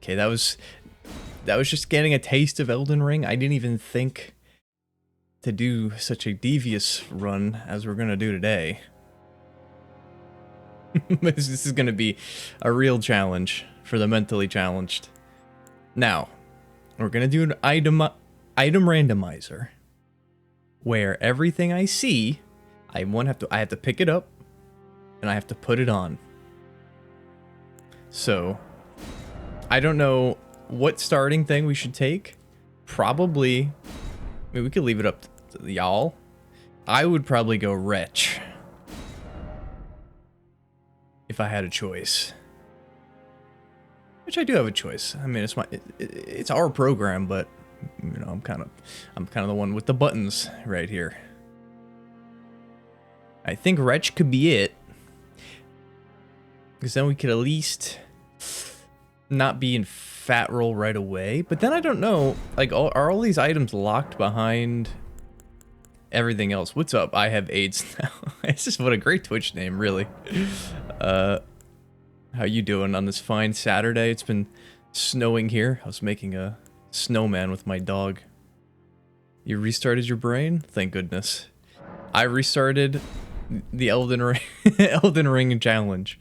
Okay, that was just getting a taste of Elden Ring. I didn't even think to do such a devious run as we're gonna do today. This is gonna be a real challenge for the mentally challenged. Now, we're gonna do an item randomizer, where everything I see, I have to pick it up, and I have to put it on. So, I don't know what starting thing we should take. Probably, I mean, we could leave it up to y'all. I would probably go Wretch if I had a choice. Which I do have a choice. I mean, it's our program, but you know, I'm kind of the one with the buttons right here. I think Wretch could be it, because then we could at least not be in fat roll right away. But then I don't know, like, are all these items locked behind everything else? What's up? I have AIDS now. It's just, what a great Twitch name, really. How you doing on this fine Saturday? It's been snowing here. I was making a snowman with my dog. You restarted your brain? Thank goodness. I restarted the Elden Ring Elden Ring challenge.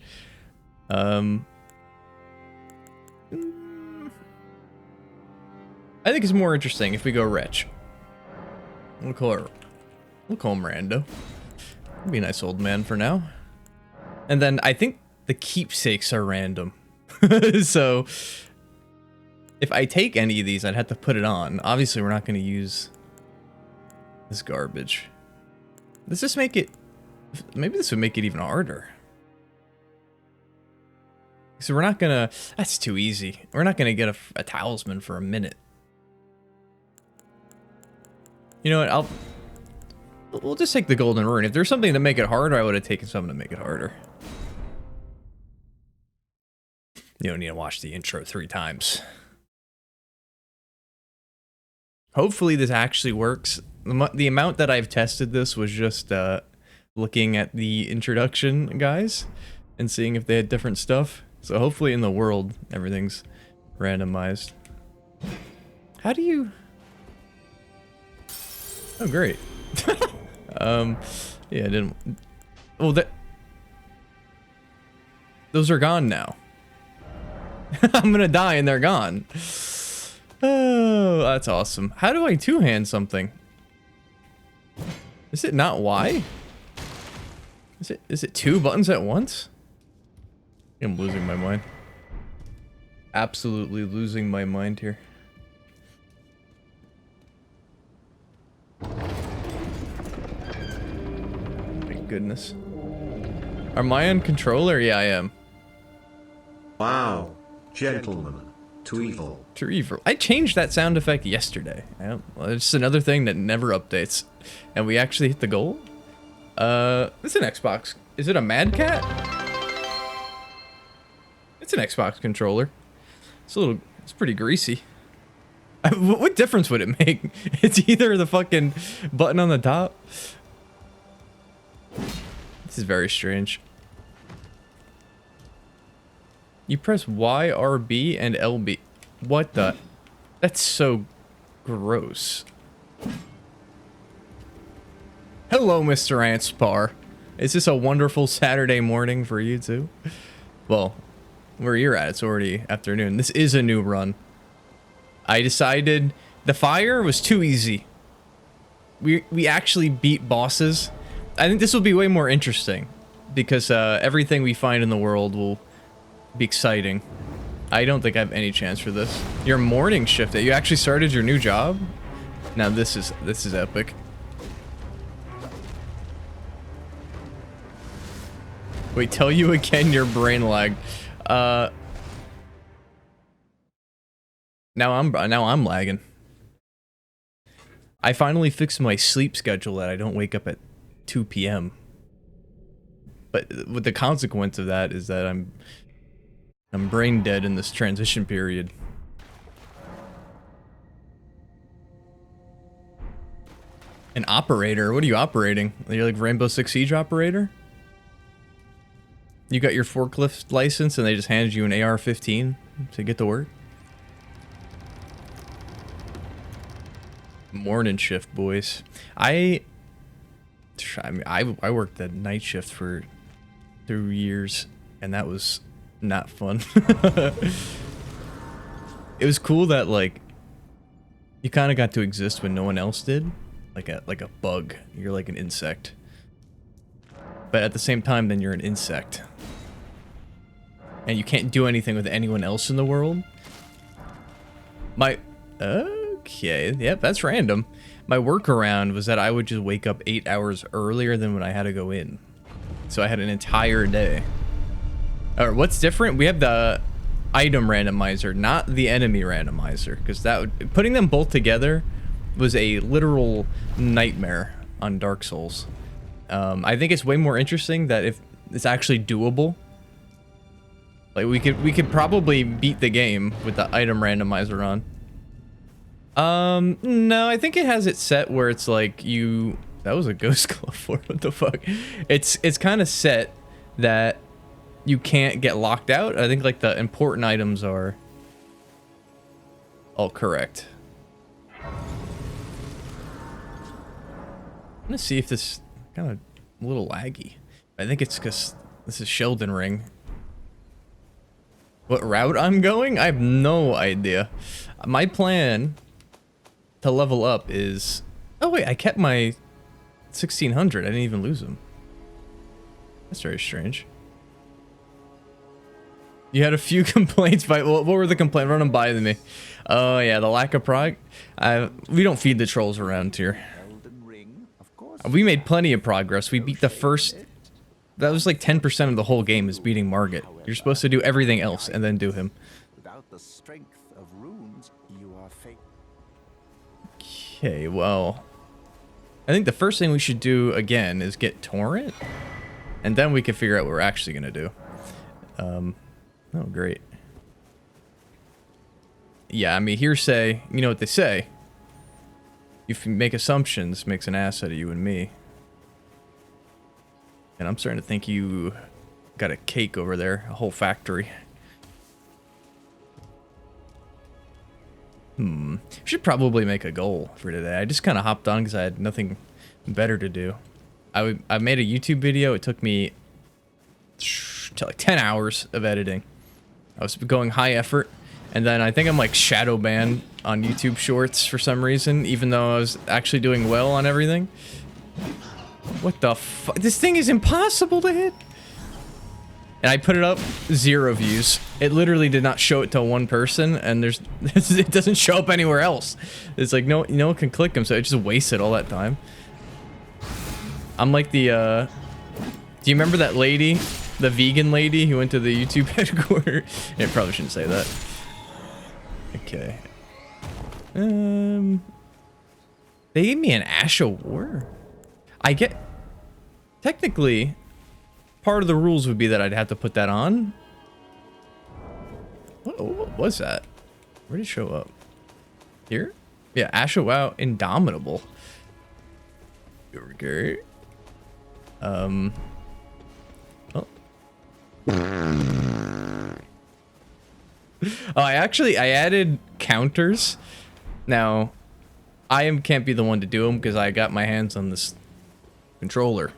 I think it's more interesting if we go Wretch. We'll call him Rando. Be a nice old man for now. And then I think the keepsakes are random. So if I take any of these, I'd have to put it on. Obviously, we're not going to use this garbage. Does this make it... Maybe this would make it even harder. So we're not going to... That's too easy. We're not going to get a talisman for a minute. You know what? We'll just take the golden rune. If there's something to make it harder, I would have taken something to make it harder. You don't need to watch the intro 3 times. Hopefully this actually works. The amount that I've tested this was just looking at the introduction guys and seeing if they had different stuff. So hopefully in the world, everything's randomized. How do you... Oh, great. Yeah, I didn't... Well, those are gone now. I'm gonna die and they're gone. Oh, that's awesome. How do I two-hand something? Is it not Y? Is it 2 buttons at once? I'm losing my mind. Absolutely losing my mind here. My goodness. Am I on controller? Yeah, I am. Wow. Gentlemen. To evil. To evil. I changed that sound effect yesterday. Well, it's another thing that never updates. And we actually hit the goal? It's an Xbox. Is it a Mad Cat? It's an Xbox controller. It's pretty greasy. What difference would it make? It's either the fucking button on the top. This is very strange. You press Y, RB, and LB. What the? That's so gross. Hello, Mr. Antspar. Is this a wonderful Saturday morning for you too? Well, where you're at, it's already afternoon. This is a new run. I decided the fire was too easy. We actually beat bosses. I think this will be way more interesting because everything we find in the world will be exciting. I don't think I have any chance for this. Your morning shift. You actually started your new job? Now this is epic. Wait, tell you again your brain lag. Now I'm lagging. I finally fixed my sleep schedule that I don't wake up at 2 p.m. But with the consequence of that is that I'm brain dead in this transition period. An operator? What are you operating? You're like Rainbow Six Siege operator? You got your forklift license and they just handed you an AR-15 to get to work? Morning shift, boys. I worked the night shift for 2 years, and that was not fun. It was cool that like you kind of got to exist when no one else did, like a bug. You're like an insect, but at the same time, then you're an insect, and you can't do anything with anyone else in the world. Okay, yep, that's random. My workaround was that I would just wake up 8 hours earlier than when I had to go in. So I had an entire day. Or what's different? We have the item randomizer, not the enemy randomizer, because putting them both together was a literal nightmare on Dark Souls. I think it's way more interesting that if it's actually doable. Like we could probably beat the game with the item randomizer on. No, I think it has it set where it's like that was a ghost glove for what the fuck? It's kind of set that you can't get locked out. I think like the important items are all correct. I'm gonna see if this kind of a little laggy. I think it's because this is Sheldon Ring. What route I'm going? I have no idea. My plan to level up is... Oh wait, I kept my 1600. I didn't even lose them. That's very strange. You had a few complaints by... What were the complaints? Run them by me. Oh yeah, the lack of prog. We don't feed the trolls around here. We made plenty of progress. We beat the first... That was like 10% of the whole game is beating Margit. You're supposed to do everything else and then do him. Without the strength of runes, you are fake. Okay, well, I think the first thing we should do again is get Torrent, and then we can figure out what we're actually gonna do. Oh, great. Yeah, I mean, hearsay, you know what they say. If you make assumptions, makes an ass out of you and me. And I'm starting to think you got a cake over there, a whole factory. Should probably make a goal for today. I just kind of hopped on because I had nothing better to do. I made a YouTube video. It took me like 10 hours of editing. I was going high effort, and then I think I'm like shadow banned on YouTube Shorts for some reason, even though I was actually doing well on everything. What the fuck? This thing is impossible to hit. And I put it up, 0 views. It literally did not show it to one person, and it doesn't show up anywhere else. It's like no one can click them, so it just wasted all that time. I'm like the do you remember that lady, the vegan lady who went to the YouTube headquarters? Yeah, probably shouldn't say that. Okay. They gave me an Ash of War. Technically, part of the rules would be that I'd have to put that on. What was that? Where did it show up? Here? Yeah, Ash of WoW Indomitable. Okay. Oh. I added counters. Now, can't be the one to do them because I got my hands on this controller.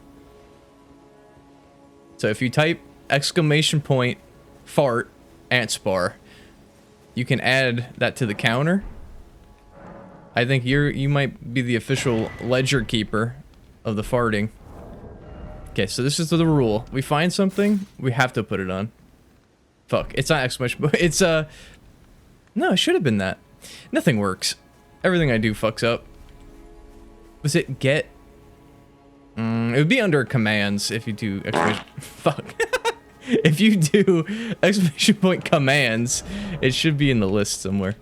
So if you type !fart !spar, you can add that to the counter. I think you might be the official ledger keeper of the farting. Okay, so this is the rule. We find something, we have to put it on. Fuck, it's not ! It's no, it should have been that. Nothing works. Everything I do fucks up. Was it get? It would be under commands if you do fuck. If you do !commands, it should be in the list somewhere.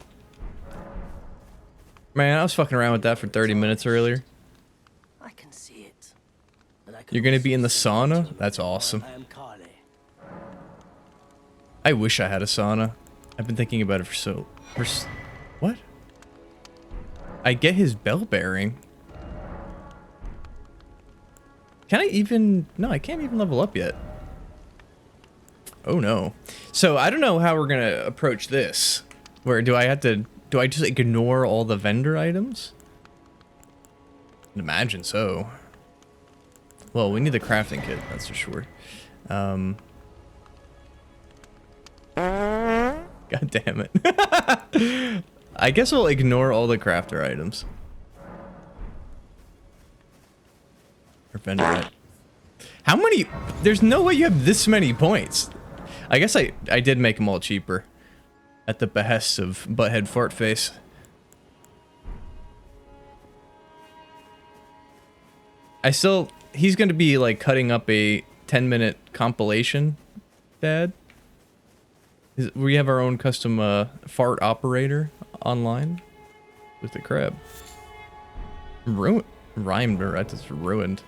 Man, I was fucking around with that for 30 minutes earlier. I can see it. You're gonna be in the sauna? That's awesome. I wish I had a sauna. I've been thinking about it what? I get his bell bearing. Can I even... No, I can't even level up yet. Oh no. So I don't know how we're gonna approach this. Do I just ignore all the vendor items? Imagine so. Well, we need the crafting kit, that's for sure. God damn it. I guess we'll ignore all the crafter items. Or vendor. How many? There's no way you have this many points. I guess I did make them all cheaper. At the behest of Butthead Fartface. He's gonna be like cutting up a 10-minute compilation, Dad. We have our own custom fart operator online with the crab. Rhymed, or that's just ruined.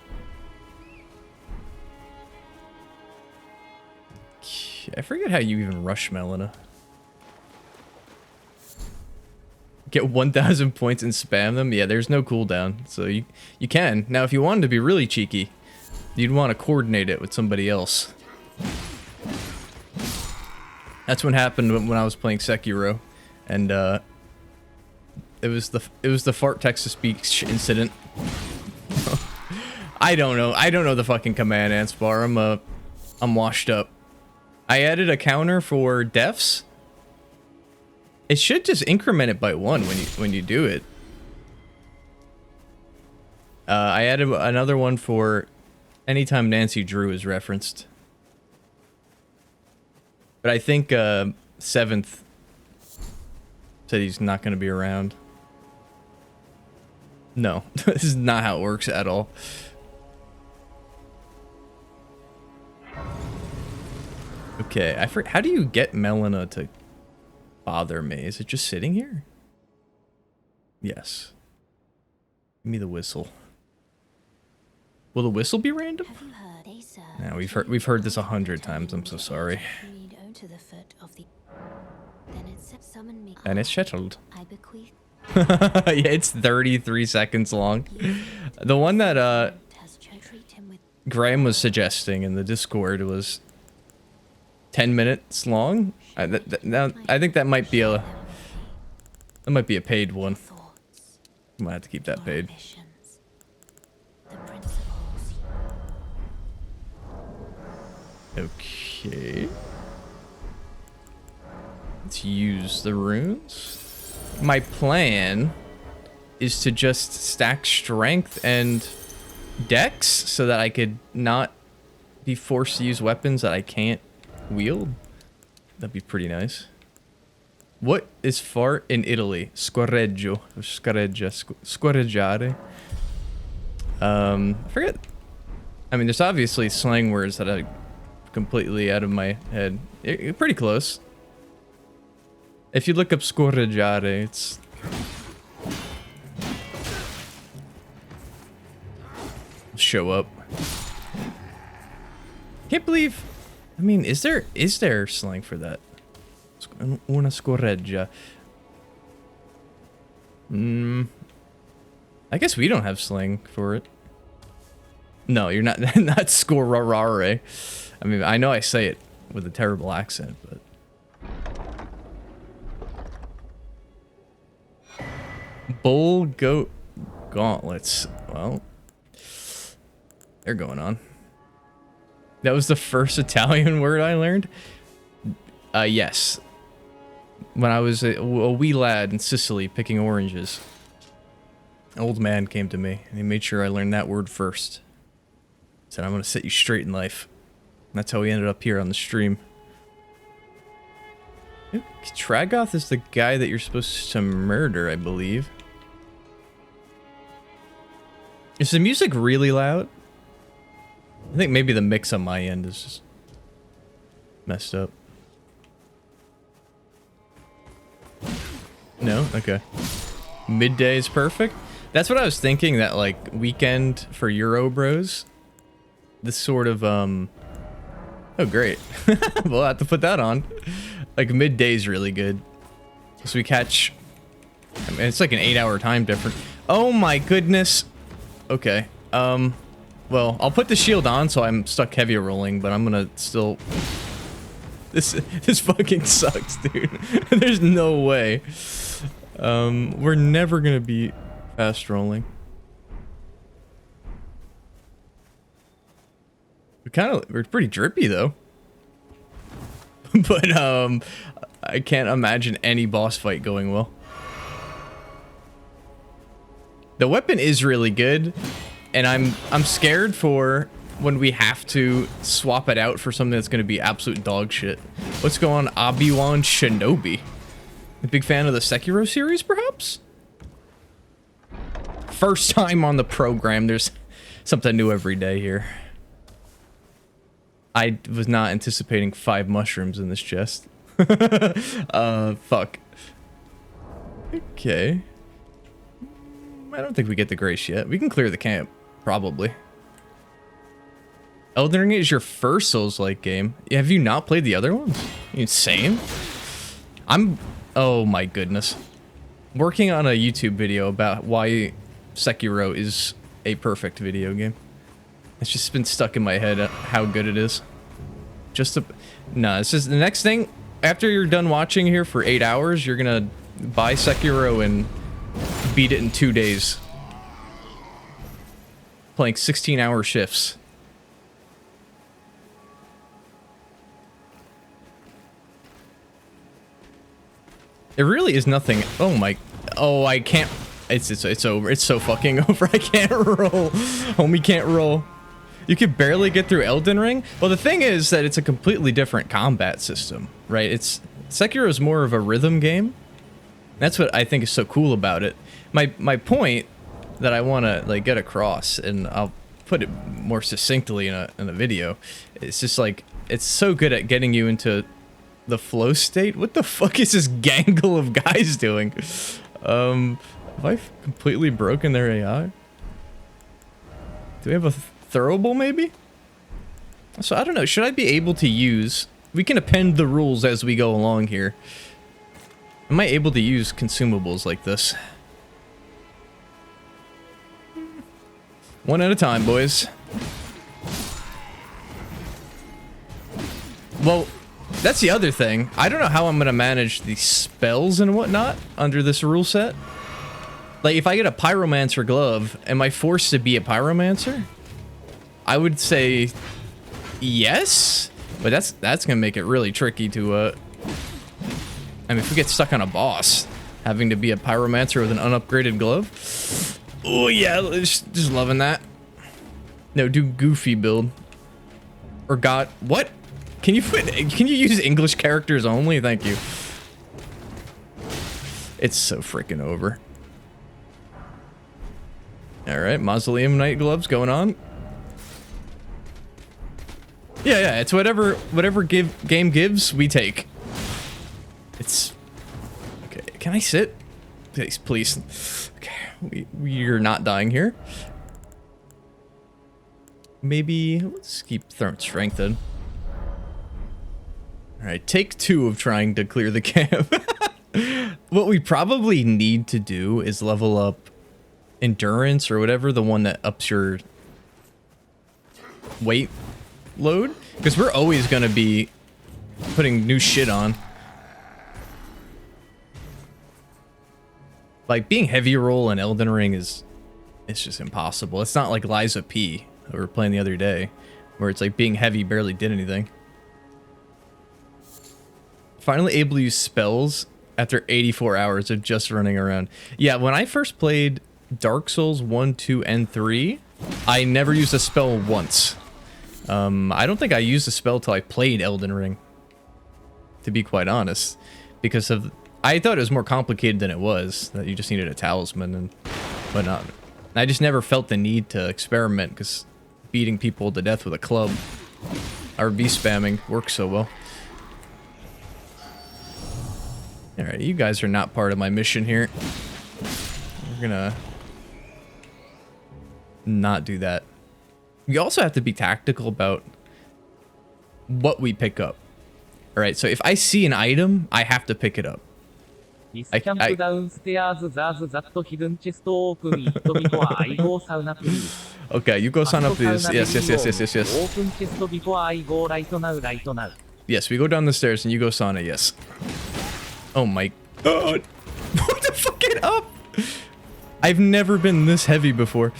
I forget how you even rush Melina. Get 1,000 points and spam them? Yeah, there's no cooldown, so you can. Now, if you wanted to be really cheeky, you'd want to coordinate it with somebody else. That's what happened when I was playing Sekiro, and it was the fart text-to-speech incident. I don't know the fucking command, Anspar. I'm washed up. I added a counter for deaths. It should just increment it by 1 when you do it. I added another one for anytime Nancy Drew is referenced. But I think 7th said he's not going to be around. No, this is not how it works at all. Okay, I forget. How do you get Melina to bother me? Is it just sitting here? Yes. Give me the whistle. Will the whistle be random? No, we've heard this 100 times. I'm so sorry. And it's settled. Yeah, it's 33 seconds long. The one that Graham was suggesting in the Discord was 10 minutes long. Now I think that might be a paid one. I might have to keep that paid. Okay. Let's use the runes. My plan is to just stack strength and dex so that I could not be forced to use weapons that I can't wield. That'd be pretty nice. What is fart in Italy? Scorreggio. Scorreggiare. I forget. I mean, there's obviously slang words that are completely out of my head. Pretty close. If you look up scorreggiare, it's... show up. Can't believe... I mean, is there slang for that? Una scorreggia. I guess we don't have slang for it. No, you're not not scorarare. I mean, I know I say it with a terrible accent, but bull goat gauntlets. Well, they're going on. That was the first Italian word I learned. Yes. When I was a wee lad in Sicily picking oranges, an old man came to me and he made sure I learned that word first. He said, I'm going to set you straight in life. And that's how we ended up here on the stream. Tragoth is the guy that you're supposed to murder, I believe. Is the music really loud? I think maybe the mix on my end is just messed up. No? Okay. Midday is perfect? That's what I was thinking, that like weekend for Euro Bros. This sort of oh great. We'll have to put that on. Like midday is really good. So we catch, I mean, it's like an 8-hour time difference. Oh my goodness. Okay. Well, I'll put the shield on so I'm stuck heavy rolling, but I'm gonna still... This fucking sucks, dude. There's no way. We're never gonna be fast rolling. We're pretty drippy though. But I can't imagine any boss fight going well. The weapon is really good, and I'm scared for when we have to swap it out for something that's going to be absolute dog shit. What's going on, Obi-Wan Shinobi? A big fan of the Sekiro series, perhaps? First time on the program. There's something new every day here. I was not anticipating 5 mushrooms in this chest. Fuck. Okay. I don't think we get the grace yet. We can clear the camp, probably. Elden Ring is your first Souls-like game. Have you not played the other ones? You insane? Oh my goodness. Working on a YouTube video about why Sekiro is a perfect video game. It's just been stuck in my head how good it is. No, it's just the next thing. After you're done watching here for 8 hours, you're gonna buy Sekiro and beat it in 2 days. Playing 16-hour shifts. There really is nothing. Oh my. Oh, I can't. It's over. It's so fucking over. I can't roll. Homie can't roll. You could barely get through Elden Ring. Well, the thing is that it's a completely different combat system, right? Sekiro is more of a rhythm game. That's what I think is so cool about it. My point that I want to like get across, and I'll put it more succinctly in a video. It's just like it's so good at getting you into the flow state. What the fuck is this gangle of guys doing? Have I completely broken their AI? Do we have a throwable maybe? So I don't know. Should I be able to use? We can append the rules as we go along here. Am I able to use consumables like this? One at a time, boys. Well, that's the other thing. I don't know how I'm gonna manage the spells and whatnot under this rule set. Like, if I get a pyromancer glove, am I forced to be a pyromancer? I would say yes, but that's gonna make it really tricky to I mean, if we get stuck on a boss, having to be a pyromancer with an unupgraded glove. Oh yeah, just loving that. No, do goofy build. Or God, what? Can you use English characters only? Thank you. It's so freaking over. All right, Mausoleum Knight gloves going on. Yeah, it's whatever game gives, we take. It's okay. Can I sit? Please. Okay, we're not dying here. Maybe let's keep throwing strength in. All right, take 2 of trying to clear the camp. What we probably need to do is level up endurance or whatever, the one that ups your weight load, because we're always going to be putting new shit on. Like, being heavy roll in Elden Ring it's just impossible. It's not like Liza P that we were playing the other day, where it's like being heavy barely did anything. Finally able to use spells after 84 hours of just running around. Yeah, when I first played Dark Souls 1, 2, and 3, I never used a spell once. I don't think I used a spell till I played Elden Ring, to be quite honest, because I thought it was more complicated than it was, that you just needed a talisman and whatnot. I just never felt the need to experiment, because beating people to death with a club or spamming works so well. Alright, you guys are not part of my mission here. We're gonna not do that. We also have to be tactical about what we pick up. Alright, so if I see an item, I have to pick it up. Okay, you go sign up please. Yes. Yes, we go down the stairs and you go sauna, yes. Oh my god. What the fuck, get up? I've never been this heavy before.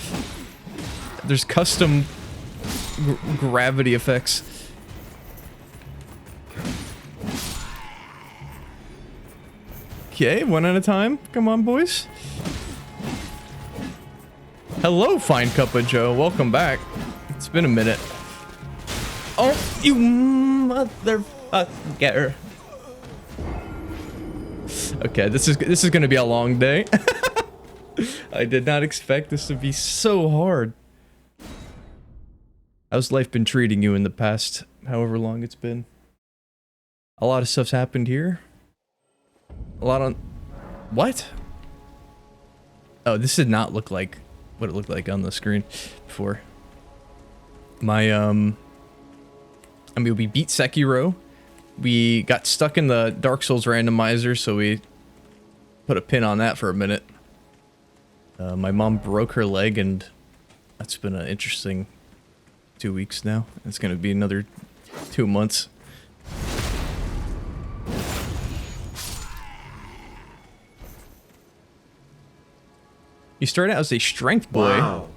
There's custom gravity effects. Okay, one at a time. Come on, boys. Hello, fine cup of Joe. Welcome back. It's been a minute. Oh, you motherfucker. Okay, this is gonna be a long day. I did not expect this to be so hard. How's life been treating you in the past, however long it's been? A lot of stuff's happened here. A lot on... What? Oh, this did not look like what it looked like on the screen before. My, I mean, we beat Sekiro. We got stuck in the Dark Souls randomizer, so we put a pin on that for a minute. My mom broke her leg, and that's been an interesting 2 weeks now. It's gonna be another 2 months. You started out as a strength boy. Wow.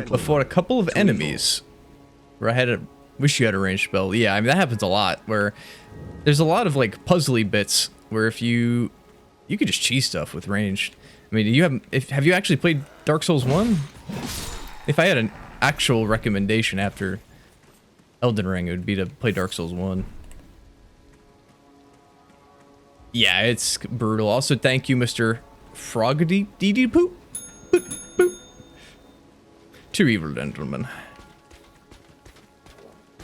Before a couple of enemies. Where I had a... Wish you had a ranged spell. Yeah, I mean, that happens a lot, where... There's a lot of, like, puzzly bits, where if you... You could just cheese stuff with ranged. I mean, have you actually played Dark Souls 1? If I had an actual recommendation after Elden Ring, it would be to play Dark Souls 1. Yeah, it's brutal. Also, thank you, Mr. Froggy-dee-dee-poop. Boop, boop. Two evil gentlemen.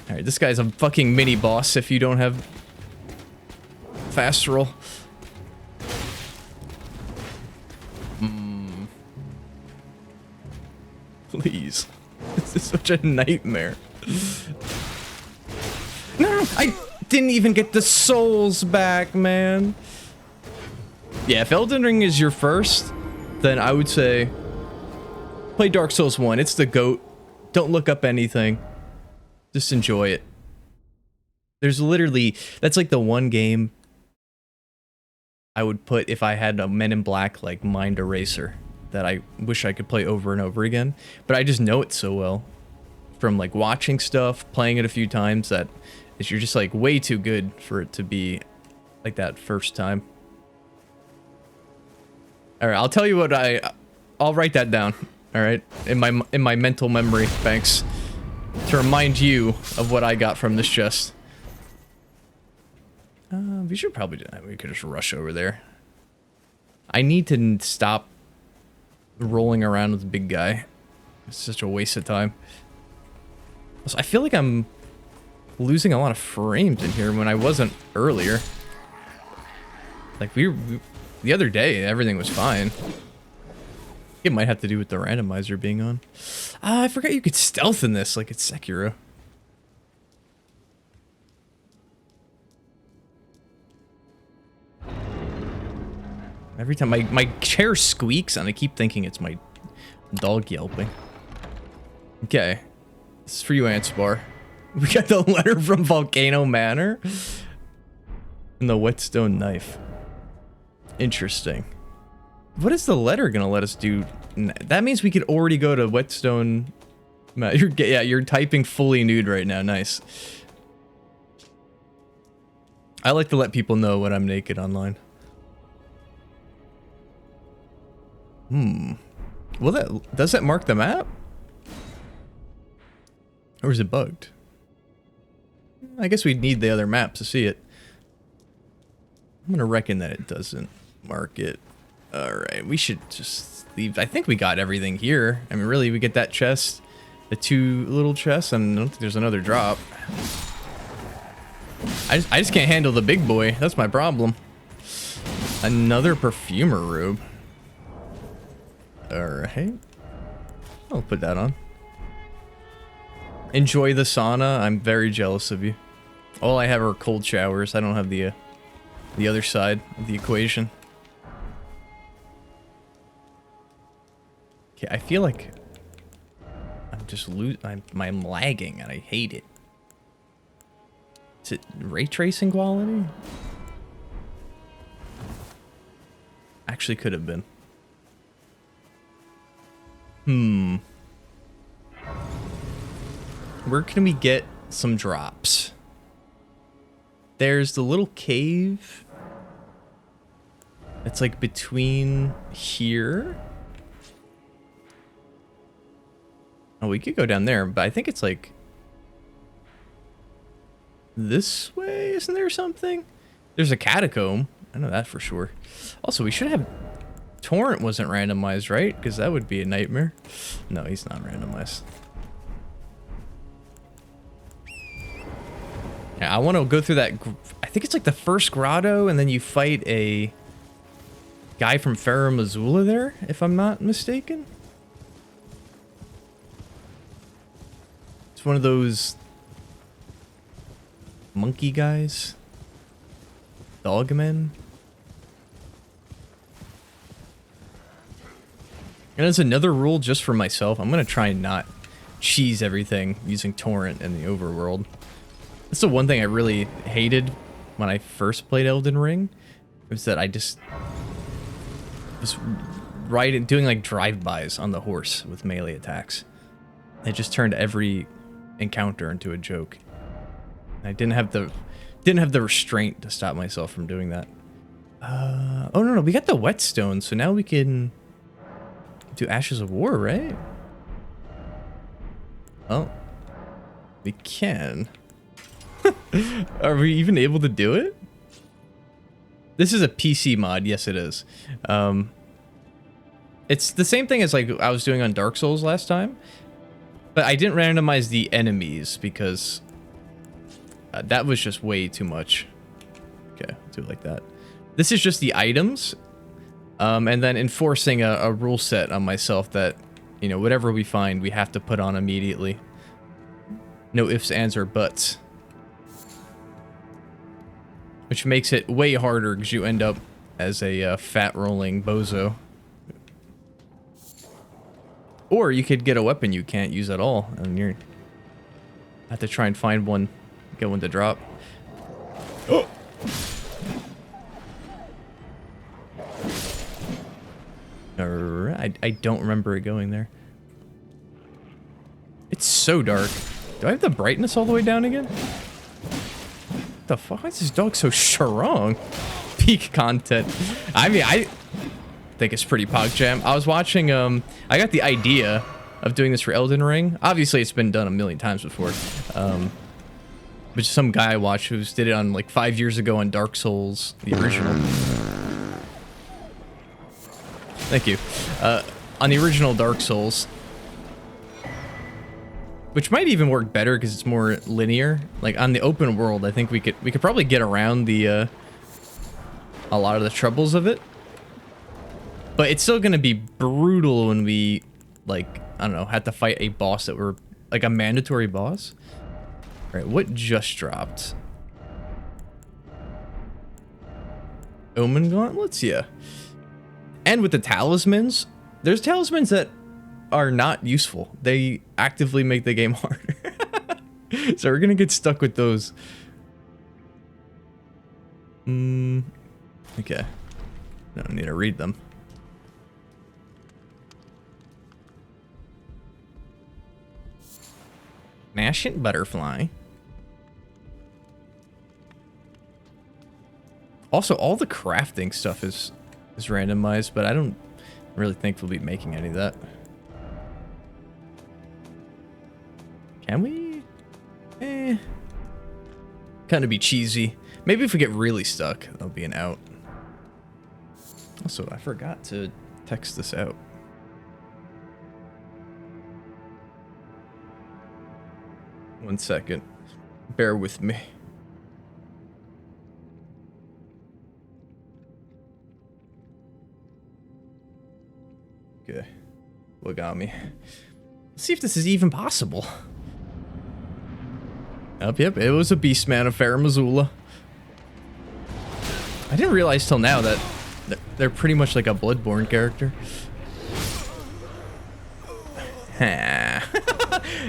Alright, this guy's a fucking mini-boss if you don't have fast roll. Please. This is such a nightmare. No, I didn't even get the souls back, man. Yeah, if Elden Ring is your first, then I would say play Dark Souls 1. It's the GOAT. Don't look up anything. Just enjoy it. There's literally... That's like the one game I would put if I had a Men in Black, like, mind eraser that I wish I could play over and over again. But I just know it so well from, like, watching stuff, playing it a few times, that you're just, like, way too good for it to be like that first time. All right, I'll tell you what I'll write that down. All right, in my mental memory banks to remind you of what I got from this chest. We should probably do that. We could just rush over there. I need to stop rolling around with the big guy. It's such a waste of time. Also, I feel like I'm losing a lot of frames in here when I wasn't earlier. Like the other day, everything was fine. It might have to do with the randomizer being on. I forgot you could stealth in this, like it's Sekiro. Every time my chair squeaks and I keep thinking it's my dog yelping. Okay. This is for you, Antspar. We got the letter from Volcano Manor. And the whetstone knife. Interesting. What is the letter gonna let us do? That means we could already go to whetstone. You're typing fully nude right now. Nice. I like to let people know when I'm naked online. Well, does that mark the map? Or is it bugged? I guess we'd need the other map to see it. I'm gonna reckon that it doesn't mark it. Alright, we should just leave. I think we got everything here. I mean, really, we get that chest, the two little chests, and I don't think there's another drop. I just can't handle the big boy. That's my problem. Another perfumer robe. Alright. I'll put that on. Enjoy the sauna. I'm very jealous of you. All I have are cold showers. I don't have the other side of the equation. Okay, I feel like I'm just I'm lagging and I hate it. Is it ray tracing quality? Actually could have been. where can we get some drops? There's the little cave. It's like between here. Oh, we could go down there, but I think it's like this way. Isn't there something? There's a catacomb. I know that for sure. Also, we should have... Torrent wasn't randomized, right? Because that would be a nightmare. No, he's not randomized. Yeah, I want to go through that. I think it's like the first grotto, and then you fight a guy from Farah Missoula there, if I'm not mistaken. It's one of those monkey guys. Dogmen. And as another rule just for myself, I'm going to try and not cheese everything using Torrent in the overworld. That's the one thing I really hated when I first played Elden Ring. Was that I just was doing like drive-bys on the horse with melee attacks. It just turned every encounter into a joke. I didn't have the restraint to stop myself from doing that. Oh no, we got the whetstone, so now we can do Ashes of War, right? Oh, we can. Are we even able to do it? This is a PC mod. Yes, it is. It's the same thing as like I was doing on Dark Souls last time, but I didn't randomize the enemies because that was just way too much. Okay, I'll do it like that. This is just the items, and then enforcing a rule set on myself that, you know, whatever we find, we have to put on immediately. No ifs, ands, or buts. Which makes it way harder because you end up as a fat rolling bozo. Or you could get a weapon you can't use at all, and you're have to try and find one, get one to drop. Oh. Alright, I don't remember it going there. It's so dark. Do I have the brightness all the way down again? The fuck? Why is this dog so strong? Peak content. I mean, I think it's pretty PogChamp. I was watching, I got the idea of doing this for Elden Ring. Obviously, it's been done a million times before. But some guy I watched who did it on like 5 years ago on Dark Souls, the original. Thank you. On the original Dark Souls. Which might even work better because it's more linear. Like on the open world, I think we could probably get around the a lot of the troubles of it. But it's still gonna be brutal when we, like, I don't know, had to fight a boss that were like a mandatory boss. All right, what just dropped? Omen gauntlets, yeah. And with the talismans, there's talismans that are not useful. They actively make the game harder. So we're gonna get stuck with those. Okay. I don't need to read them. Nascent butterfly. Also, all the crafting stuff is randomized, but I don't really think we'll be making any of that. Can we? Kind of be cheesy. Maybe if we get really stuck, that'll be an out. Also, I forgot to text this out. One second. Bear with me. Okay. What got me? Let's see if this is even possible. Yep, it was a beast man of Farah Missoula. I didn't realize till now that they're pretty much like a Bloodborne character.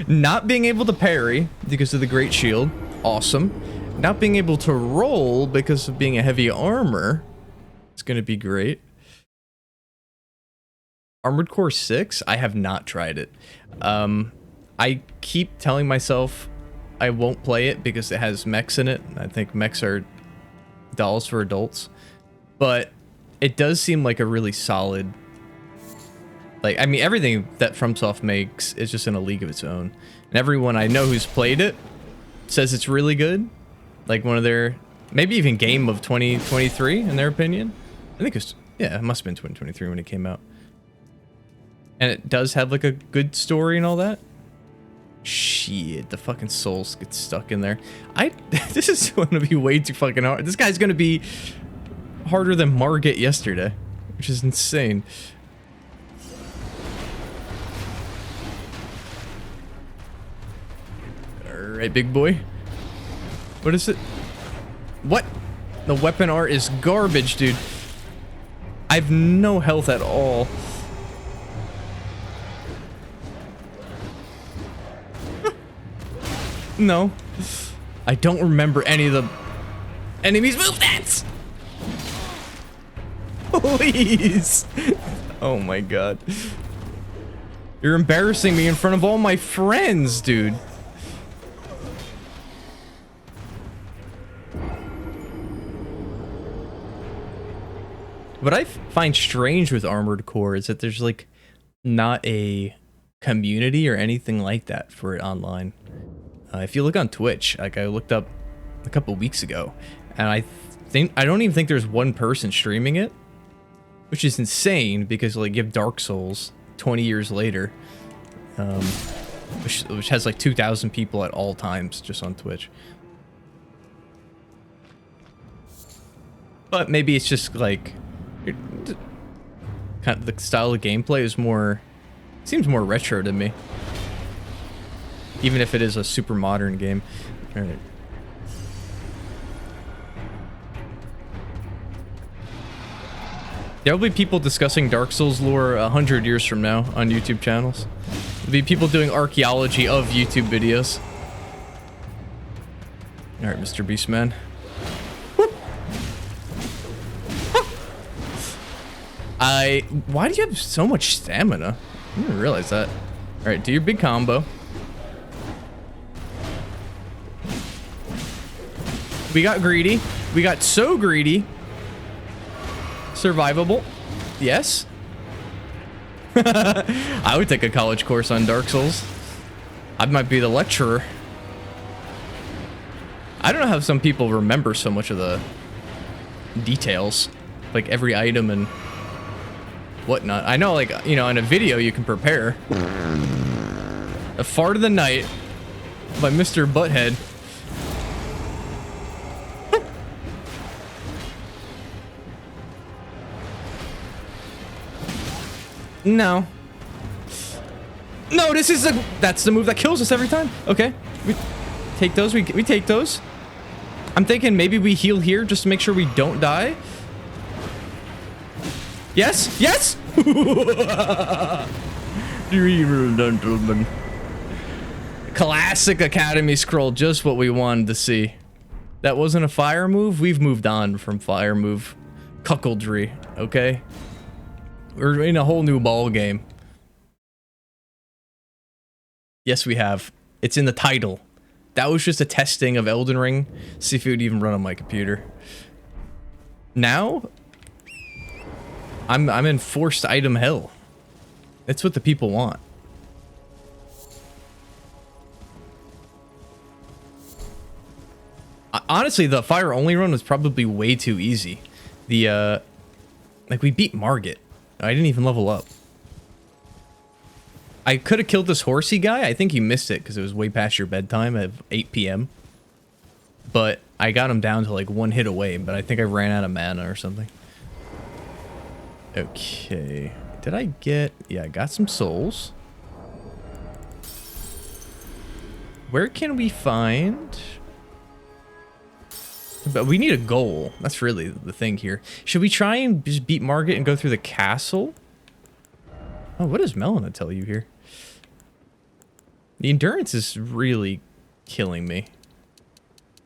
Not being able to parry because of the Great Shield. Awesome. Not being able to roll because of being a heavy armor. It's going to be great. Armored Core 6? I have not tried it. I keep telling myself I won't play it because it has mechs in it. I think mechs are dolls for adults. But it does seem like a really solid... Like, I mean, everything that FromSoft makes is just in a league of its own. And everyone I know who's played it says it's really good. Like one of their... Maybe even game of 2023, in their opinion. I think it's... Yeah, it must have been 2023 when it came out. And it does have, like, a good story and all that. Shit, the fucking souls get stuck in there. This is going to be way too fucking hard. This guy's going to be harder than Margit yesterday, which is insane. Alright, big boy. What is it? What? The weapon art is garbage, dude. I have no health at all. No. I don't remember any of the enemies' movements! Please! Oh my god. You're embarrassing me in front of all my friends, dude. What I find strange with Armored Core is that there's like not a community or anything like that for it online. If you look on Twitch, like I looked up a couple weeks ago, and I don't even think there's one person streaming it, which is insane because like you have Dark Souls 20 years later, which has like 2,000 people at all times just on Twitch. But maybe it's just like kind of the style of gameplay is more, seems more retro to me. Even if it is a super modern game. Alright. There will be people discussing Dark Souls lore 100 years from now on YouTube channels. There'll be people doing archaeology of YouTube videos. Alright, Mr. Beastman. Why do you have so much stamina? I didn't realize that. Alright, do your big combo. We got greedy. We got so greedy. Survivable. Yes. I would take a college course on Dark Souls. I might be the lecturer. I don't know how some people remember so much of the details. Like every item and whatnot. I know, like, you know, in a video you can prepare. A Fart of the Night by Mr. Butthead. No. No, this is that's the move that kills us every time. Okay. We take those. We take those. I'm thinking maybe we heal here just to make sure we don't die. Yes. Yes. Dreamer gentlemen. Classic Academy scroll. Just what we wanted to see. That wasn't a fire move. We've moved on from fire move cuckoldry. Okay. We're in a whole new ball game. Yes, we have. It's in the title. That was just a testing of Elden Ring. See if it would even run on my computer. Now, I'm in forced item hell. That's what the people want. Honestly, the fire only run was probably way too easy. The like we beat Margit. I didn't even level up. I could have killed this horsey guy. I think you missed it because it was way past your bedtime at 8 p.m. But I got him down to like one hit away, but I think I ran out of mana or something. Okay. Did I get... Yeah, I got some souls. Where can we find... But we need a goal. That's really the thing here. Should we try and just beat Margit and go through the castle? Oh, what does Melina tell you here? The endurance is really killing me.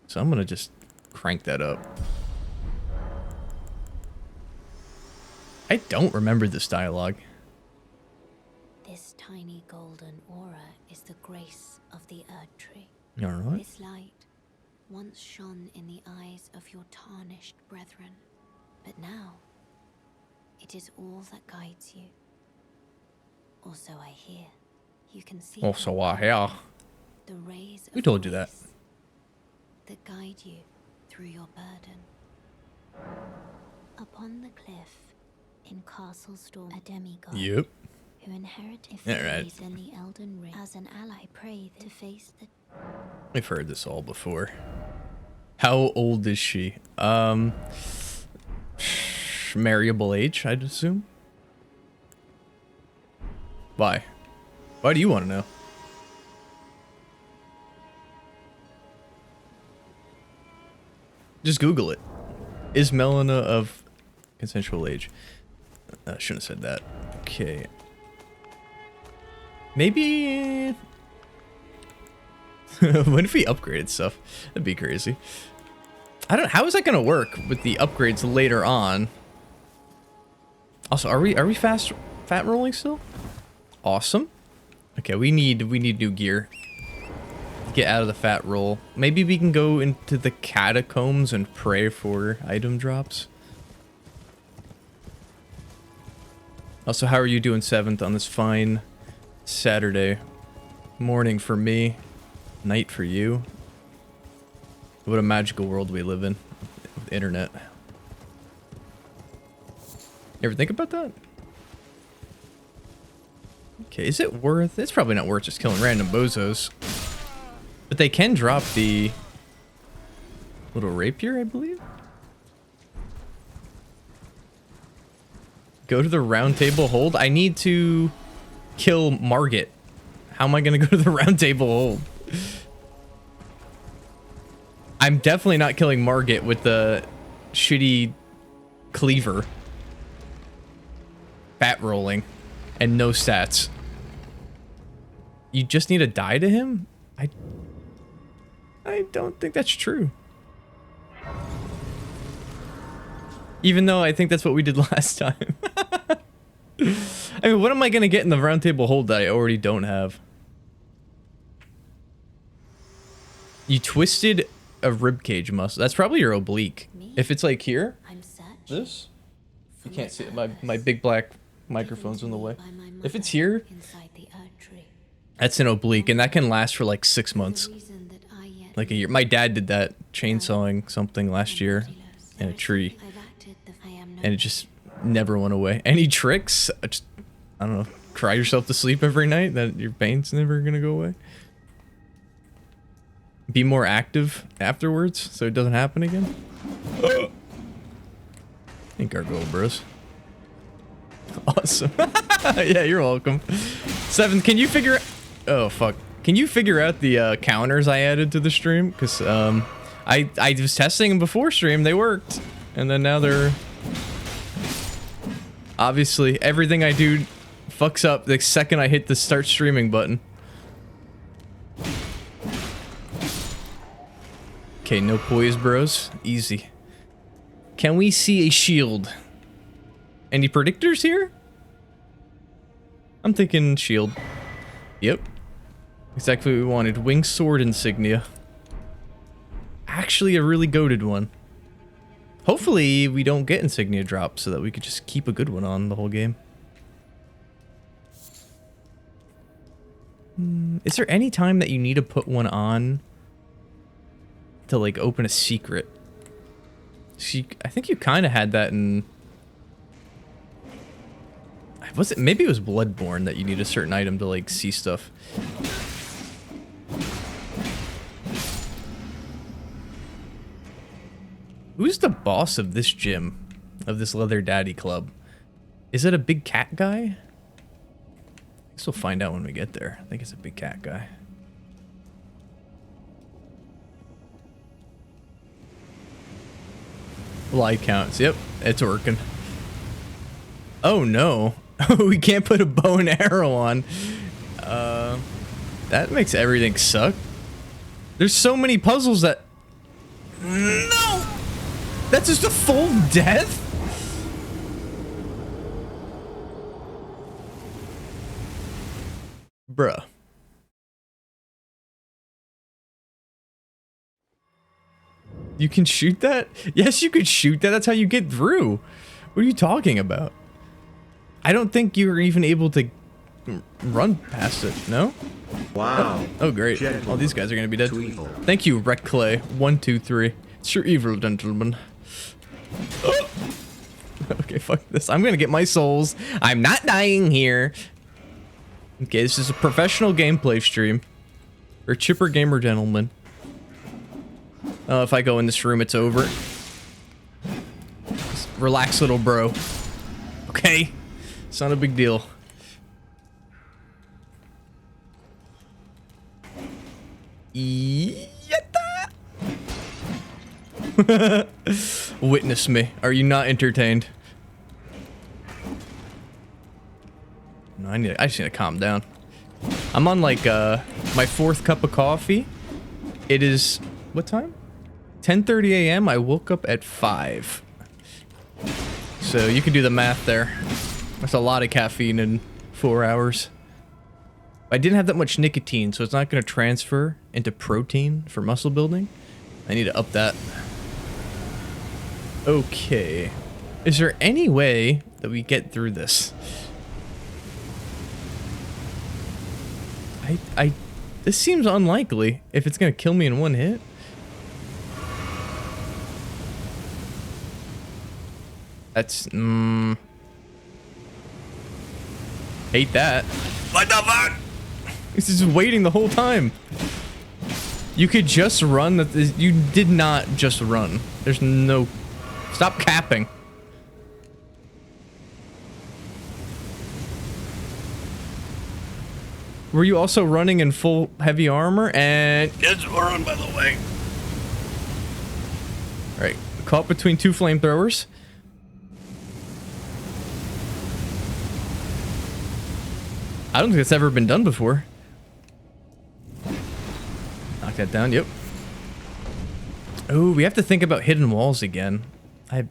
So I'm gonna just crank that up. I don't remember this dialogue. This tiny golden aura is the grace of the Erd Tree. All right. This light once shone in the eyes of your tarnished brethren, but now it is all that guides you. Also, I hear you can see. Also, I hear. The rays of We told you that. grace that guide you through your burden. Upon the cliff in Castle Storm, a demigod Yep. who inherited Yeah, right. faith in the Elden Ring as an ally prayed to face the We've heard this all before. How old is she? Marriable age, I'd assume. Why? Why do you want to know? Just Google it. Is Melina of consensual age? I shouldn't have said that. Okay. Maybe... What if we upgraded stuff? That'd be crazy. I don't. How is that gonna work with the upgrades later on? Also, are we fat rolling still? Awesome. Okay, we need new gear to get out of the fat roll. Maybe we can go into the catacombs and pray for item drops. Also, how are you doing, 7th, on this fine Saturday morning for me? Night for you. What a magical world we live in with the internet. You ever think about that? Okay, is it worth? It's probably not worth just killing random bozos. But they can drop the little rapier, I believe. Go to the round table hold. I need to kill Margit. How am I gonna go to the round table hold? I'm definitely not killing Margit with the shitty cleaver. Fat rolling. And no stats. You just need to die to him? I don't think that's true. Even though I think that's what we did last time. I mean, what am I gonna get in the round table hold that I already don't have? You twisted a ribcage muscle. That's probably your oblique. If it's like here, this, you can't see it. My big black microphone's in the way. If it's here, that's an oblique, and that can last for like 6 months, like a year. My dad did that chainsawing something last year in a tree, and it just never went away. Any tricks? I don't know. Cry yourself to sleep every night that your pain's never gonna go away. Be more active afterwards so it doesn't happen again. Hey, Gargoyle Bros. Awesome. Yeah, you're welcome. 7th, can you figure... Oh, fuck. Can you figure out the counters I added to the stream? Because I was testing them before stream. They worked. And then now they're... Obviously, everything I do fucks up the second I hit the start streaming button. Okay, no poise, bros. Easy. Can we see a shield? Any predictors here? I'm thinking shield. Yep. Exactly what we wanted. Wing sword insignia. Actually, a really goated one. Hopefully, we don't get insignia drops so that we could just keep a good one on the whole game. Is there any time that you need to put one on to like open a secret? I think you kind of had that in... Was it? Maybe it was Bloodborne that you need a certain item to like see stuff. Who's the boss of this gym? Of this Leather Daddy Club? Is it a big cat guy? I guess we'll find out when we get there. I think it's a big cat guy. Light counts. Yep, it's working. Oh no. We can't put a bow and arrow on. That makes everything suck. There's so many puzzles that... No! That's just a full death? Bruh. You can shoot that? Yes, you could shoot that. That's how you get through. What are you talking about? I don't think you were even able to run past it, no? Wow. Oh, great. All these guys are gonna be dead. Thank you, Wreck Clay. 1, 2, 3. It's your evil, gentleman. Oh. Okay, fuck this. I'm gonna get my souls. I'm not dying here. Okay, this is a professional gameplay stream. For Chipper Gamer Gentleman. Oh, if I go in this room, it's over. Just relax, little bro. Okay? It's not a big deal. Witness me. Are you not entertained? No, I just need to calm down. I'm on like my 4th cup of coffee. It is what time? 10:30 a.m. I woke up at 5. So you can do the math there. That's a lot of caffeine in 4 hours. I didn't have that much nicotine, so it's not going to transfer into protein for muscle building. I need to up that. Okay. Is there any way that we get through this? This seems unlikely if it's going to kill me in one hit. That's, hate that. What the fuck? This is waiting the whole time. You could just run. You did not just run. There's no... Stop capping. Were you also running in full heavy armor? And... It's run, by the way. Alright. Caught between 2 flamethrowers. I don't think that's ever been done before. Knock that down, yep. Oh, we have to think about hidden walls again. That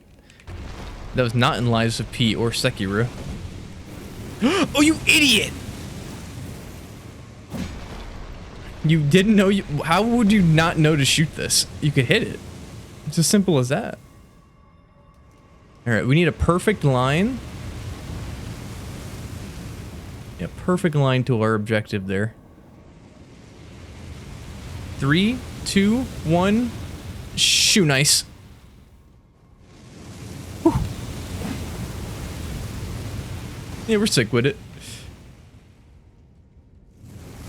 was not in Lives of P or Sekiro. Oh, you idiot! You didn't know how would you not know to shoot this? You could hit it. It's as simple as that. Alright, we need a perfect line. Yeah, perfect line to our objective there. 3, 2, 1. Shoo, nice. Whew. Yeah, we're sick with it.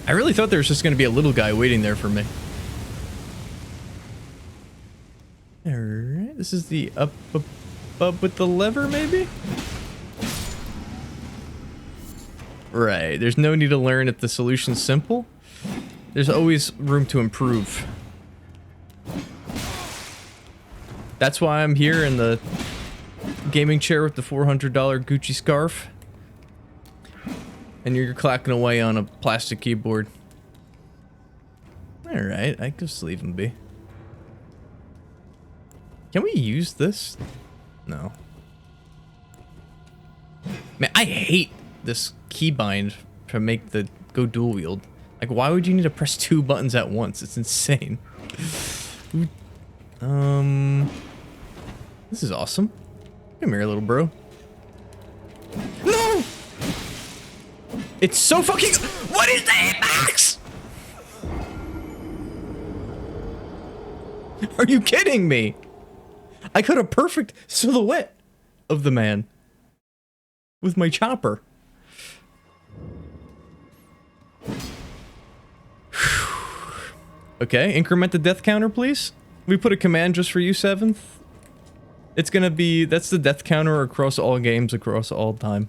I really thought there was just going to be a little guy waiting there for me. Alright, this is the up with the lever, maybe? Right, there's no need to learn if the solution's simple. There's always room to improve. That's why I'm here in the gaming chair with the $400 Gucci scarf. And you're clacking away on a plastic keyboard. Alright, I can just leave him be. Can we use this? No. Man, I hate this keybind to make the go dual wield. Like, why would you need to press 2 buttons at once? It's insane. This is awesome. Come here, little bro. No! It's so fucking... What is the hitbox? Are you kidding me? I got a perfect silhouette of the man with my chopper. Okay, increment the death counter, please. We put a command just for you, 7th. It's gonna be... That's the death counter across all games, across all time.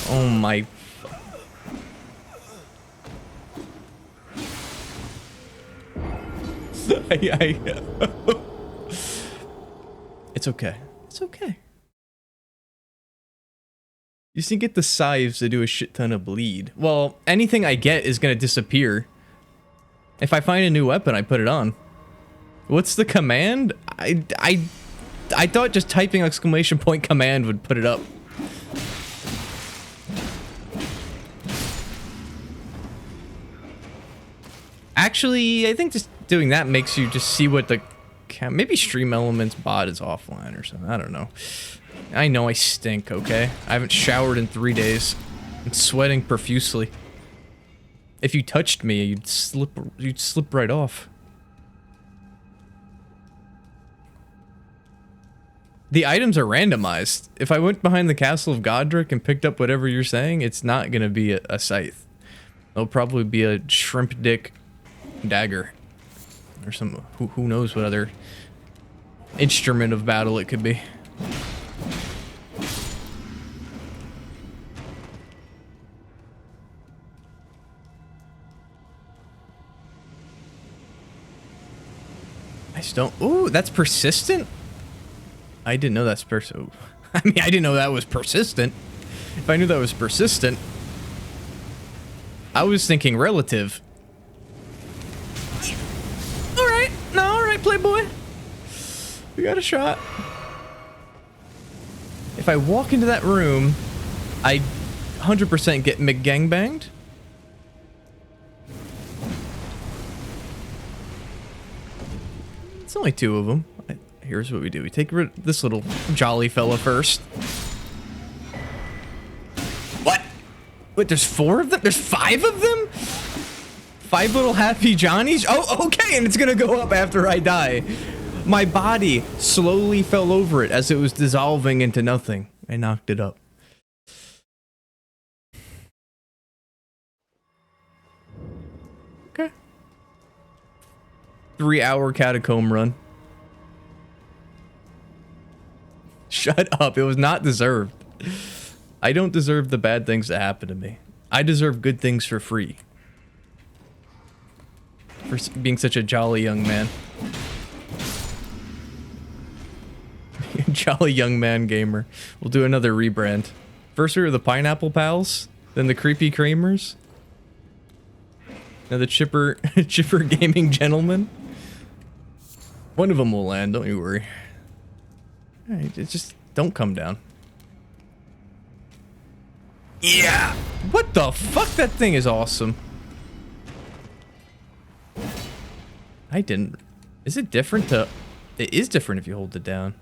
Oh my... It's okay. It's okay. You just need to get the scythes to do a shit ton of bleed. Well, anything I get is gonna disappear. If I find a new weapon, I put it on. What's the command? I thought just typing exclamation point command would put it up. Actually, I think just doing that makes you just see what the... Maybe Stream Elements bot is offline or something. I don't know. I know I stink, okay? I haven't showered in 3 days. I'm sweating profusely. If you touched me, you'd slip right off. The items are randomized. If I went behind the Castle of Godric and picked up whatever you're saying, it's not gonna be a scythe. It'll probably be a shrimp dick dagger. Or some, who knows what other instrument of battle it could be. I just don't... Ooh, that's persistent? I didn't know that's I mean, I didn't know that was persistent. If I knew that was persistent, I was thinking relative. Alright, no, alright, Playboy. We got a shot. If I walk into that room, I 100% get McGangbanged. It's only 2 of them. Here's what we do. We take rid of this little jolly fella first. What? Wait, there's 4 of them? There's 5 of them? 5 little happy Johnnies? Oh, okay, and it's gonna go up after I die. My body slowly fell over it as it was dissolving into nothing. I knocked it up. Okay. 3-hour catacomb run. Shut up. It was not deserved. I don't deserve the bad things that happen to me. I deserve good things for free. For being such a jolly young man. Jolly young man gamer. We'll do another rebrand. First we were the Pineapple Pals, then the Creepy Kramers. Now the Chipper Gaming Gentleman. One of them will land, don't you worry. Alright, just don't come down. Yeah! What the fuck? That thing is awesome. I didn't... Is it different to... It is different if you hold it down.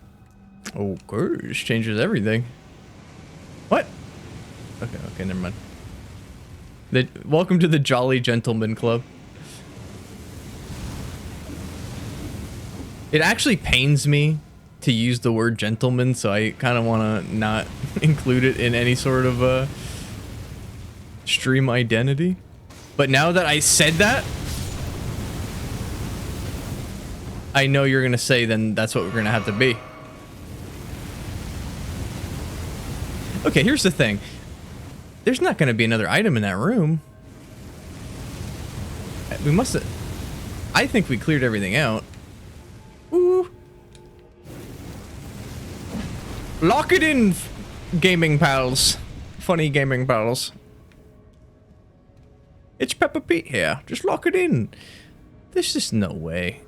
Oh, this changes everything. What? Okay, never mind. Welcome to the Jolly Gentleman Club. It actually pains me to use the word gentleman, so I kind of want to not include it in any sort of stream identity. But now that I said that, I know you're gonna say then that's what we're gonna have to be. Okay, here's the thing. There's not gonna be another item in that room. We must have... I think we cleared everything out. Ooh. Lock it in, gaming pals. Funny gaming pals. It's Peppa Pete here. Just lock it in. There's just no way.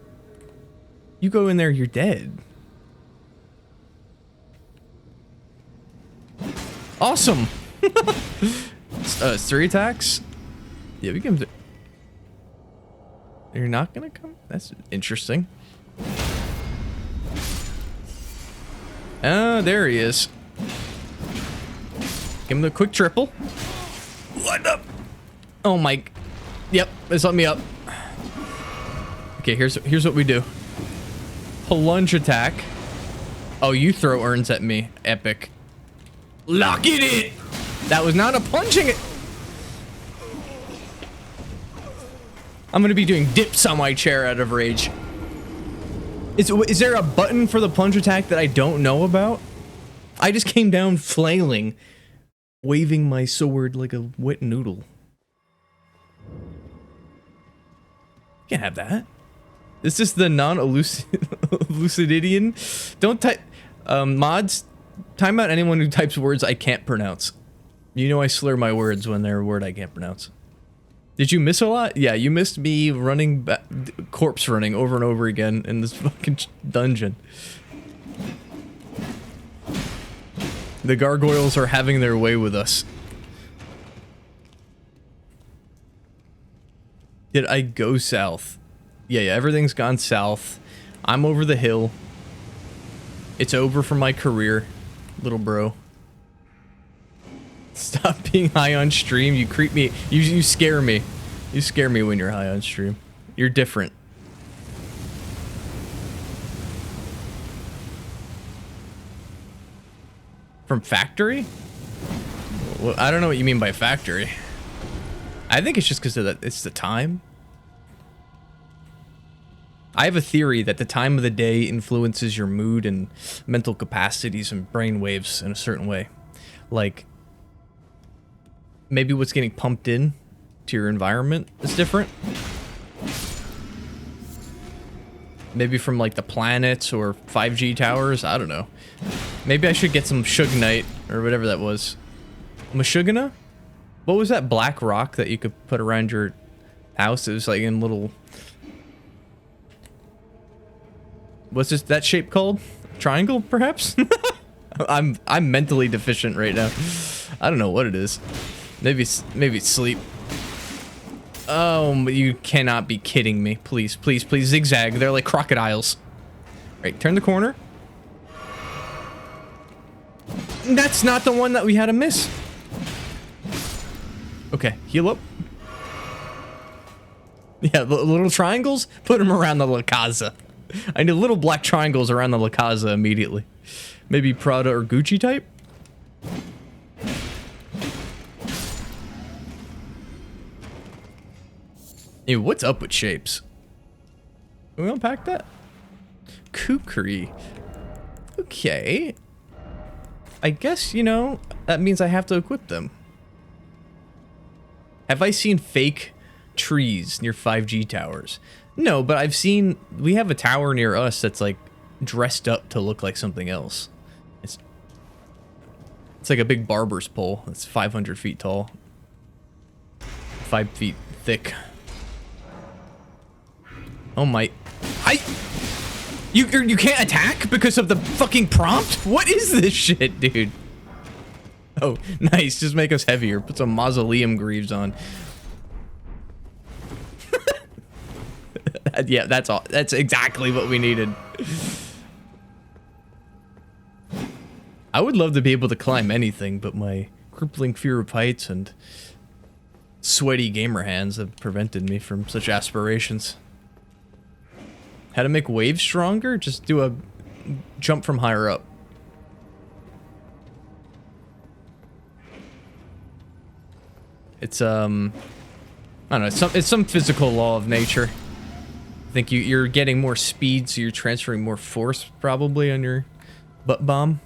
You go in there, you're dead. Awesome. 3 attacks? Yeah, we can... You're not gonna come? That's interesting. There he is. Give him the quick triple. What up? Oh my... Yep, it's let me up. Okay, here's what we do. Plunge attack. Oh, you throw urns at me. Epic. Lock it in! That was not a plunging it. I'm gonna be doing dips on my chair out of rage. Is there a button for the plunge attack that I don't know about? I just came down flailing, waving my sword like a wet noodle. Can't have that. Is this the non-Lucidian? Don't type... mods, time out anyone who types words I can't pronounce. You know I slur my words when they're a word I can't pronounce. Did you miss a lot? Yeah, you missed me running corpse running over and over again in this fucking dungeon. The gargoyles are having their way with us. Did I go south? Yeah, everything's gone south. I'm over the hill. It's over for my career, little bro. Stop being high on stream. You creep me. You scare me. You scare me when you're high on stream. You're different. From factory? Well, I don't know what you mean by factory. I think it's just because it's the time. I have a theory that the time of the day influences your mood and mental capacities and brain waves in a certain way. Like, maybe what's getting pumped in to your environment is different. Maybe from like the planets or 5G towers. I don't know. Maybe I should get some Sugnite or whatever that was. Mashugana? What was that black rock that you could put around your house? It was like in little... What's that shape called? Triangle, perhaps? I'm mentally deficient right now. I don't know what it is. Maybe it's sleep. Oh, you cannot be kidding me. Please, please, please zigzag. They're like crocodiles. Right, turn the corner. That's not the one that we had to miss. Okay, heal up. Yeah, the little triangles, put them around the La Casa. I need little black triangles around the La Casa immediately. Maybe Prada or Gucci type? Hey, what's up with shapes? Can we unpack that? Kukri. Okay. I guess, you know, that means I have to equip them. Have I seen fake trees near 5G towers? No, but I've seen... We have a tower near us that's, like, dressed up to look like something else. It's like a big barber's pole. It's 500 feet tall. 5 feet thick. Oh my... You can't attack because of the fucking prompt? What is this shit, dude? Oh, nice. Just make us heavier. Put some mausoleum greaves on. Yeah, that's all. That's exactly what we needed. I would love to be able to climb anything, but my crippling fear of heights and sweaty gamer hands have prevented me from such aspirations. How to make waves stronger? Just do a jump from higher up. It's I don't know. It's some physical law of nature. I think you're getting more speed, so you're transferring more force probably on your butt bomb.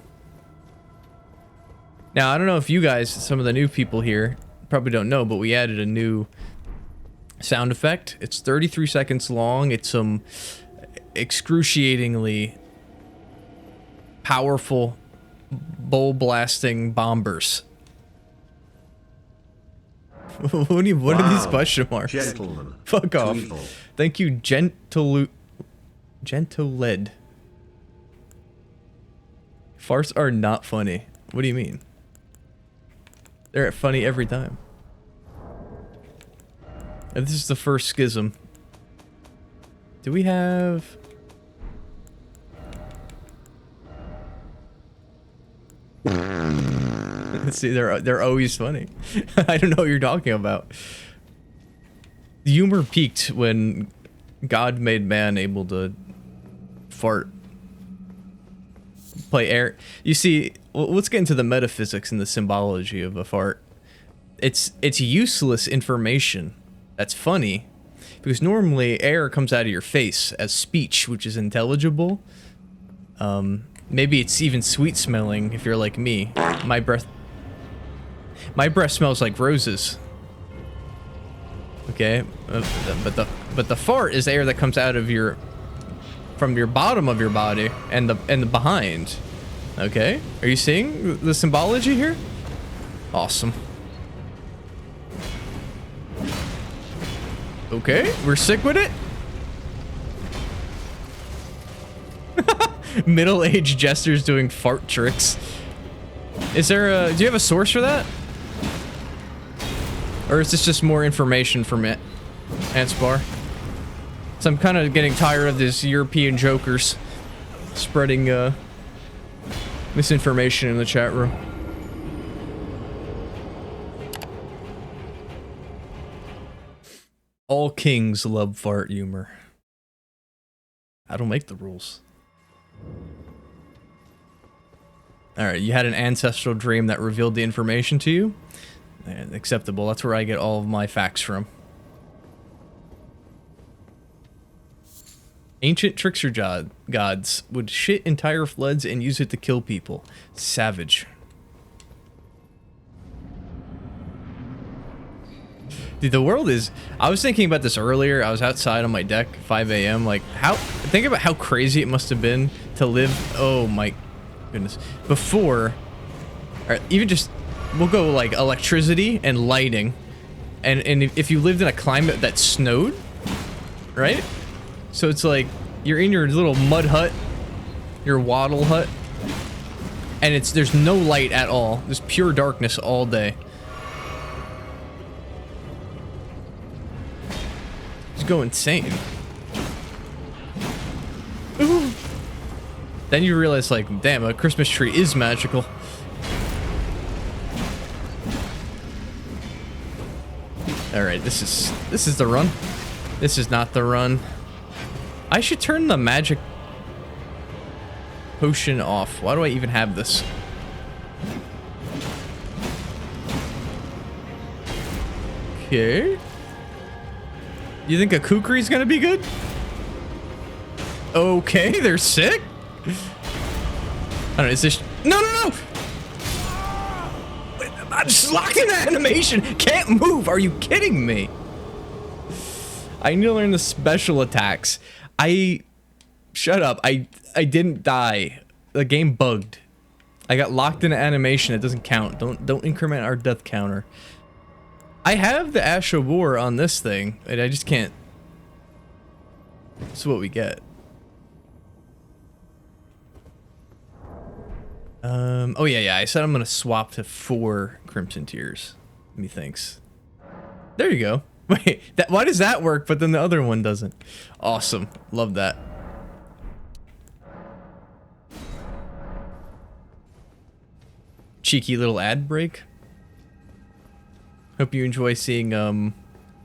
Now I don't know if you guys, some of the new people here, probably don't know, but we added a new sound effect. It's 33 seconds long. It's some excruciatingly powerful bowl blasting bombers. What are these question marks? Gentlemen. Fuck off. Evil. Thank you, Gentoled. Farts are not funny. What do you mean? They're funny every time. And this is the first schism. Do we have... See, they're always funny. I don't know what you're talking about. The humor peaked when God made man able to fart. Play air. You see, let's get into the metaphysics and the symbology of a fart. It's useless information that's funny, because normally air comes out of your face as speech, which is intelligible. Maybe it's even sweet smelling if you're like me. My breath smells like roses. Okay, but the fart is air that comes out of from your bottom of your body and the behind. Okay, are you seeing the symbology here? Awesome. Okay, we're sick with it. Middle-aged jesters doing fart tricks. Is there do you have a source for that? Or is this just more information from it? Anspar. So I'm kind of getting tired of this European jokers spreading misinformation in the chat room. All kings love fart humor. I don't make the rules. Alright, you had an ancestral dream that revealed the information to you? Acceptable, that's where I get all of my facts from. Ancient trickster gods would shit entire floods and use it to kill people. Savage. Dude, the world is... I was thinking about this earlier. I was outside on my deck, 5 a.m. Like, think about how crazy it must have been to live... Oh, my goodness. Before... Or even just... We'll go, like, electricity and lighting. And if you lived in a climate that snowed... Right? So it's like... You're in your little mud hut. Your wattle hut. And there's no light at all. There's pure darkness all day. Go insane. Ooh. Then you realize, like, damn, a Christmas tree is magical. All right, this is the run. This is not the run. I should turn the magic potion off. Why do I even have this? Okay. You think a kukri's gonna be good? Okay, they're sick? I don't know, is this... No! I'm just locked in that animation! Can't move! Are you kidding me? I need to learn the special attacks. Shut up. I didn't die. The game bugged. I got locked in an animation. It doesn't count. Don't increment our death counter. I have the Ash of War on this thing, and I just can't. That's what we get. Oh yeah, I said I'm gonna swap to 4 Crimson Tears. Methinks. There you go. Wait, why does that work, but then the other one doesn't? Awesome. Love that. Cheeky little ad break. Hope you enjoy seeing,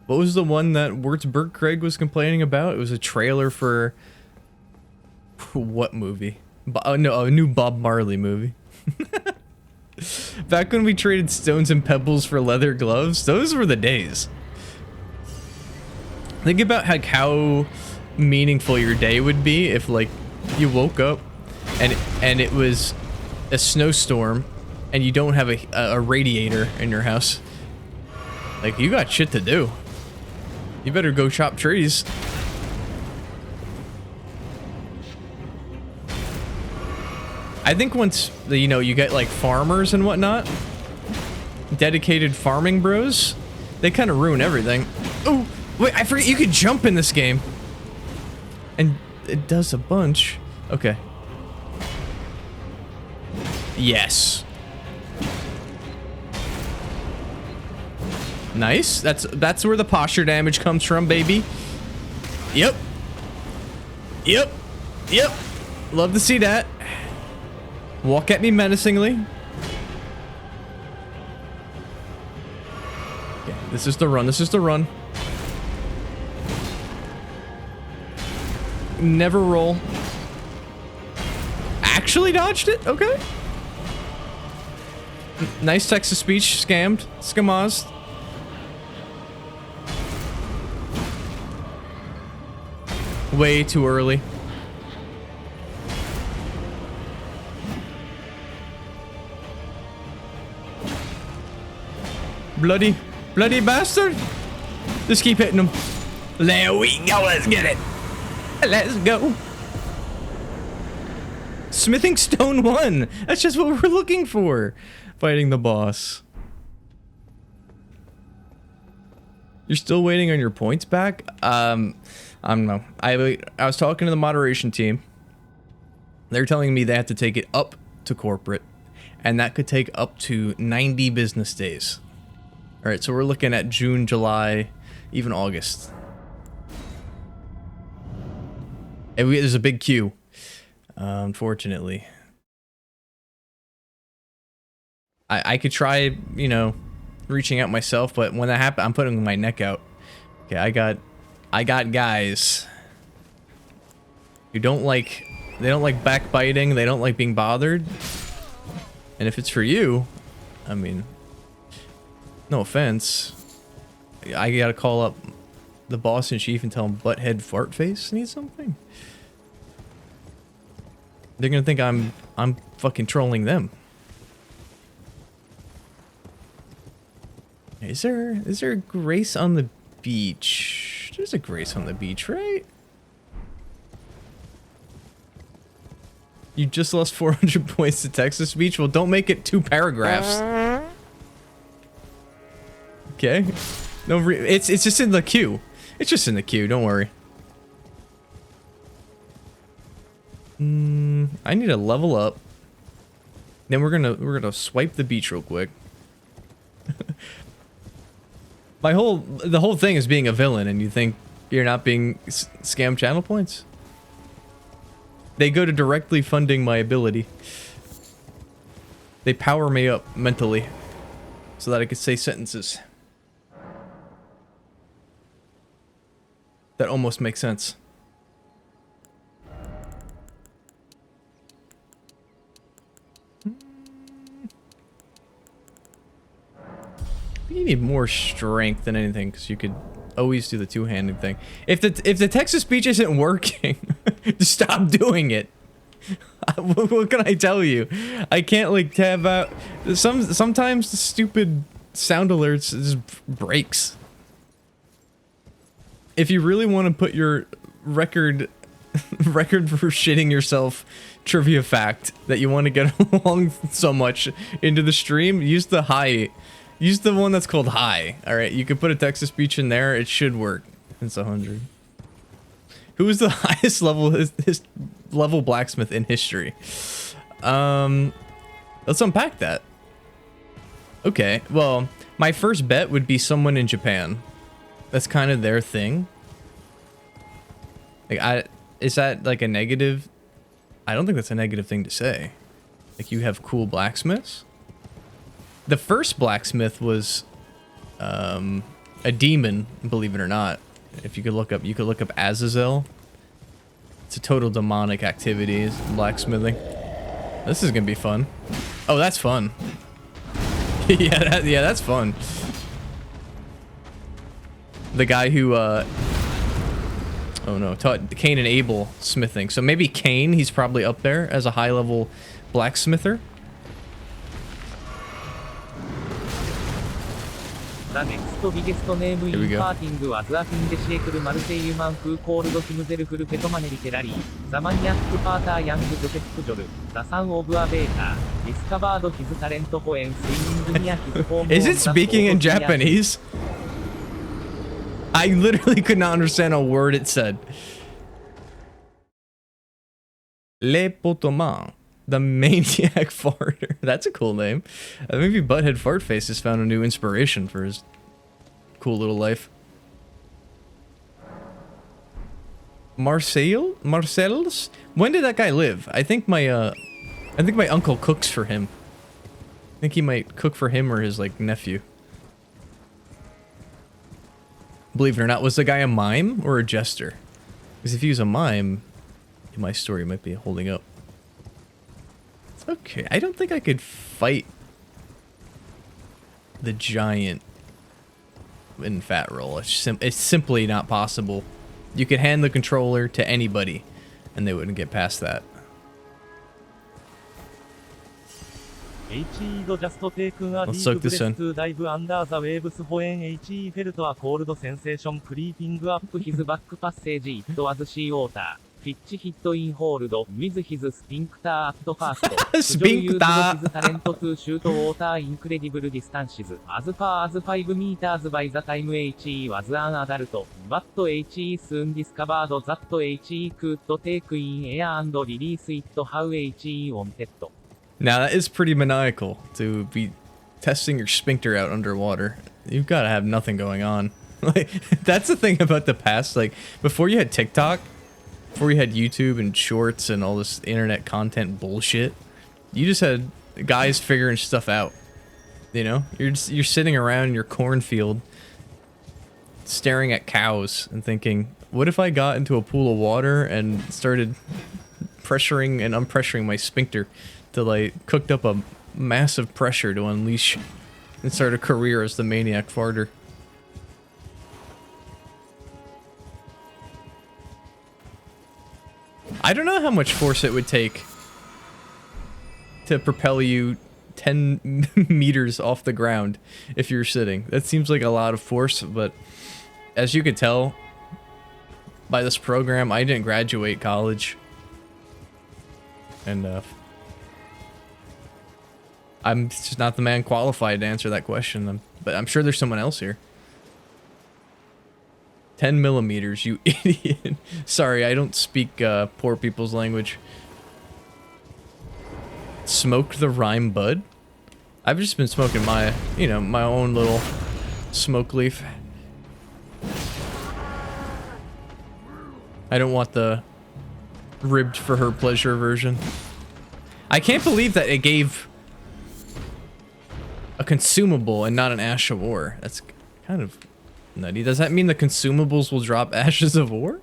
what was the one that Wurtzberg Craig was complaining about? It was a trailer for... What movie? No, a new Bob Marley movie. Back when we traded stones and pebbles for leather gloves, those were the days. Think about how meaningful your day would be if, like, you woke up and it was a snowstorm and you don't have a radiator in your house. Like, you got shit to do. You better go chop trees. I think once, you know, you get, like, farmers and whatnot, dedicated farming bros, they kind of ruin everything. Oh, wait, I forget you could jump in this game. And it does a bunch. Okay. Yes. Nice. That's where the posture damage comes from, baby. Yep. Yep. Yep. Love to see that. Walk at me menacingly. Okay, this is the run. This is the run. Never roll. Actually dodged it? Okay. Nice text to speech. Scammed. Scamazed. Way too early. Bloody bastard. Just keep hitting him. There we go. Let's get it. Let's go. Smithing Stone 1. That's just what we're looking for. Fighting the boss. You're still waiting on your points back? I don't know. I was talking to the moderation team. They're telling me they have to take it up to corporate. And that could take up to 90 business days. Alright, so we're looking at June, July, even August. And there's a big queue, unfortunately. I could try, you know, reaching out myself, but when that happens, I'm putting my neck out. Okay, I got guys who don't like, they don't like backbiting, they don't like being bothered. And if it's for you, I mean, no offense, I gotta call up the boss in chief and tell him butthead fartface needs something. They're gonna think I'm fucking trolling them. Is there grace on the beach? There's a grace on the beach, right? You just lost 400 points to Texas Beach? Well, don't make it 2 paragraphs. Okay. No, it's just in the queue. It's just in the queue, don't worry. I need to level up. Then we're gonna swipe the beach real quick. The whole thing is being a villain, and you think you're not being scam channel points? They go to directly funding my ability. They power me up mentally so that I could say sentences that almost make sense. You need more strength than anything, because you could always do the two-handed thing. If the Texas Beach isn't working, just stop doing it. What can I tell you? I can't like tab out. Sometimes the stupid sound alerts just breaks. If you really want to put your record for shitting yourself trivia fact that you want to get along so much into the stream, use the high. Use the one that's called high. All right, you can put a Texas Beach in there. It should work. It's 100. Who is the highest level his level blacksmith in history? Let's unpack that. Okay, well, my first bet would be someone in Japan. That's kind of their thing. Like, is that like a negative? I don't think that's a negative thing to say. Like, you have cool blacksmiths. The first blacksmith was a demon, believe it or not. If you could look up Azazel. It's a total demonic activity, blacksmithing. This is gonna be fun. Oh, that's fun. Yeah, that's fun. The guy who oh no, taught Cain and Abel smithing. So maybe Cain, he's probably up there as a high level blacksmither. ザ・ネクスト・ビゲスト・ネーム・イン・パーティング・アズ・アフィン・デシエクル・マルセイユ・マンフー・コールド・ヒムゼルフル・ペトマネリ・テラリー、ザ・マニアック・パーター・ヤング・ジョセフ・ジョル、ザ・サン・オブ・ア・ベーター、ディスカバード・ヒズ・タレント・ホエン・スイミング・ニア・ヒズ・ホーム・Is it speaking in Japanese? I literally could not understand a word it said. Le Potoman. The Maniac Farter. That's a cool name. Maybe Butthead Fartface has found a new inspiration for his cool little life. Marcel's? When did that guy live? I think my uncle cooks for him. I think he might cook for him or his like nephew. Believe it or not, was the guy a mime or a jester? Because if he was a mime, my story might be holding up. Okay, I don't think I could fight the giant in Fat Roll. It's simply not possible. You could hand the controller to anybody, and they wouldn't get past that. Let's soak this in. Pitch hit in hold with his sphincter at first. Sphincter. His talent to shoot water incredible distances. As far as 5 meters by the time HE was an adult. But HE soon discovered that HE could take in air and release it how HE wanted. Now that is pretty maniacal to be testing your sphincter out underwater. You've got to have nothing going on. Like, that's the thing about the past. Like, before you had TikTok, before you had YouTube and shorts and all this internet content bullshit, you just had guys figuring stuff out. You know, you're sitting around in your cornfield, staring at cows and thinking, what if I got into a pool of water and started pressuring and unpressuring my sphincter till I cooked up a massive pressure to unleash and start a career as the maniac farter. I don't know how much force it would take to propel you 10 meters off the ground if you're sitting. That seems like a lot of force, but as you could tell by this program, I didn't graduate college. And I'm just not the man qualified to answer that question. But I'm sure there's someone else here. 10 millimeters, you idiot. Sorry, I don't speak poor people's language. Smoked the rhyme bud? I've just been smoking my, you know, my own little smoke leaf. I don't want the ribbed for her pleasure version. I can't believe that it gave a consumable and not an ash of war. That's kind of nutty. Does that mean the consumables will drop ashes of war?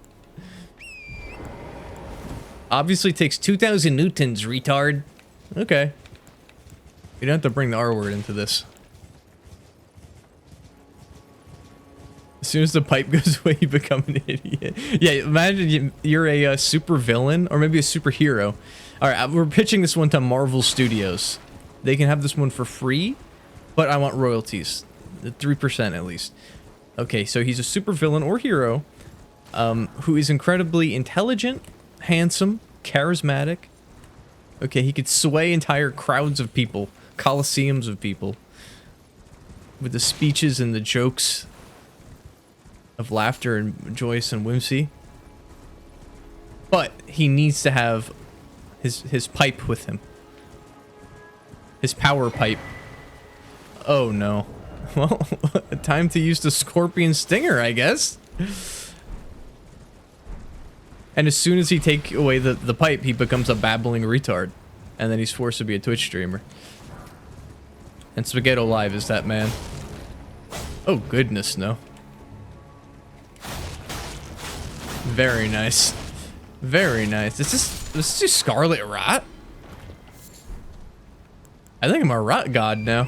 Obviously takes 2,000 newtons, retard. Okay. You don't have to bring the R word into this. As soon as the pipe goes away, you become an idiot. Yeah, imagine you're a super villain or maybe a superhero. All right, we're pitching this one to Marvel Studios. They can have this one for free, but I want royalties, 3% at least. Okay, so he's a super villain or hero, who is incredibly intelligent, handsome, charismatic. Okay, he could sway entire crowds of people, coliseums of people, with the speeches and the jokes of laughter and joyous and whimsy. But he needs to have his pipe with him. His power pipe. Oh no. Well, time to use the scorpion stinger, I guess. And as soon as he take away the pipe, he becomes a babbling retard. And then he's forced to be a Twitch streamer. And SpaghettoLive is that man. Oh goodness, no. Very nice. Very nice. Is this just Scarlet Rot? I think I'm a rot god now.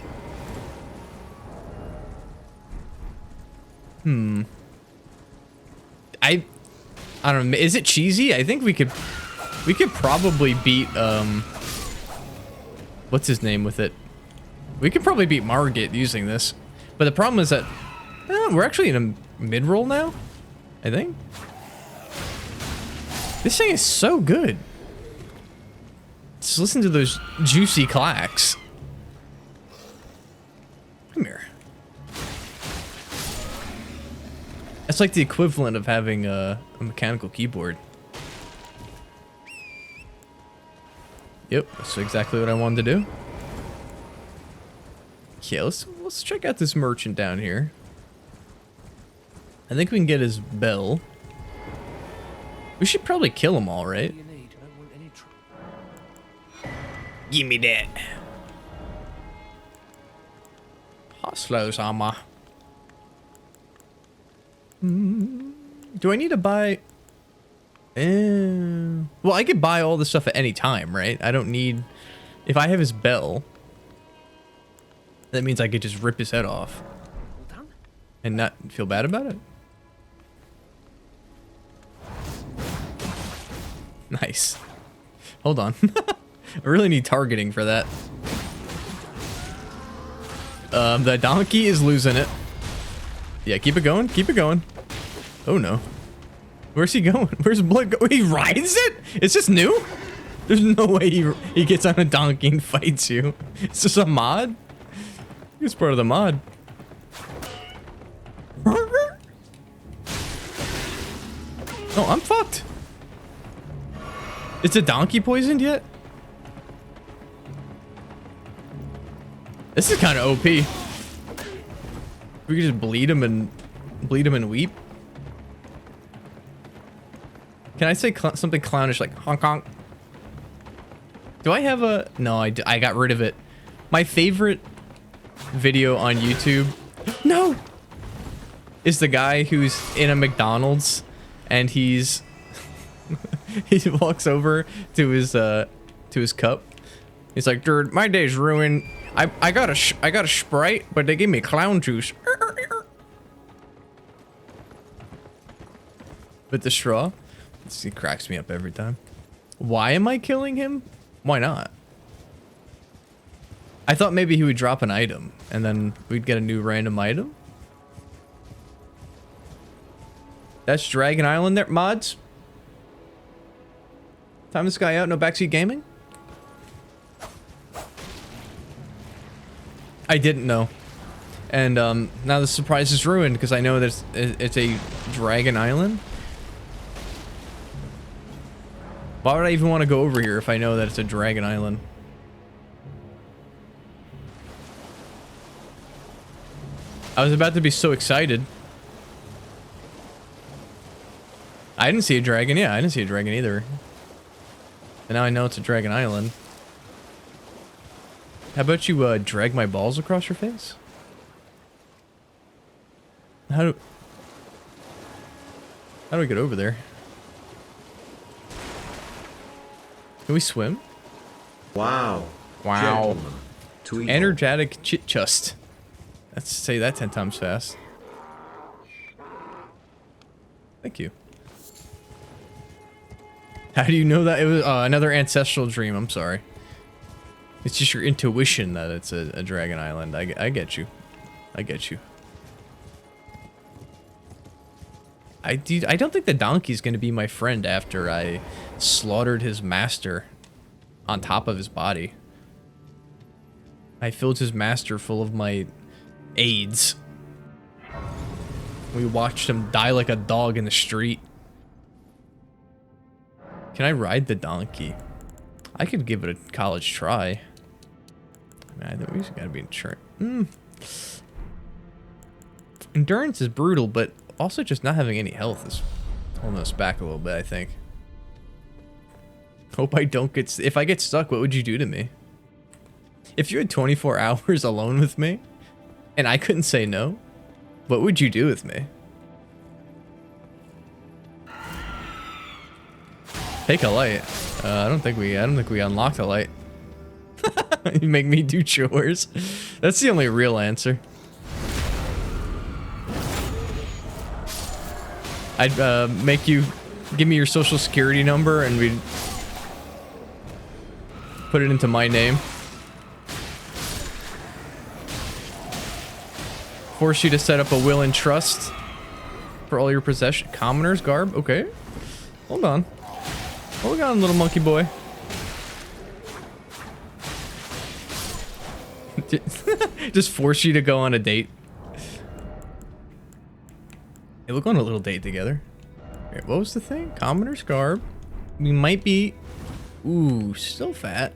I don't know. Is it cheesy? I think we could probably beat what's his name with it? We could probably beat Margit using this. But the problem is that we're actually in a mid-roll now, I think. This thing is so good. Just listen to those juicy clacks. Come here. That's like the equivalent of having a mechanical keyboard. Yep, that's exactly what I wanted to do. Okay, let's check out this merchant down here. I think we can get his bell. We should probably kill them all, right? Give me that. Hostler's armor. Do I need to buy... well, I could buy all this stuff at any time, right? I don't need... If I have his bell, that means I could just rip his head off. And not feel bad about it? Nice. Hold on. I really need targeting for that. The donkey is losing it. Yeah, keep it going. Keep it going. Oh no. Where's he going? Where's Blood go? He rides it? Is this new? There's no way he gets on a donkey and fights you. Is this a mod? It's part of the mod. Oh, I'm fucked. Is the donkey poisoned yet? This is kind of OP. We could just bleed him and Bleed him and weep? Can I say something clownish like honk honk? Do I have a... No, I got rid of it. My favorite video on YouTube... No! Is the guy who's in a McDonald's and he's... he walks over to his cup. He's like, dude, my day's ruined. I got a Sprite, but they gave me clown juice. With the straw. He cracks me up every time. Why am I killing him? Why not? I thought maybe he would drop an item and then we'd get a new random item. That's Dragon Island there, mods. Time this guy out, no backseat gaming? I didn't know. And now the surprise is ruined because I know that it's a Dragon Island. Why would I even want to go over here if I know that it's a Dragon Island? I was about to be so excited. I didn't see a dragon. Yeah, I didn't see a dragon either. And now I know it's a Dragon Island. How about you drag my balls across your face? How do we get over there? Can we swim? Wow. Wow. Tweedle. Energetic chit chust. Let's say that 10 times fast. Thank you. How do you know that? It was another ancestral dream. I'm sorry. It's just your intuition that it's a Dragon Island. I get you. I get you. I don't think the donkey's gonna be my friend after I slaughtered his master on top of his body. I filled his master full of my AIDS. We watched him die like a dog in the street. Can I ride the donkey? I could give it a college try. I think we just gotta be insurance. Endurance is brutal, but also just not having any health is holding us back a little bit, I think. Hope I don't get... If I get stuck, what would you do to me? If you had 24 hours alone with me, and I couldn't say no, what would you do with me? Take a light. I don't think we unlocked a light. You make me do chores. That's the only real answer. I'd make you give me your social security number and we'd put it into my name. Force you to set up a will and trust for all your possession. Commoner's garb? Okay. Hold on. Hold on, little monkey boy. Just force you to go on a date. Hey, we'll go on a little date together. Okay, what was the thing? Commoner's garb. We might be... Ooh, still fat.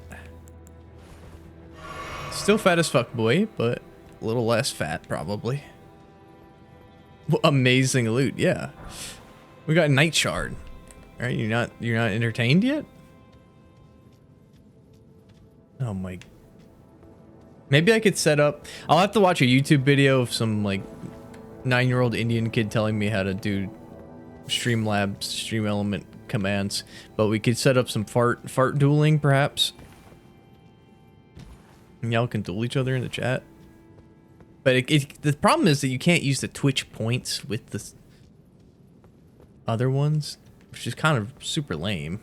Still fat as fuck, boy, but a little less fat, probably. Well, amazing loot, yeah. We got Night Shard. Alright, you're not entertained yet? Oh my... Maybe I could set up... I'll have to watch a YouTube video of some, like, 9-year-old Indian kid telling me how to do Streamlabs, Stream Element commands. But we could set up some fart dueling, perhaps. And y'all can duel each other in the chat. But the problem is that you can't use the Twitch points with the other ones, which is kind of super lame.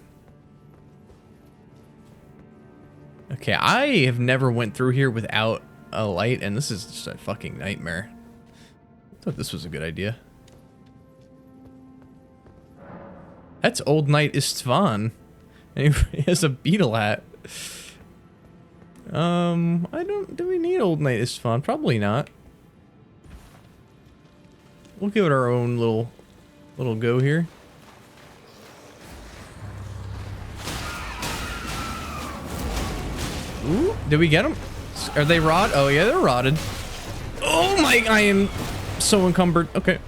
Okay, I have never went through here without a light, and this is just a fucking nightmare. I thought this was a good idea. That's Old Knight Istvan. And he has a beetle hat. Do we need Old Knight Istvan? Probably not. We'll give it our own little go here. Ooh, did we get them? Are they rotted? Oh yeah, they're rotted. Oh my, I am so encumbered. Okay.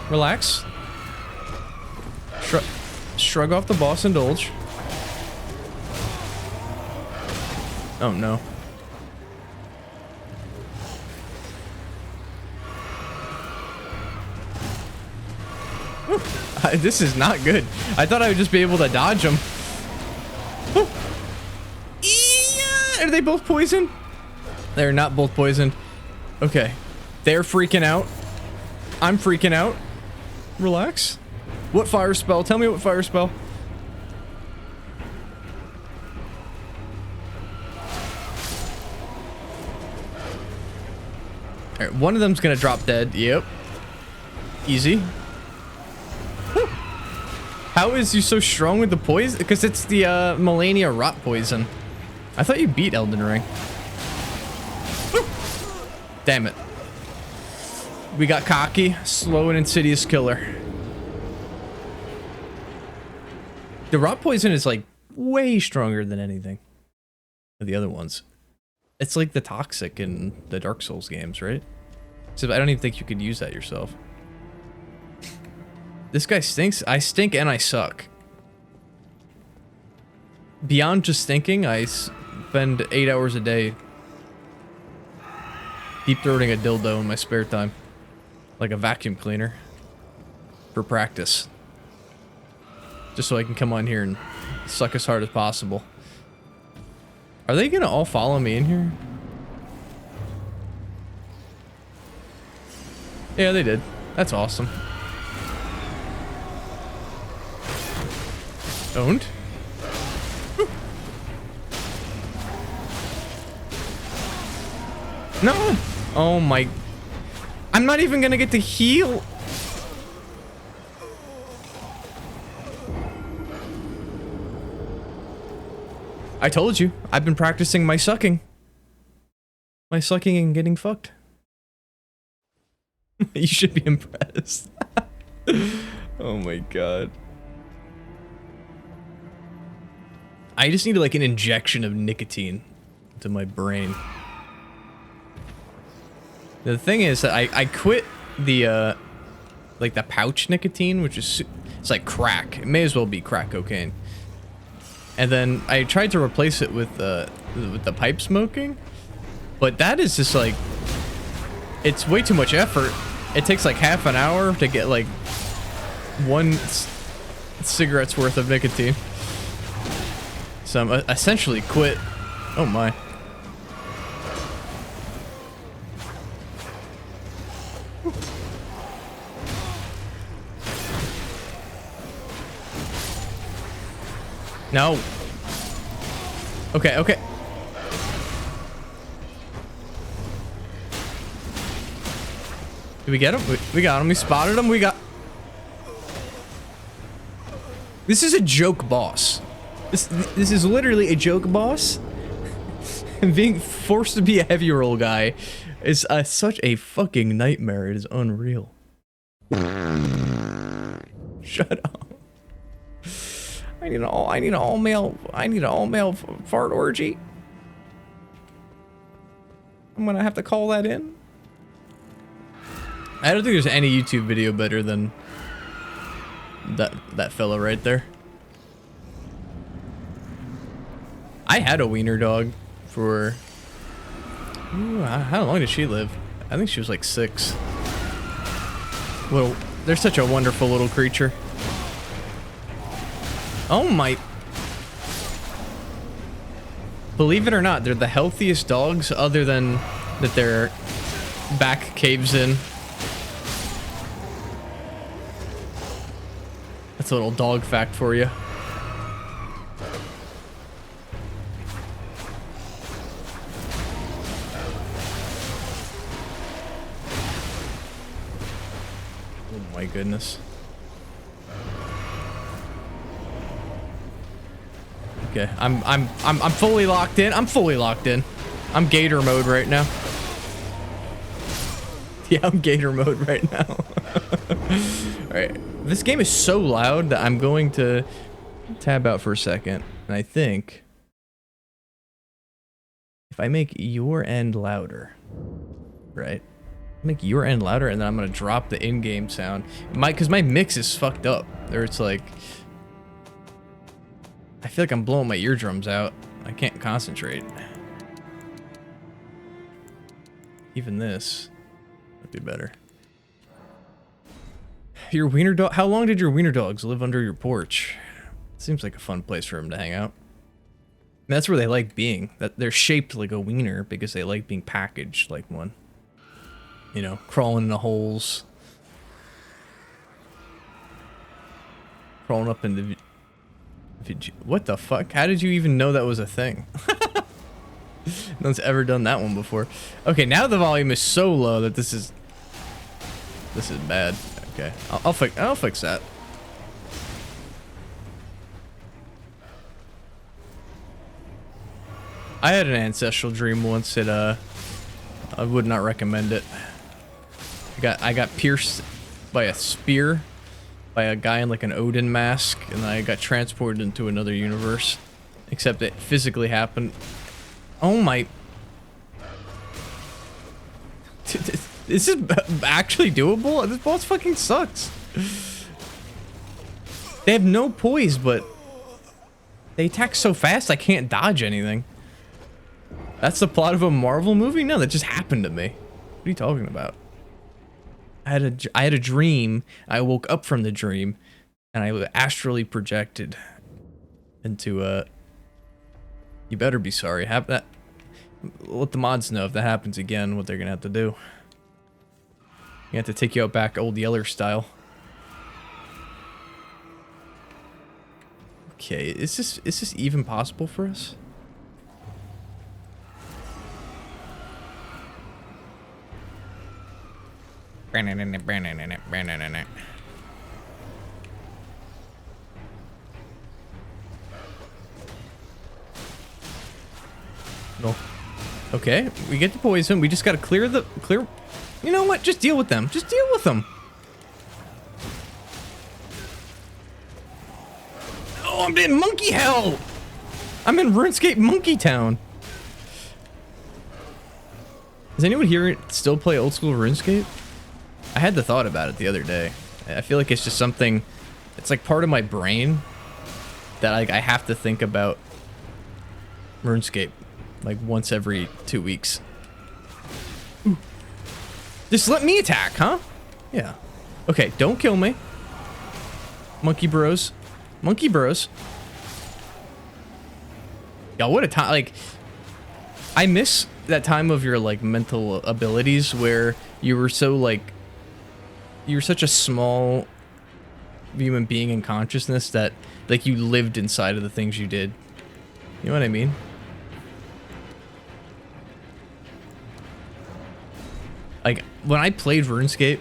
Relax. Shrug off the boss, indulge. Oh no. This is not good. I thought I would just be able to dodge them. Are they both poisoned? They're not both poisoned. Okay. They're freaking out. I'm freaking out. Relax. What fire spell? Tell me what fire spell. Alright, one of them's gonna drop dead. Yep. Easy. Whew. How is you so strong with the poison? Because it's the Melania rot poison. I thought you beat Elden Ring. Whew. Damn it. We got cocky, slow and insidious killer. The rot poison is like way stronger than anything. The other ones. It's like the toxic in the Dark Souls games, right? So I don't even think you could use that yourself. This guy stinks. I stink and I suck. Beyond just stinking, I spend 8 hours a day deep throating a dildo in my spare time. Like a vacuum cleaner. For practice. Just so I can come on here and suck as hard as possible. Are they gonna all follow me in here? Yeah, they did. That's awesome. Owned? No! Oh my... I'm not even gonna get to heal! I told you, I've been practicing my sucking. My sucking and getting fucked. You should be impressed. Oh my god. I just need like an injection of nicotine to my brain. The thing is that I quit the like the pouch nicotine, which is it's like crack. It may as well be crack cocaine. And then I tried to replace it with the pipe smoking, but that is just like, it's way too much effort. It takes like half an hour to get like one cigarette's worth of nicotine. So I'm essentially quit. Oh my. No. Okay, okay. Did we get him? We got him. We spotted him. We got... This is a joke boss. This is literally a joke boss. And being forced to be a heavy roll guy is such a fucking nightmare. It is unreal. Shut up. I need an all male fart orgy. I'm gonna have to call that in. I don't think there's any YouTube video better than that fella right there. I had a wiener dog for... Ooh, how long did she live? I think she was like 6. Well, they're such a wonderful little creature. Oh my... Believe it or not, they're the healthiest dogs other than that their back caves in. That's a little dog fact for you. Oh my goodness. Okay, I'm fully locked in. I'm fully locked in. I'm gator mode right now. Yeah, I'm gator mode right now. Alright. This game is so loud that I'm going to tab out for a second. And I think if I make your end louder, right? Make your end louder, and then I'm gonna drop the in-game sound. Cause my mix is fucked up. Or it's like, I feel like I'm blowing my eardrums out. I can't concentrate. Even this would be better. Your wiener dog. How long did your wiener dogs live under your porch? Seems like a fun place for them to hang out. And that's where they like being. That they're shaped like a wiener because they like being packaged like one. You know, crawling in the holes. Crawling up in the... What the fuck? How did you even know that was a thing? No one's ever done that one before. Okay, now the volume is so low that this is bad. Okay, I'll fix that. I had an ancestral dream once that I would not recommend it. I got pierced by a spear by a guy in like an Odin mask, and I got transported into another universe. Except it physically happened. Oh my... This is actually doable? This boss fucking sucks. They have no poise, but they attack so fast I can't dodge anything. That's the plot of a Marvel movie? No, that just happened to me. What are you talking about? I had a dream. I woke up from the dream, and I astrally projected into You better be sorry. Have that. Let the mods know if that happens again. What they're gonna have to do. You have to take you out back old Yeller style. Okay, is this even possible for us? No. Okay, we get the poison. We just gotta clear. You know what? Just deal with them. Just deal with them. Oh, I'm in monkey hell. I'm in RuneScape Monkey Town. Does anyone here still play old school RuneScape? I had the thought about it the other day. I feel like it's just something, it's like part of my brain that like I have to think about RuneScape like once every 2 weeks. Ooh. Just let me attack, huh? Yeah. Okay, don't kill me. Monkey bros. Monkey bros. Yo, what a time, like, I miss that time of your like mental abilities where you were so like, you're such a small human being in consciousness that like you lived inside of the things you did. You know what I mean? Like when I played RuneScape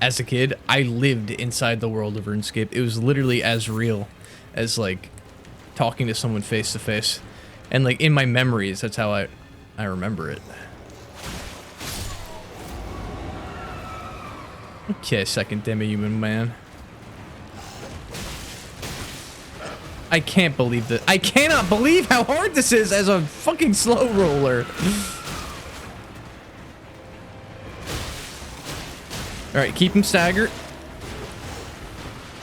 as a kid, I lived inside the world of RuneScape. It was literally as real as like talking to someone face to face. And like in my memories, that's how I remember it. Okay, second demi-human man. I can't believe that. I cannot believe how hard this is as a fucking slow roller. Alright, keep him staggered.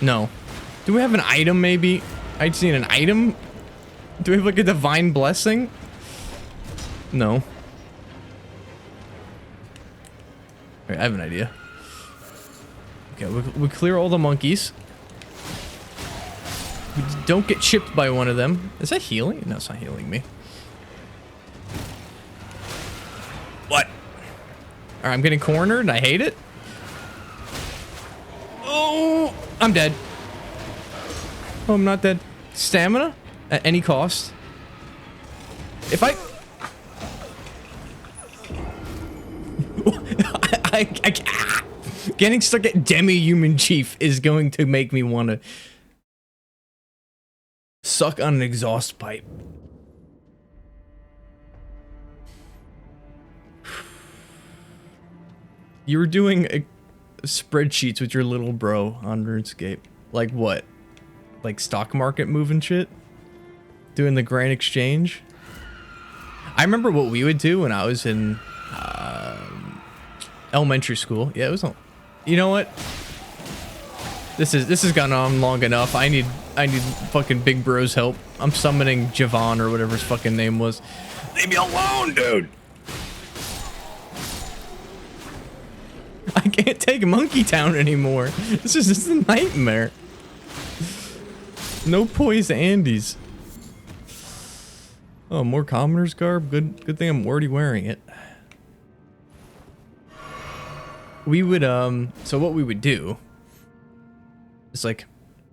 No. Do we have an item maybe? I'd seen an item. Do we have like a divine blessing? No. Alright, I have an idea. Okay, we clear all the monkeys. We don't get chipped by one of them. Is that healing? No, it's not healing me. What? Alright, I'm getting cornered. I hate it. Oh, I'm dead. Oh, I'm not dead. Stamina at any cost. If I getting stuck at demi-human chief is going to make me want to suck on an exhaust pipe. You were doing spreadsheets with your little bro on RuneScape. Like what? Like stock market moving shit? Doing the grand exchange? I remember what we would do when I was in Elementary school. Yeah, it was. You know what? This has gone on long enough. I need fucking Big Bro's help. I'm summoning Javon or whatever his fucking name was. Leave me alone, dude. I can't take Monkey Town anymore. This is just a nightmare. No poise Andes. Oh, more commoner's garb. Good thing I'm already wearing it. We would so what we would do is like,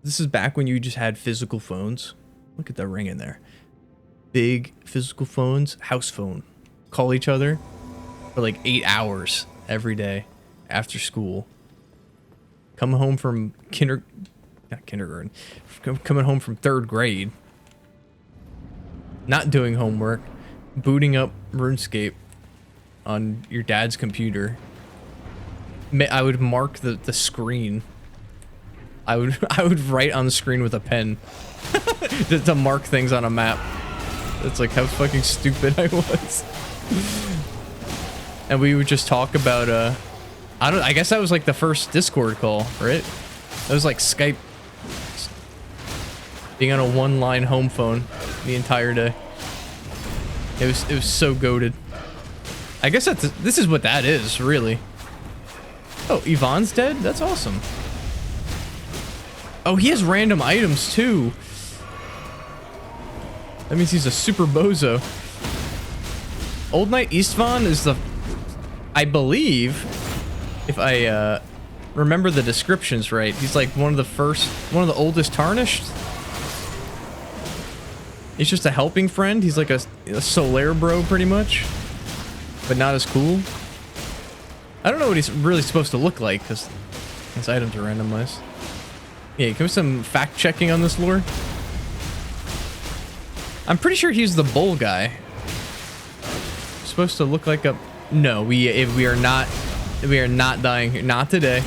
this is back when you just had physical phones. Look at the ring in there. Big physical phones, house phone. Call each other for like 8 hours every day after school. Coming home from kindergarten. Coming home from 3rd grade. Not doing homework. Booting up RuneScape on your dad's computer. I would mark the screen. I would write on the screen with a pen to mark things on a map. That's like how fucking stupid I was. And we would just talk about I guess that was like the first Discord call, right? That was like Skype. Being on a 1-line home phone the entire day. It was so goated. I guess this is what that is, really. Oh, Yvonne's dead? That's awesome. Oh, he has random items, too. That means he's a super bozo. Old Knight Istvan is the... I believe, if I remember the descriptions right, he's like one of the oldest Tarnished. He's just a helping friend. He's like a Solaire bro, pretty much. But not as cool. I don't know what he's really supposed to look like, because his items are randomized. Yeah, give me some fact-checking on this lore. I'm pretty sure he's the bull guy. Supposed to look like a... No, we are not dying here. Not today.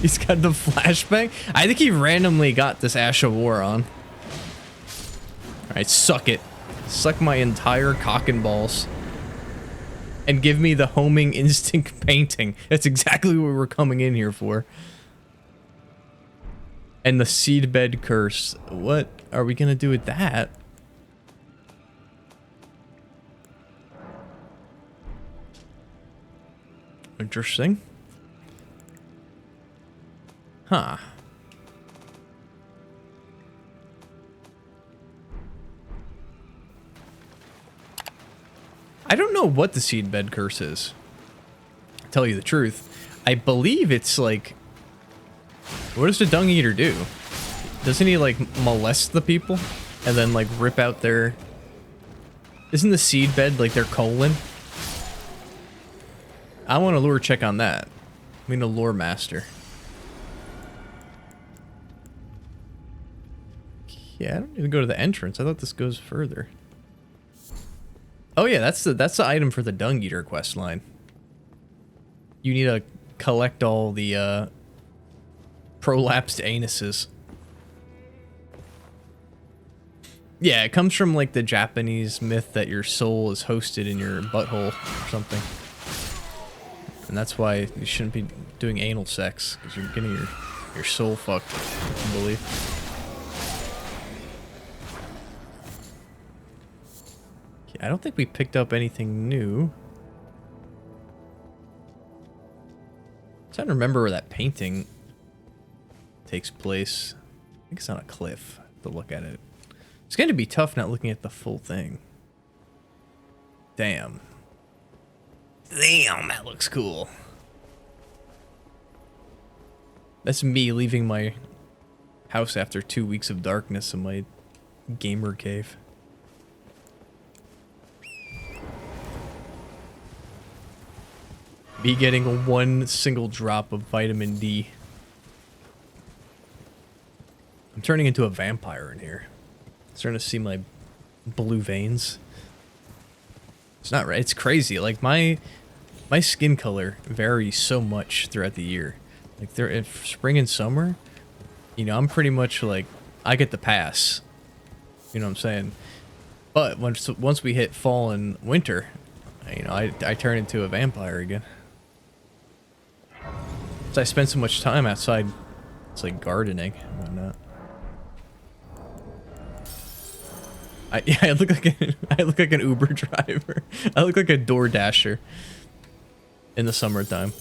He's got the flashbang. I think he randomly got this Ash of War on. Alright, suck it. Suck my entire cock and balls. And give me the homing instinct painting. That's exactly what we're coming in here for. And the seedbed curse. What are we gonna do with that? Interesting. Huh. I don't know what the seedbed curse is. To tell you the truth. I believe it's like... What does the dung eater do? Doesn't he like molest the people? And then like rip out their... Isn't the seedbed like their colon? I want a lure check on that. I mean a lore master. Yeah, I don't even go to the entrance. I thought this goes further. Oh yeah, that's the item for the Dung Eater quest line. You need to collect all the prolapsed anuses. Yeah, it comes from like the Japanese myth that your soul is hosted in your butthole or something. And that's why you shouldn't be doing anal sex, because you're getting your soul fucked, I believe. I don't think we picked up anything new. I'm trying to remember where that painting takes place. I think it's on a cliff to look at it. It's going to be tough not looking at the full thing. Damn. Damn, that looks cool. That's me leaving my house after 2 weeks of darkness in my gamer cave. Me getting 1 single drop of vitamin D. I'm turning into a vampire in here. Starting to see my blue veins. It's not right. It's crazy. Like my skin color varies so much throughout the year. Like in spring and summer, you know, I'm pretty much like I get the pass. You know what I'm saying? But once we hit fall and winter, you know, I turn into a vampire again. So I spend so much time outside. It's like gardening and whatnot. I look like I look like an Uber driver. I look like a Door Dasher in the summertime.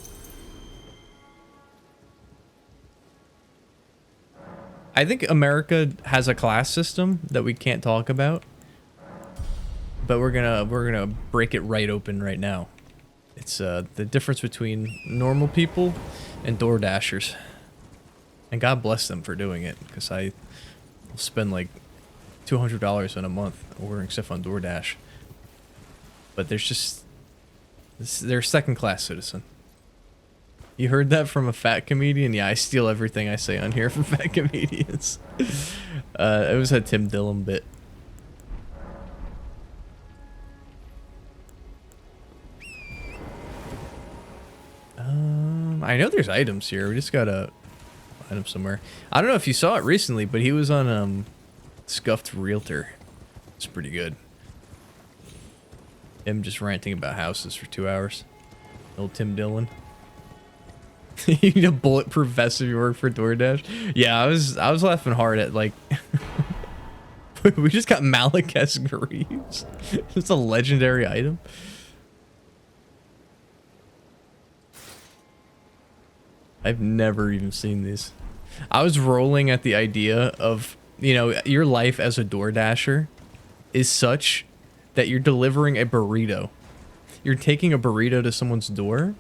I think America has a class system that we can't talk about, but we're gonna break it right open right now. It's the difference between normal people and Door Dashers, and God bless them for doing it, because I will spend like $200 in a month ordering stuff on DoorDash. But there's just they're second-class citizen. You heard that from a fat comedian? Yeah, I steal everything I say on here from fat comedians. It was a Tim Dillon bit. I know there's items here. We just got a item somewhere. I don't know if you saw it recently, but he was on Scuffed Realtor. It's pretty good. Him just ranting about houses for 2 hours. Old Tim Dillon. You need a bulletproof vest if you work for DoorDash. Yeah, I was laughing hard at like we just got Malachus Greaves. It's a legendary item. I've never even seen these. I was rolling at the idea of, you know, your life as a Door Dasher is such that you're delivering a burrito. You're taking a burrito to someone's door,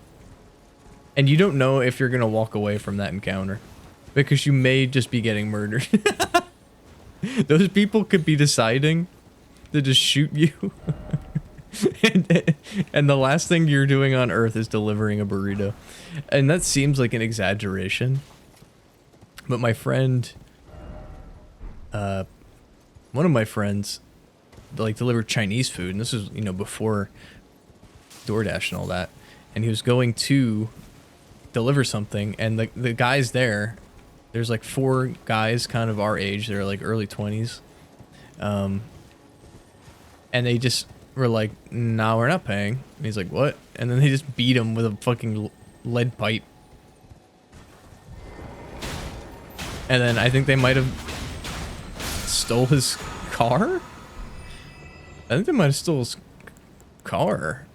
and you don't know if you're gonna walk away from that encounter, because you may just be getting murdered. Those people could be deciding to just shoot you. and the last thing you're doing on Earth is delivering a burrito. And that seems like an exaggeration. But my friend, one of my friends, like, delivered Chinese food, and this was, you know, before DoorDash and all that. And he was going to deliver something, and the guys there's like 4 guys kind of our age, they're like early 20s. And they just were like, nah, we're not paying. And he's like, what? And then they just beat him with a fucking lead pipe. And then I think they might have stole his car? I think they might have stole his car.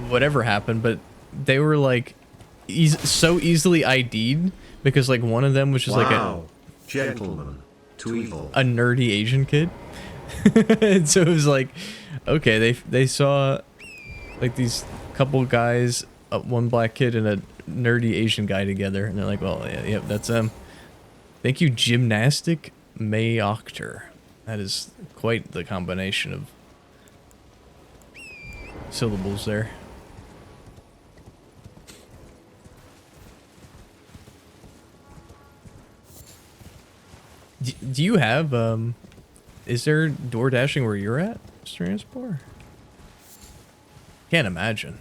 Whatever happened, but they were like so easily ID'd because like one of them was just like a gentleman, Tweedle, a nerdy Asian kid. And so it was like, okay, they saw like these couple guys, one black kid and a nerdy Asian guy together, and they're like, well, yeah, yep, that's them. Thank you, Gymnastic May Octor. That is quite the combination of syllables there. Do you have, is there door dashing where you're at, Mr. Anspor? Can't imagine.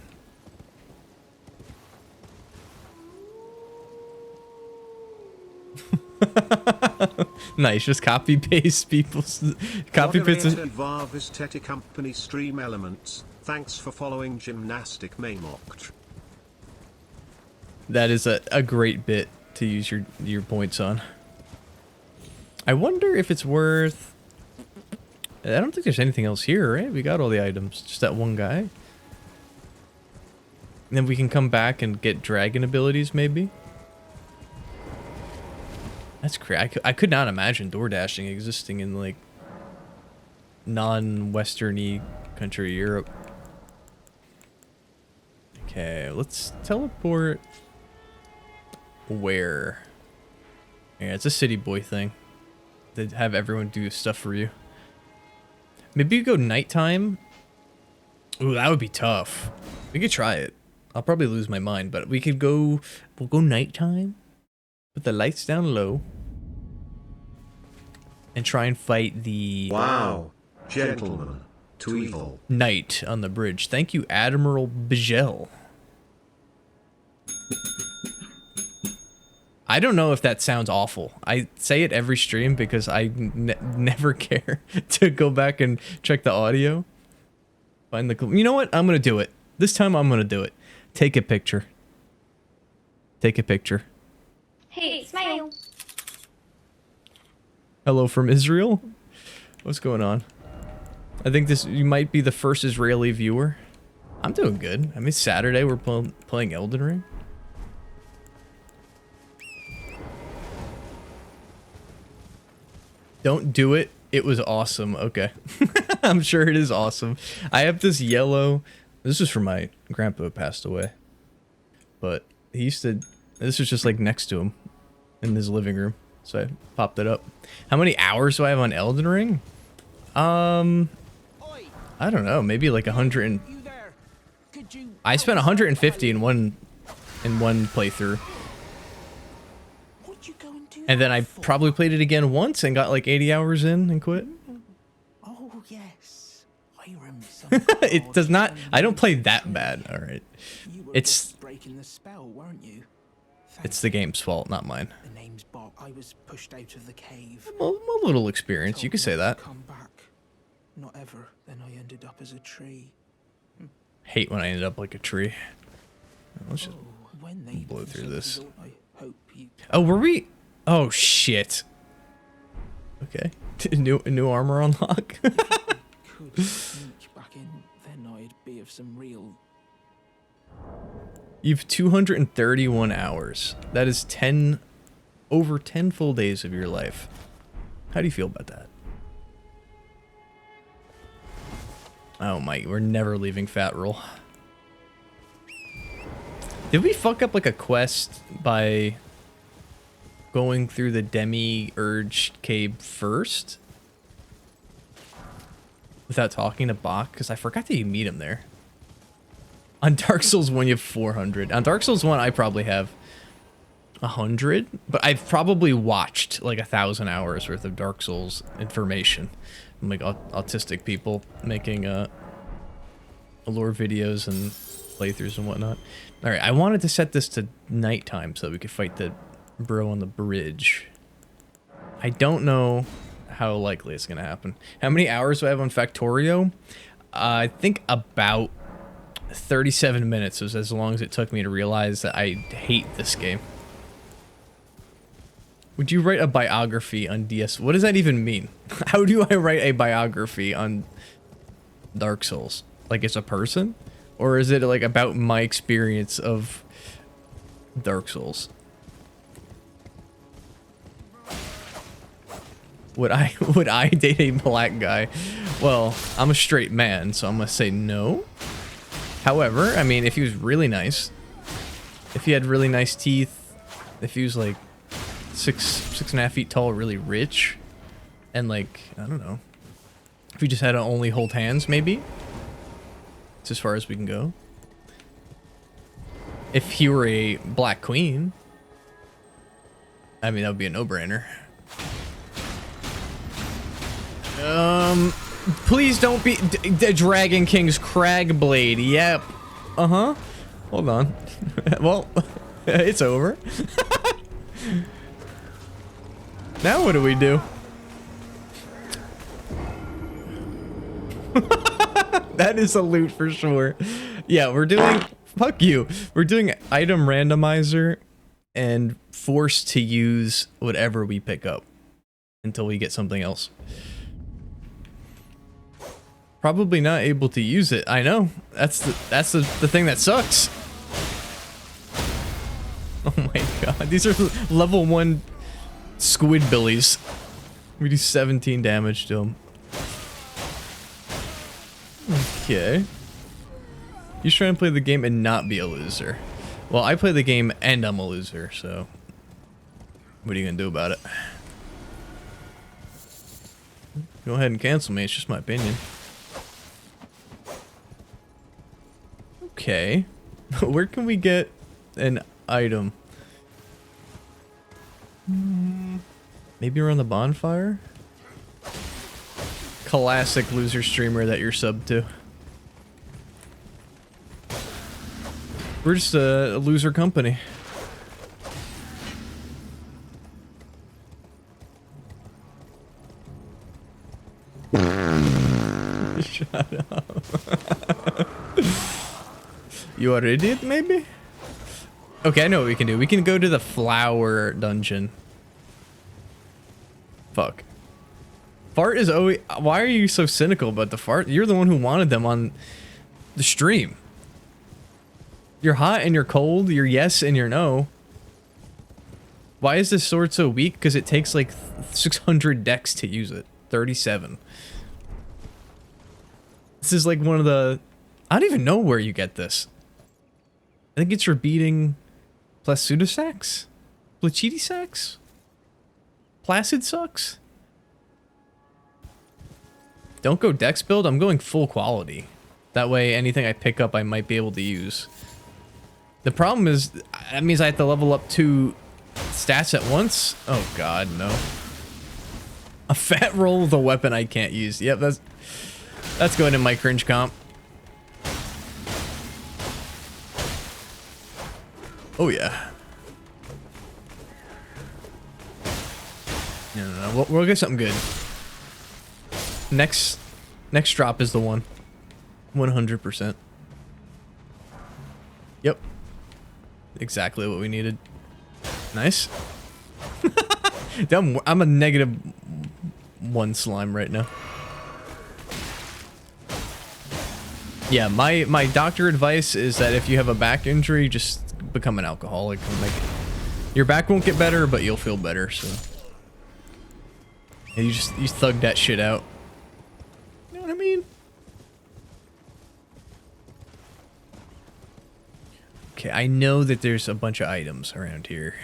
Nice, just copy paste people's copy paste. Varvis Teti Company Stream Elements. Thanks for following Gymnastic Maymoct. That is a great bit to use your points on. I wonder if it's worth. I don't think there's anything else here, right? We got all the items, just that one guy. And then we can come back and get dragon abilities, maybe. That's crazy. I could not imagine door dashing existing in like non-Western-y country Europe. Okay, let's teleport. Where? Yeah, it's a city boy thing. They have everyone do stuff for you. Maybe you go nighttime. Ooh, that would be tough. We could try it. I'll probably lose my mind, but we could go. We'll go nighttime. Put the lights down low. And try and fight the... Wow. Gentleman. Tweedle. Knight on the bridge. Thank you, Admiral Bigel. I don't know if that sounds awful. I say it every stream because I never care to go back and check the audio. Find the... You know what? I'm going to do it. This time I'm going to do it. Take a picture. Take a picture. Hey, smile. Hello from Israel? What's going on? I think you might be the first Israeli viewer. I'm doing good. I mean, Saturday we're playing Elden Ring. Don't do it. It was awesome. Okay. I'm sure it is awesome. I have this yellow. This is from my grandpa who passed away. But he used to. This was just like next to him in his living room. So I popped it up. How many hours do I have on Elden Ring? I don't know. Maybe like 100. I spent 150 in one playthrough. And then I probably played it again once and got like 80 hours in and quit. Oh, yes. I remember some It does not. I don't play that bad. All right. It's breaking the spell, weren't you? it's the game's fault, not mine. The name's Bob. I was pushed out of the cave. Well, a little experience. You could say that. Come back. Not ever. Then I ended up as a tree. Hate when I ended up like a tree. Let's just When they blow through this. I hope you Oh, were we? Oh shit. Okay. New armor unlock. could sneak back in, then I'd be of some real. You've 231 hours. That is over 10 full days of your life. How do you feel about that? Oh my, we're never leaving Fat Roll. Did we fuck up like a quest by going through the Demi-Urge cave first? Without talking to Bach? Because I forgot that you meet him there. On Dark Souls 1, you have 400. On Dark Souls 1, I probably have 100. But I've probably watched like 1,000 hours worth of Dark Souls information. I'm like autistic people making lore videos and playthroughs and whatnot. All right, I wanted to set this to nighttime so that we could fight the bro on the bridge. I don't know how likely it's gonna happen. How many hours do I have on Factorio? I think about 37 minutes was as long as it took me to realize that I hate this game. Would you write a biography on DS? What does that even mean? How do I write a biography on Dark Souls? Like it's a person? Or is it like about my experience of Dark Souls? Would I date a black guy? Well, I'm a straight man, so I'm gonna say no. However, I mean, if he was really nice, if he had really nice teeth, if he was like 6.5 feet tall, really rich, and like, I don't know, if we just had to only hold hands, maybe. It's as far as we can go. If he were a black queen, I mean, that would be a no-brainer. Please don't be the Dragon King's Crag Blade. Yep. Uh-huh. Hold on. Well, it's over. Now what do we do? That is a loot for sure. Yeah, we're doing... Fuck you. We're doing item randomizer and forced to use whatever we pick up until we get something else. Probably not able to use it. I know. That's the thing that sucks. Oh my god. These are level 1 squidbillies. We do 17 damage to them. Okay. You trying to play the game and not be a loser. Well, I play the game and I'm a loser, so what are you gonna do about it? Go ahead and cancel me, it's just my opinion. Okay. Where can we get an item? Maybe around the bonfire? Classic loser streamer that you're subbed to. We're just a loser company. Shut up. You are idiot, maybe? Okay, I know what we can do. We can go to the flower dungeon. Fuck. Fart is always... Why are you so cynical about the fart? You're the one who wanted them on the stream. You're hot and you're cold. You're yes and you're no. Why is this sword so weak? Because it takes like 600 dex to use it. 37. This is like one of the... I don't even know where you get this. I think it's for beating Placidusax? Placidusax? Placid sucks? Don't go dex build, I'm going full quality. That way anything I pick up I might be able to use. The problem is, that means I have to level up 2 stats at once? Oh god, no. A fat roll with a weapon I can't use. Yep, that's going in my cringe comp. Oh yeah. No. We'll get something good. Next drop is the one. 100%. Yep. Exactly what we needed. Nice. I'm a -1 slime right now. Yeah, my doctor advice is that if you have a back injury, just become an alcoholic. Your back won't get better, but you'll feel better, so. Yeah, you thug that shit out. You know what I mean? Okay, I know that there's a bunch of items around here.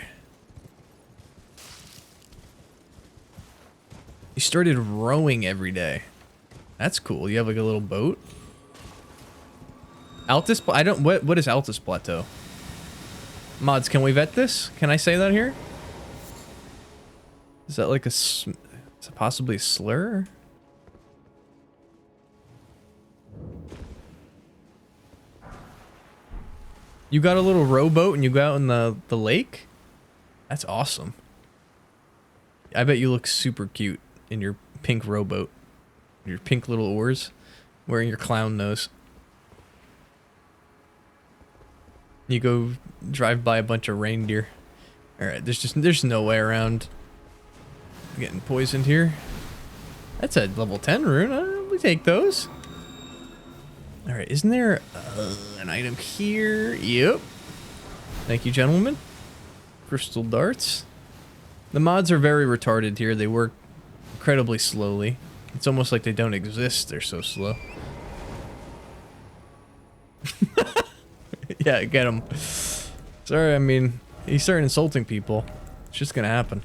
You started rowing every day. That's cool. You have like a little boat. Altus, I don't, what is Altus Plateau? Mods, can we vet this? Can I say that here? Is that like is it possibly a slur? You got a little rowboat and you go out in the lake? That's awesome. I bet you look super cute in your pink rowboat. Your pink little oars. Wearing your clown nose. You go drive by a bunch of reindeer. Alright, there's no way around getting poisoned here. That's a level 10 rune. We take those. Alright, isn't there an item here? Yep. Thank you, gentlemen. Crystal darts. The mods are very retarded here. They work incredibly slowly. It's almost like they don't exist. They're so slow. Yeah, get him. Sorry, I mean, you start insulting people. It's just gonna happen.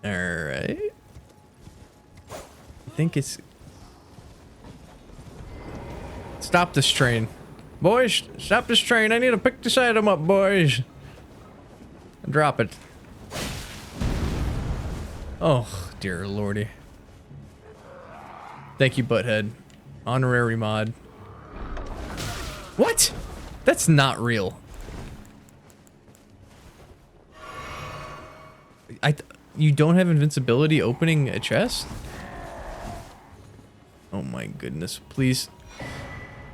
Alright. I think it's... Stop this train. Boys, stop this train. I need to pick this item up, boys. Drop it. Oh, dear lordy. Thank you, Butthead. Honorary mod. What? That's not real. You don't have invincibility opening a chest? Oh my goodness, please.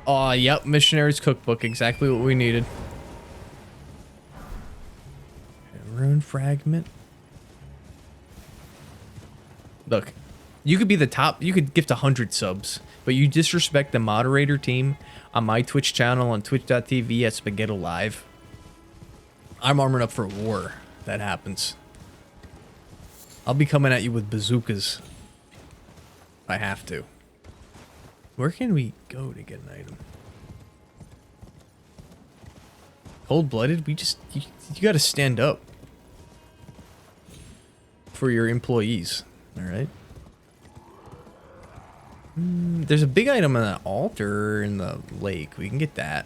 Aw, yep, Missionary's Cookbook, exactly what we needed. Rune fragment. Look, you could be the top, you could gift 100 subs, but you disrespect the moderator team on my Twitch channel on twitch.tv at SpaghettoLive. I'm armored up for war. That happens. I'll be coming at you with bazookas. I have to. Where can we go to get an item? Cold-blooded? We just... You gotta stand up. For your employees. Alright. There's a big item on that altar in the lake. We can get that.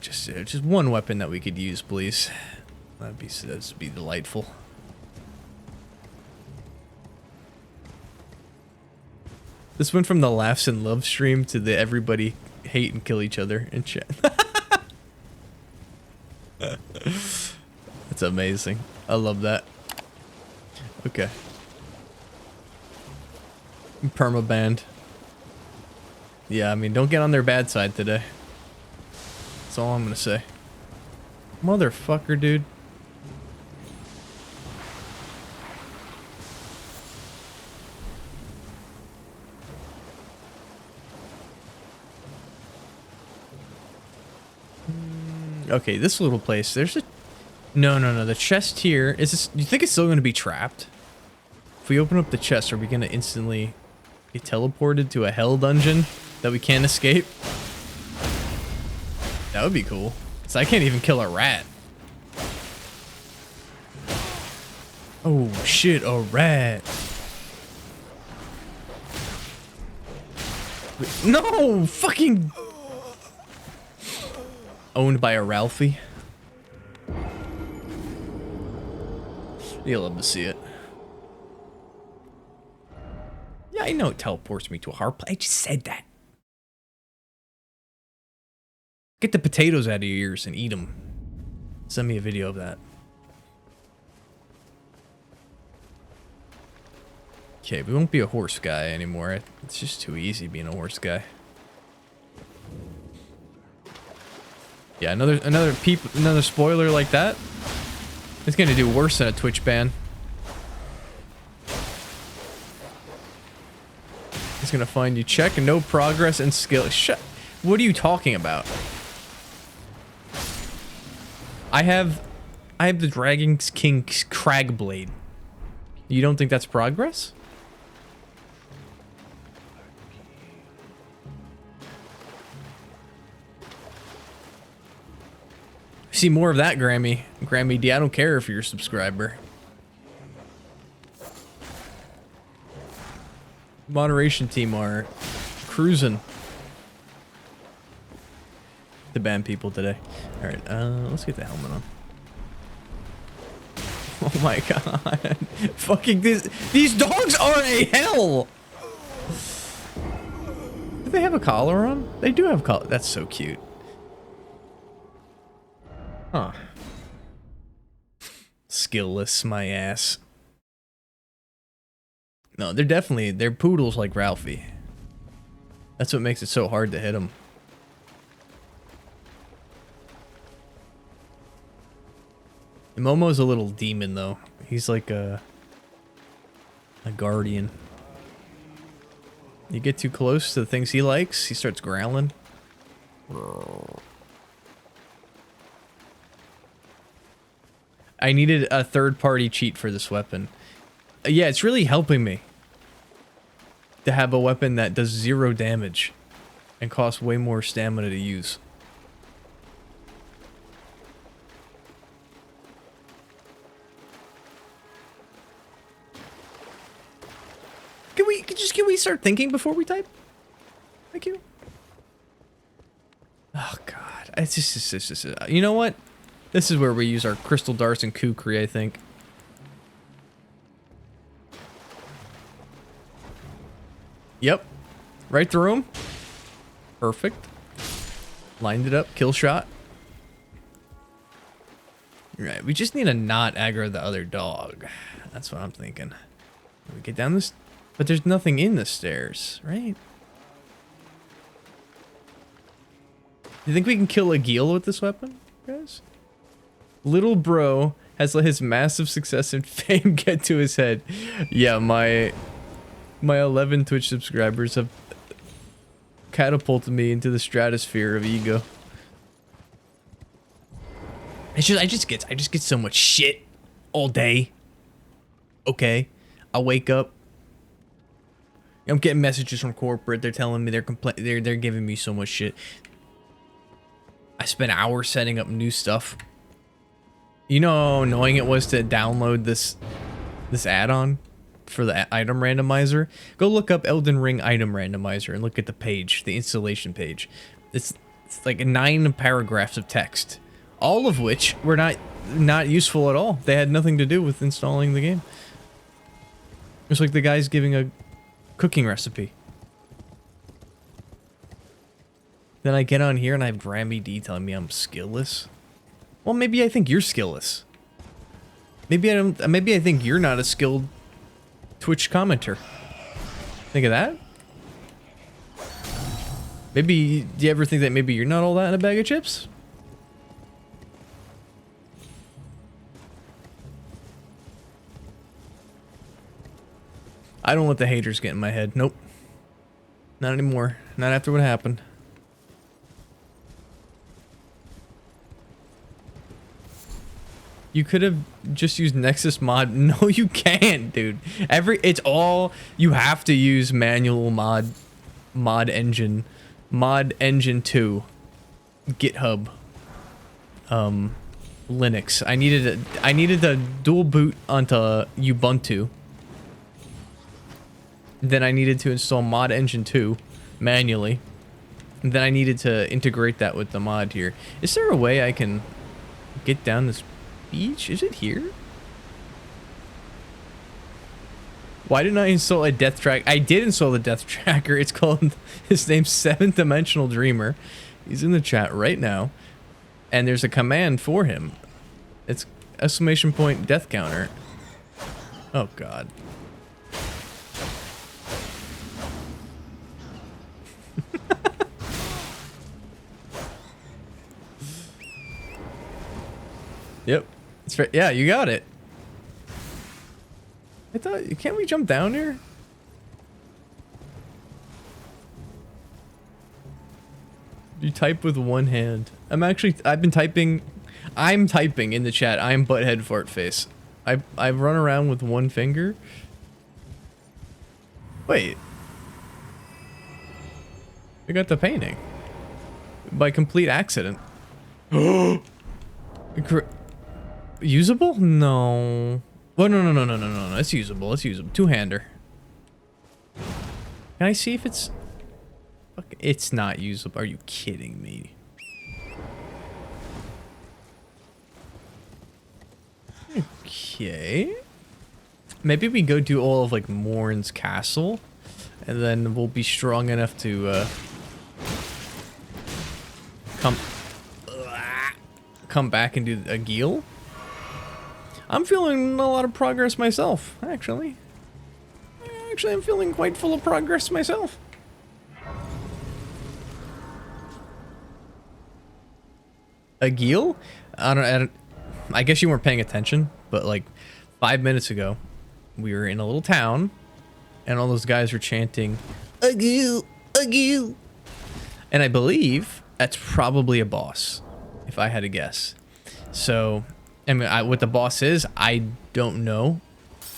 Just one weapon that we could use, please. That'd be delightful. This went from the laughs and love stream to the everybody hate and kill each other in chat. That's amazing. I love that. Okay. Permaband. Yeah, I mean, don't get on their bad side today. That's all I'm gonna say. Motherfucker, dude. Okay, this little place. There's a... No. The chest here. Is this... Do you think it's still going to be trapped? If we open up the chest, are we going to instantly get teleported to a hell dungeon that we can't escape? That would be cool. Because I can't even kill a rat. Oh, shit. A rat. No! Fucking... Owned by a Ralphie. You'll love to see it. Yeah, I know it teleports me to a hard place. I just said that. Get the potatoes out of your ears and eat them. Send me a video of that. Okay, we won't be a horse guy anymore. It's just too easy being a horse guy. Yeah, another spoiler like that. It's gonna do worse than a Twitch ban. It's gonna find you check no progress and skill. Shut. What are you talking about? I have the Dragon King's Crag Blade. You don't think that's progress? See more of that, Grammy. Grammy D, I don't care if you're a subscriber. Moderation team are cruising to ban people today. All right, let's get the helmet on. Oh my god. Fucking these dogs are a hell. Do they have a collar on? They do have a collar. That's so cute. Huh. Skillless, my ass. No, they're poodles like Ralphie. That's what makes it so hard to hit them. Momo's a little demon, though. He's like a guardian. You get too close to the things he likes, he starts growling. I needed a third-party cheat for this weapon. Yeah, it's really helping me to have a weapon that does 0 damage and costs way more stamina to use. Can we start thinking before we type? Thank you. Oh god, it's just you know what? This is where we use our crystal darts and kukri, I think. Yep. Right through him. Perfect. Lined it up. Kill shot. Right. We just need to not aggro the other dog. That's what I'm thinking. We get down this... But there's nothing in the stairs, right? You think we can kill a Geel with this weapon, guys? Little bro has let his massive success and fame get to his head. Yeah, my 11 Twitch subscribers have catapulted me into the stratosphere of ego. It's just I just get so much shit all day. Okay, I wake up. I'm getting messages from corporate. They're telling me they're giving me so much shit. I spent hours setting up new stuff. You know how annoying it was to download this add-on for the item randomizer? Go look up Elden Ring item randomizer and look at the page, the installation page. It's like 9 paragraphs of text, all of which were not useful at all. They had nothing to do with installing the game. It's like the guy's giving a cooking recipe. Then I get on here and I have Grammy D telling me I'm skillless. Well, maybe I think you're skillless. Maybe I think you're not a skilled Twitch commenter. Think of that? Maybe, do you ever think that maybe you're not all that in a bag of chips? I don't let the haters get in my head. Nope. Not anymore. Not after what happened. You could have just used Nexus mod. No, you can't, dude. It's all, you have to use manual mod engine 2 GitHub Linux. I needed a dual boot onto Ubuntu. Then I needed to install mod engine 2 manually. And then I needed to integrate that with the mod here. Is there a way I can get down this beach? Is it here? Why didn't I install a death track? I did install the death tracker. It's called, his name's 7th Dimensional Dreamer. He's in the chat right now. And there's a command for him. It's ! death counter. Oh god. Yep. It's right. Yeah, you got it. I thought, can't we jump down here? You type with one hand. I'm typing in the chat. I'm butthead fart face. I run around with one finger. Wait. I got the painting. By complete accident. Usable? No. Well, no. It's usable. It's usable. Two-hander. Can I see if it's... It's not usable. Are you kidding me? Okay. Maybe we go do all of, like, Morn's castle. And then we'll be strong enough to, come back and do a Geel. I'm feeling a lot of progress myself, actually. Actually, I'm feeling quite full of progress myself. A Geel? I guess you weren't paying attention, but like 5 minutes ago, we were in a little town, and all those guys were chanting, "A Geel, a Geel." And I believe that's probably a boss, if I had to guess. So, I mean, what the boss is, I don't know.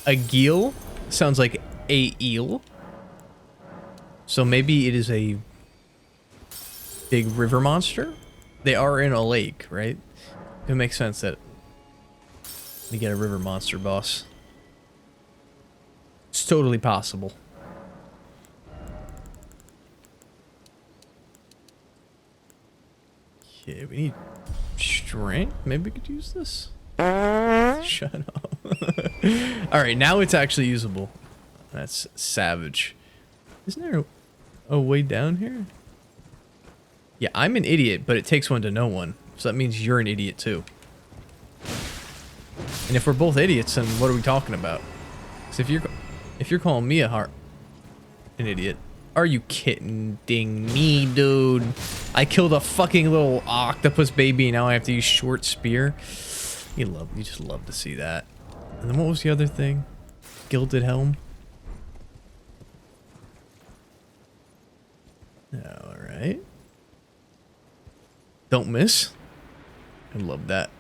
A Geel sounds like a eel. So maybe it is a big river monster? They are in a lake, right? It makes sense that we get a river monster boss. It's totally possible. Okay, we need strength. Maybe we could use this. Shut up. Alright, now it's actually usable. That's savage. Isn't there a way down here? Yeah, I'm an idiot, but it takes one to know one. So that means you're an idiot too. And if we're both idiots, then what are we talking about? So if you're calling me an idiot, are you kidding me, dude? I killed a fucking little octopus baby, and now I have to use short spear. You just love to see that. And then what was the other thing? Gilded helm. All right. Don't miss. I love that.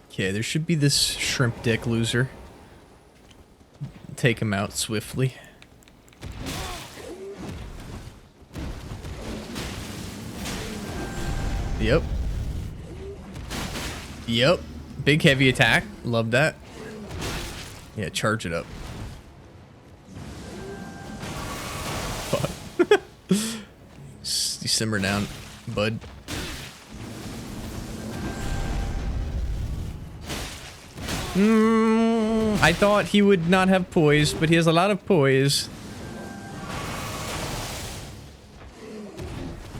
Okay, there should be this shrimp dick loser. Take him out swiftly. Yep. Yep. Big heavy attack. Love that. Yeah, charge it up. Fuck. You simmer down, bud. I thought he would not have poise, but he has a lot of poise.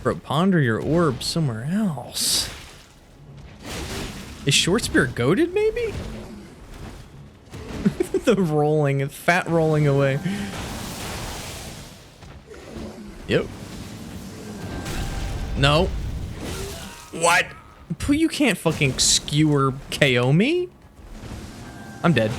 Bro, ponder your orb somewhere else. Is Short Spear goated, maybe? The rolling, fat rolling away. Yep. No. What? You can't fucking skewer KO me. I'm dead.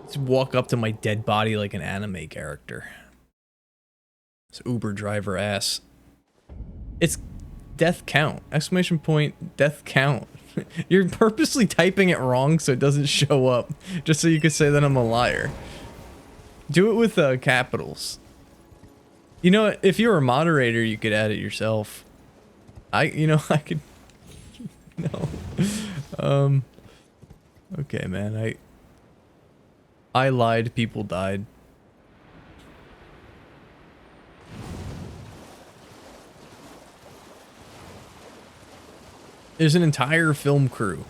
Just walk up to my dead body like an anime character. It's Uber driver ass. It's death count. Exclamation point, death count. You're purposely typing it wrong so it doesn't show up, just so you could say that I'm a liar. Do it with capitals. You know, if you were a moderator, you could add it yourself. I could. No. Okay, man. I lied. People died. There's an entire film crew,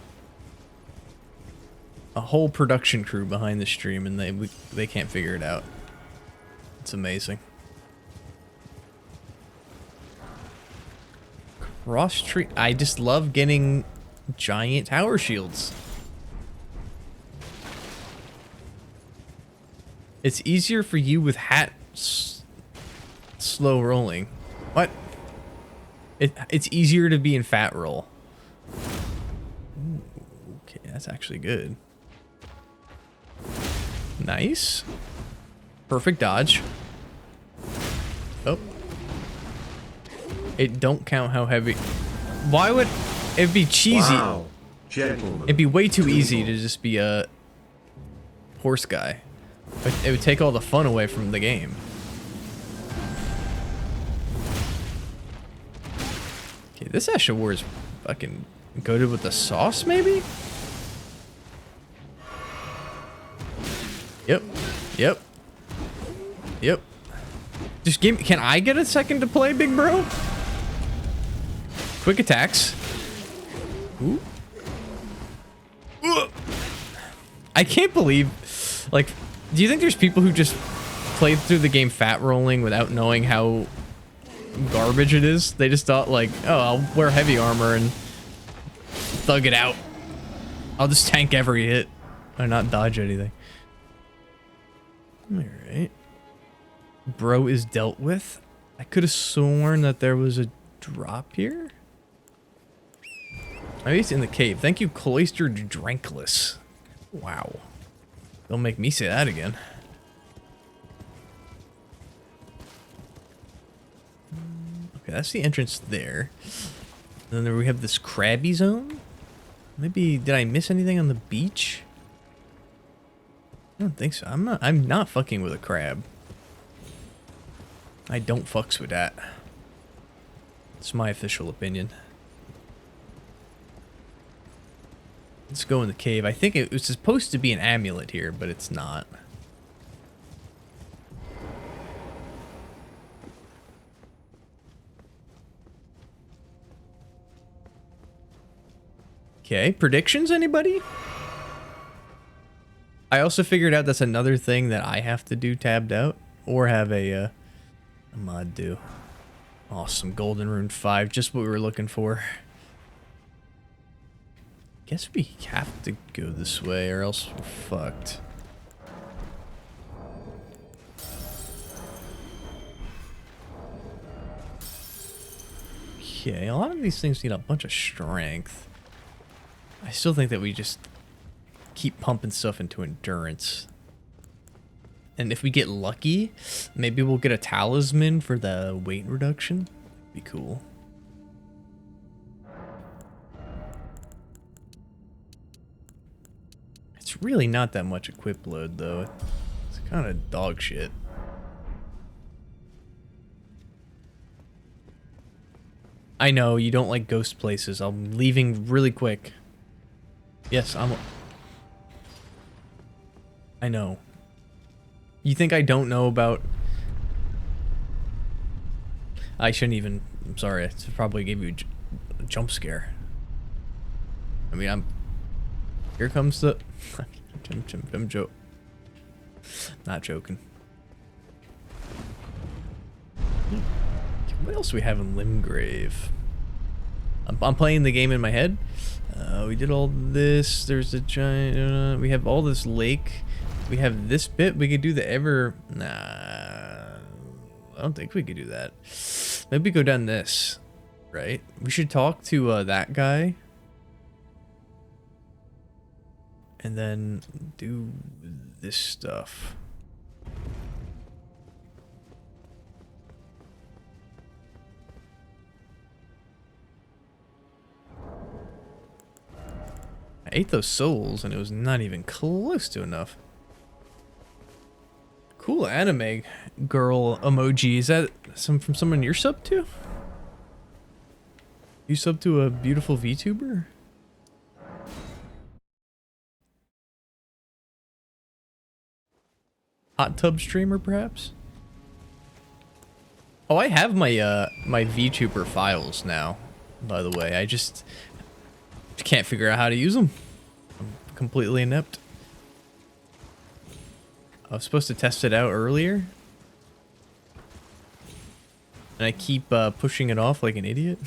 a whole production crew behind the stream, and they can't figure it out. It's amazing. Cross tree. I just love getting giant tower shields. It's easier for you with hat slow rolling. What? It's easier to be in fat roll. Ooh, okay, that's actually good. Nice. Perfect dodge. Oh. It don't count how heavy. Why would it be cheesy? Wow, gentlemen. It'd be way too easy to just be a horse guy. It would take all the fun away from the game. Okay, this Asha War is fucking goated with the sauce, maybe? Yep. Yep. Yep. Just give me. Can I get a second to play, big bro? Quick attacks. Ooh. Ooh. I can't believe, like, do you think there's people who just played through the game fat rolling without knowing how garbage it is? They just thought like, oh, I'll wear heavy armor and thug it out. I'll just tank every hit or not dodge anything. All right. Bro is dealt with. I could have sworn that there was a drop here. Maybe it's in the cave. Thank you, Cloistered Drankless. Wow. Don't make me say that again. Okay, that's the entrance there. And then we have this crabby zone. Maybe did I miss anything on the beach? I don't think so. I'm not fucking with a crab. I don't fucks with that. It's my official opinion. Let's go in the cave. I think it was supposed to be an amulet here, but it's not. Okay, predictions, anybody? I also figured out that's another thing that I have to do tabbed out, or have a mod do. Awesome, Golden Rune 5, just what we were looking for. Guess we have to go this way, or else we're fucked. Okay, a lot of these things need a bunch of strength. I still think that we just keep pumping stuff into endurance. And if we get lucky, maybe we'll get a talisman for the weight reduction. Be cool. It's really not that much equip load, though. It's kind of dog shit. I know, you don't like ghost places. I'm leaving really quick. Yes, I know. You think I don't know about... I shouldn't even... I'm sorry, I probably gave you a jump scare. I mean, Here comes the... I'm joke. Not joking. What else do we have in Limgrave? I'm playing the game in my head. We did all this. There's a giant... we have all this lake. We have this bit. We could do the ever... Nah. I don't think we could do that. Maybe go down this. Right? We should talk to that guy. And then do this stuff. I ate those souls and it was not even close to enough. Cool anime girl emoji. Is that from someone you're sub to? You sub to a beautiful VTuber? Hot tub streamer, perhaps? Oh, I have my my VTuber files now, by the way. I just can't figure out how to use them. I'm completely inept. I was supposed to test it out earlier. And I keep pushing it off like an idiot.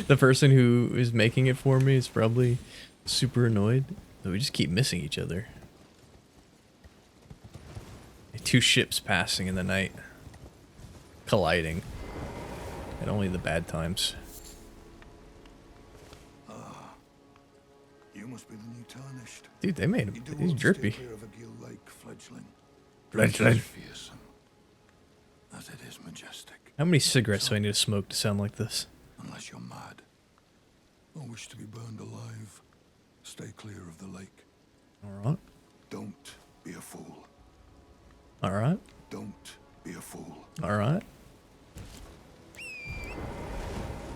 The person who is making it for me is probably super annoyed. But we just keep missing each other. Two ships passing in the night. Colliding. At only the bad times. You must be the new tarnished. Dude, they made him. He's drippy. Fledgling. Fearsome, as it is majestic. How many cigarettes do I need to smoke to sound like this? Unless you're mad, or wish to be burned alive, stay clear of the lake. Alright. Don't be a fool. Alright. Don't be a fool. Alright.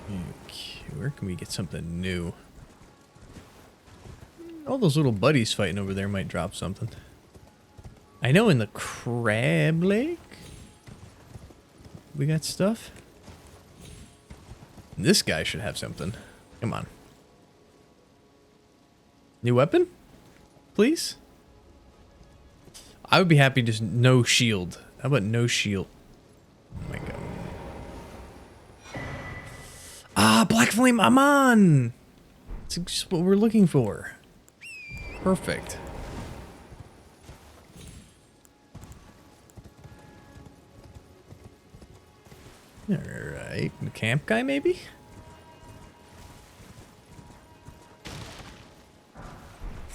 Okay, where can we get something new? All those little buddies fighting over there might drop something. I know in the Crab Lake we got stuff. This guy should have something. Come on. New weapon? Please? I would be happy just no shield. How about no shield? Oh my god. Ah, Black Flame, I'm on! It's just what we're looking for. Perfect. Alright, the camp guy maybe?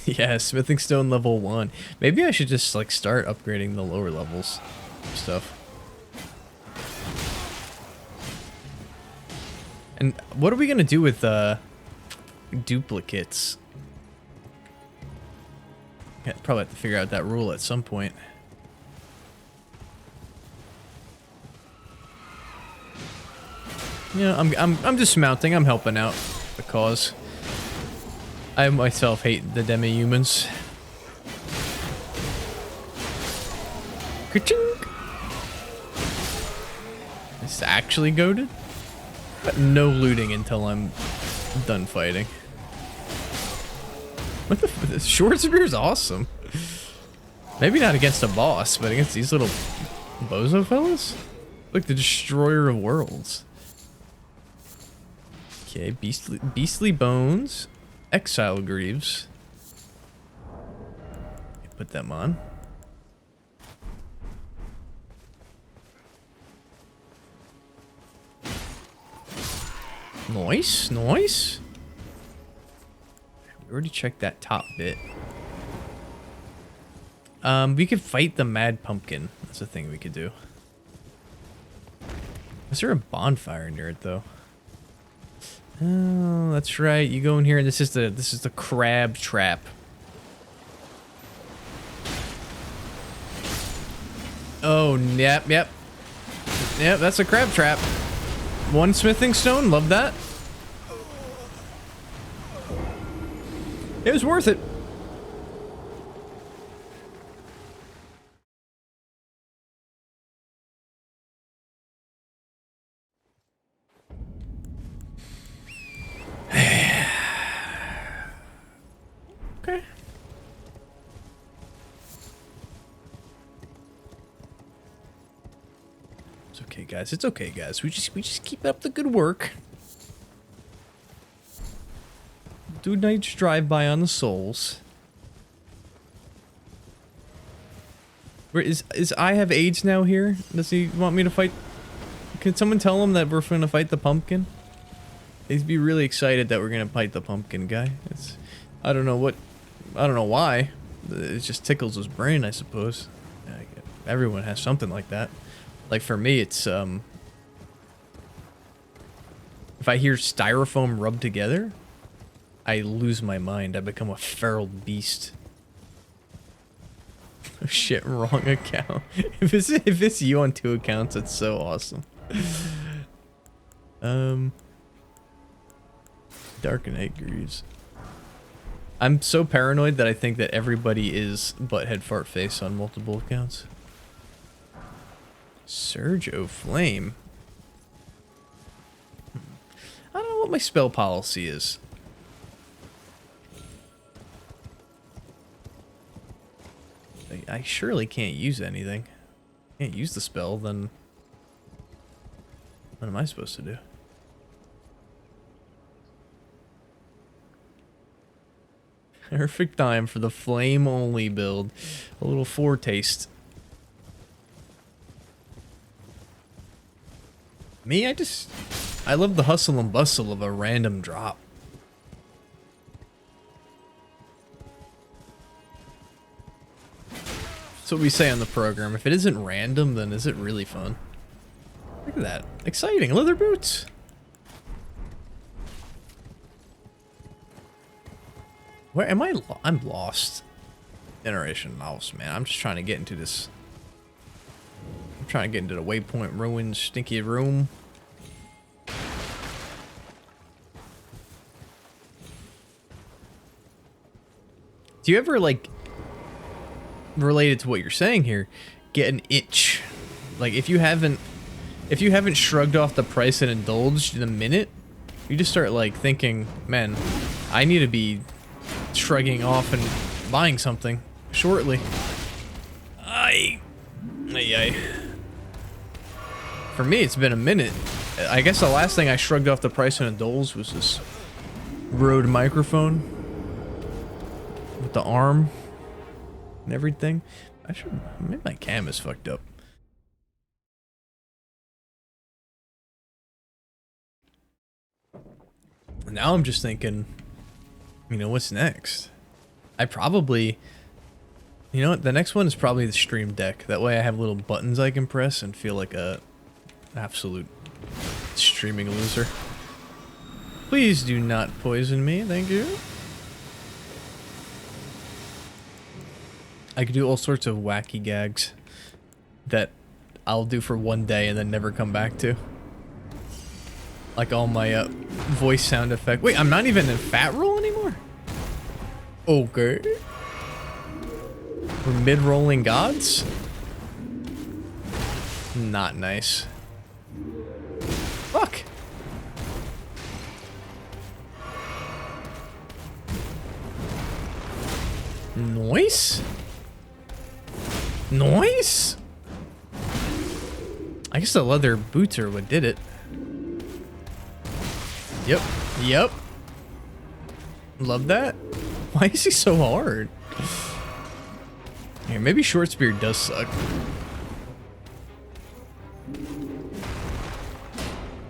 Yeah, smithing stone level 1. Maybe I should just like start upgrading the lower levels stuff. And what are we gonna do with duplicates? Yeah, probably have to figure out that rule at some point. Yeah, I'm dismounting. I'm helping out the cause. I myself hate the demi-humans. Ka-chink! It's actually goated, but no looting until I'm done fighting. What the short spear is awesome. Maybe not against a boss, but against these little bozo fellas. Like the destroyer of worlds. Okay, beastly bones, exile greaves. Put them on. Nice, nice. We already checked that top bit. We could fight the mad pumpkin. That's a thing we could do. Is there a bonfire near it though? Oh, that's right. You go in here and this is the crab trap. Oh, yep. Yep, that's a crab trap. One smithing stone, love that. It was worth it. Okay. It's okay, guys. It's okay, guys. We just keep up the good work. Do a nice drive-by on the souls. Where is I have AIDS now here? Does he want me to fight? Can someone tell him that we're gonna fight the pumpkin? He'd be really excited that we're gonna fight the pumpkin guy. I don't know why. It just tickles his brain, I suppose. Everyone has something like that. Like for me, it's if I hear styrofoam rubbed together, I lose my mind. I become a feral beast. Oh shit, wrong account. If it's you on 2 accounts, it's so awesome. Dark Knight Greaves. I'm so paranoid that I think that everybody is butthead fart face on multiple accounts. Surge o' Flame. I don't know what my spell policy is. I surely can't use anything. Can't use the spell, then what am I supposed to do? Perfect time for the flame only build. A little foretaste. Me, I love the hustle and bustle of a random drop. That's what we say on the program. If it isn't random, then is it really fun? Look at that. Exciting. Leather boots. Where am I? I'm lost. Generation lost, man. I'm just trying to get into this. I'm trying to get into the Waypoint Ruins stinky room. Do you ever, like, related to what you're saying here, get an itch? Like, if you haven't shrugged off the price and indulged in a minute, you just start, like, thinking, man, I need to be shrugging off and buying something shortly. Ay. For me, it's been a minute. I guess the last thing I shrugged off the price and indulged was this Rode microphone with the arm and everything. Maybe my cam is fucked up. Now I'm just thinking, you know, what's next? You know what? The next one is probably the Stream Deck. That way I have little buttons I can press and feel like a absolute streaming loser. Please do not poison me, thank you. I could do all sorts of wacky gags that I'll do for one day and then never come back to. Like all my voice sound effect. Wait, I'm not even in fat roll anymore? Okay. We're mid-rolling gods? Not nice. Fuck! Noise? Noise? I guess the leather boots are what did it. Yep. Love that. Why is he so hard? Here, maybe short spear does suck.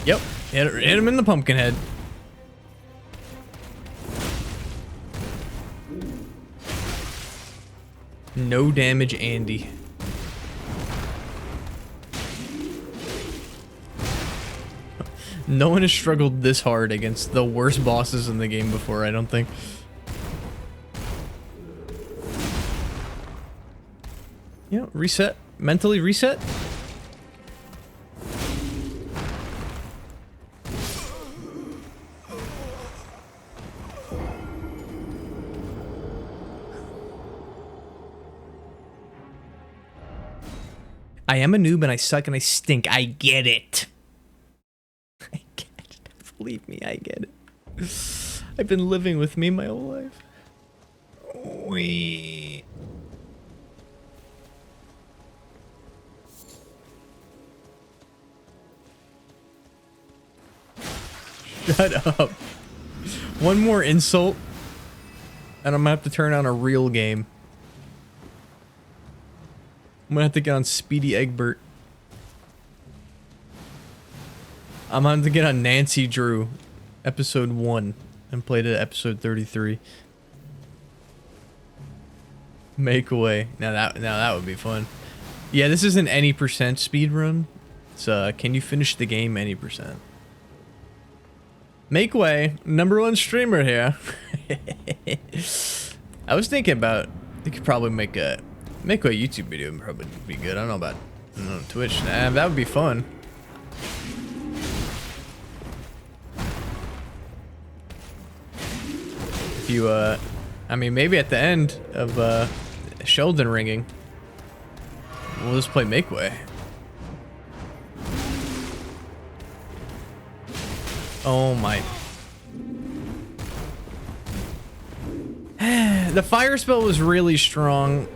Yep, hit him in the pumpkin head. No damage, Andy. No one has struggled this hard against the worst bosses in the game before, I don't think. Yeah, reset. Mentally reset. I am a noob and I suck and I stink. I get it. I get it. Believe me, I get it. I've been living with me my whole life. Wee. Shut up. One more insult, and I'm gonna have to turn on a real game. I'm gonna have to get on Speedy Egbert. I'm gonna have to get on Nancy Drew, episode 1, and play to episode 33. Make away. Now that would be fun. Yeah, this isn't any percent speed run. It's can you finish the game any percent? Make way, #1 streamer here. I was thinking about they could probably make a YouTube video and probably be good. I don't know about Twitch. Nah, that would be fun. If you I mean maybe at the end of Sheldon ringing, we'll just play Make Way. Oh my. The fire spell was really strong.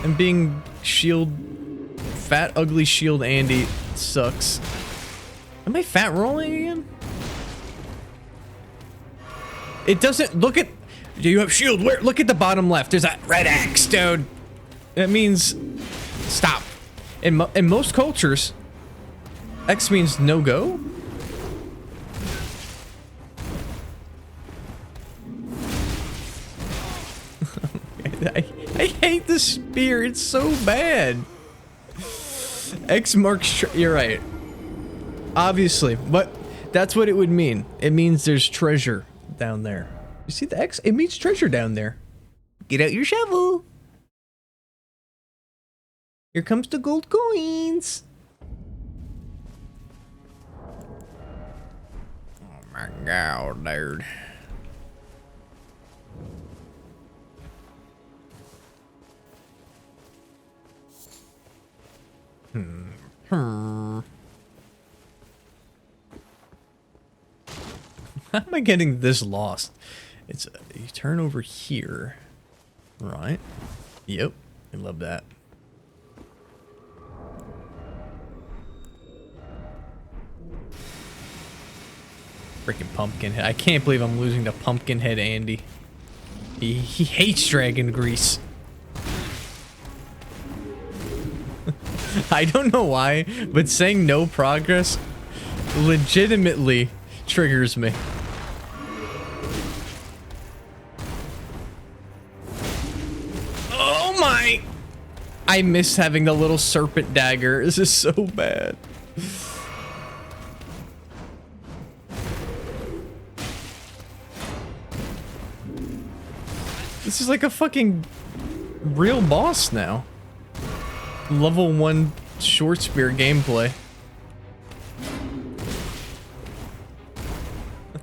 And being fat, ugly shield Andy sucks. Am I fat rolling again? It doesn't, look at, do you have shield? Where? Look at the bottom left. There's a red X, dude. That means stop. In most cultures, X means no go. I hate the spear. It's so bad. X marks. You're right. Obviously, but that's what it would mean. It means there's treasure down there. You see the X? It means treasure down there. Get out your shovel. Here comes the gold coins. Oh my god, dude. How am I getting this lost? It's you turn over here, right? Yep, I love that. Freaking Pumpkinhead! I can't believe I'm losing to Pumpkinhead Andy. He hates dragon grease. I don't know why, but saying no progress legitimately triggers me. Oh my! I miss having the little serpent dagger. This is so bad. This is like a fucking real boss now. Level 1 short spear gameplay.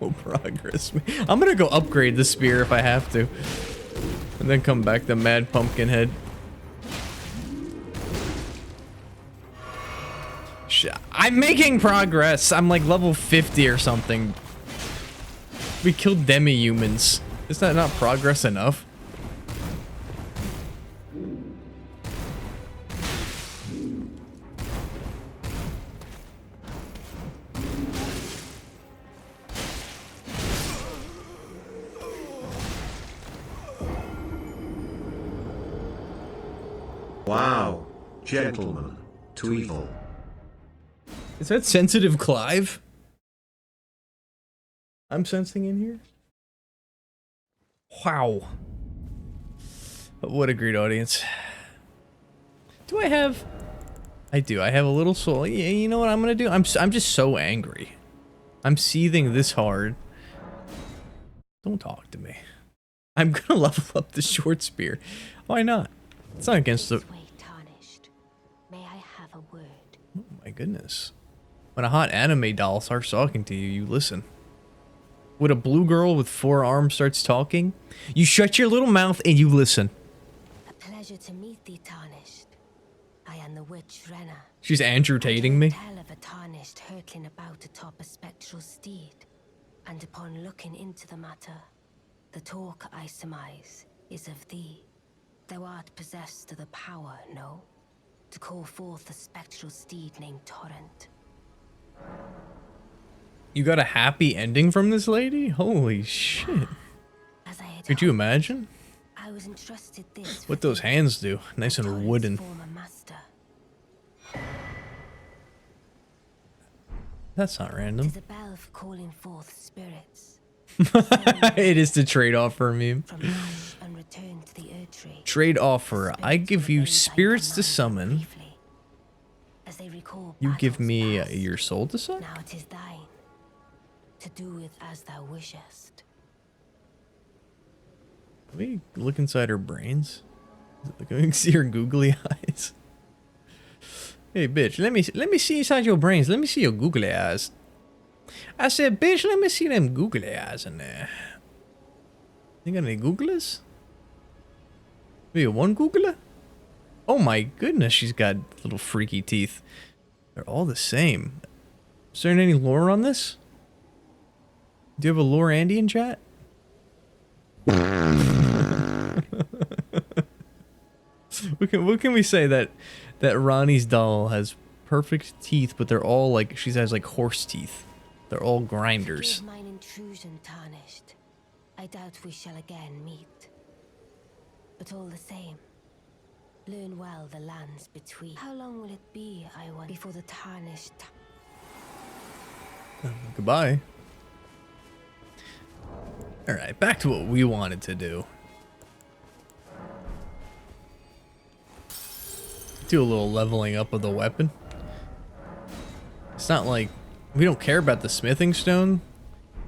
No progress. I'm gonna go upgrade the spear if I have to. And then come back to Mad Pumpkinhead. I'm making progress. I'm like level 50 or something. We killed demi-humans. Is that not progress enough? Wow, gentlemen, to evil. Is that sensitive Clive? I'm sensing in here? Wow. What a great audience. Do I have... I do. I have a little soul. Yeah, you know what I'm gonna do? I'm just so angry. I'm seething this hard. Don't talk to me. I'm gonna level up the short spear. Why not? It's not against the... May I have a word? Oh my goodness. When a hot anime doll starts talking to you, you listen. When a blue girl with 4 arms starts talking, you shut your little mouth and you listen. A pleasure to meet thee, Tarnished. I am the witch Renna. She's Andrew Tating me. Tell of a Tarnished hurtling about atop a spectral steed, and upon looking into the matter, the talk I surmise is of thee. Thou art possessed of the power, no? To call forth a spectral steed named Torrent. You got a happy ending from this lady? Holy shit. As I had Could you hoped, imagine? I was entrusted this What for those the hands do. Nice and Torrent's wooden. former master. That's not It random. is a bell for calling forth spirits. It is the trade offer meme. From ash and return to the Erdtree. Trade offer. I give you spirits to summon. Briefly, as they recall You give battles me past. your soul to suck? Now it is thine, to do with as thou wishest. Can we look inside her brains? Can we see her googly eyes? Hey, bitch, let me see inside your brains. Let me see your googly eyes. I said, bitch, let me see them googly eyes in there. You got any googlies? Maybe one googler? Oh my goodness, she's got little freaky teeth. They're all the same. Is there any lore on this? Do you have a lore Andy in chat? What can we say that Ronnie's doll has perfect teeth, but they're all like, she has like horse teeth. They're all grinders. Forgive mine intrusion, tarnished. I doubt we shall again meet. But all the same, learn well the lands between. How long will it be, I wonder, before the tarnished... Goodbye. Alright, back to what we wanted to do. Do a little leveling up of the weapon. It's not like we don't care about the smithing stone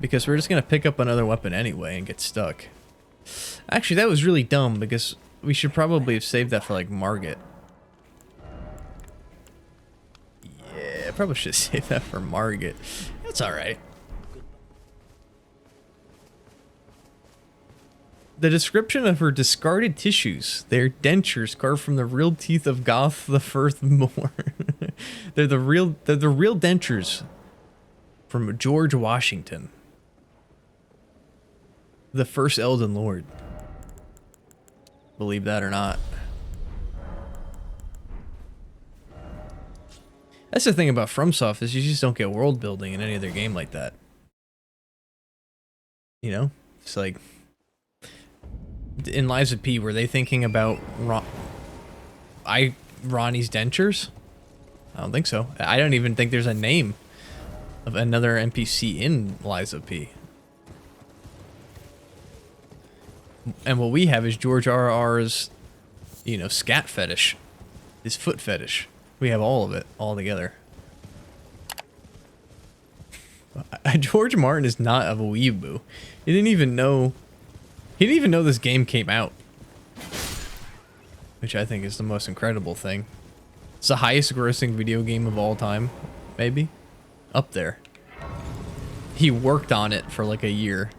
because we're just gonna pick up another weapon anyway and get stuck. Actually, that was really dumb because we should probably have saved that for like Margit. Yeah, probably should have saved that for Margit. That's alright. The description of her discarded tissues. They're dentures carved from the real teeth of Goth the Firstborn. They're the real dentures from George Washington, the first Elden Lord. Believe that or not. That's the thing about FromSoft is you just don't get world building in any other game like that. You know, it's like in Lives of P, were they thinking about Ronnie's dentures? I don't think so. I don't even think there's a name of another NPC in Lives of P. And what we have is George R.R.'s, you know, scat fetish. His foot fetish. We have all of it, all together. George Martin is not a weeaboo. He didn't even know this game came out. Which I think is the most incredible thing. It's the highest grossing video game of all time, maybe? Up there. He worked on it for like a year.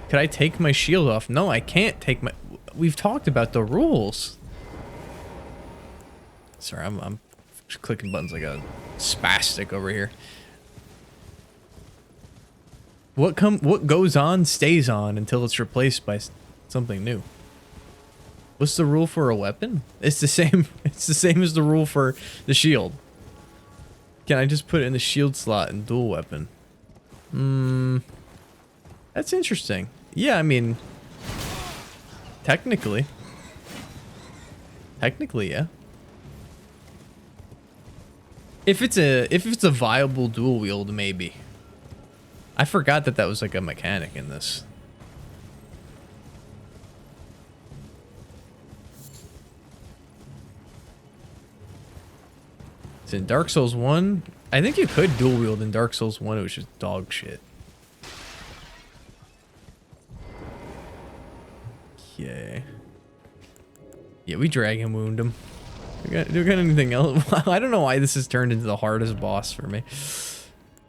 Could I take my shield off? No, I can't take my... We've talked about the rules. Sorry, I'm just clicking buttons like a spastic over here. What goes on stays on until it's replaced by something new. What's the rule for a weapon? It's the same. It's the same as the rule for the shield. Can I just put it in the shield slot and dual weapon? That's interesting. Yeah, I mean, technically, yeah. If it's a viable dual wield, maybe. I forgot that was like a mechanic in this. It's in Dark Souls 1. I think you could dual wield in Dark Souls 1. It was just dog shit. Okay. Yeah, we dragon wound him. Do we got anything else? I don't know why this has turned into the hardest boss for me.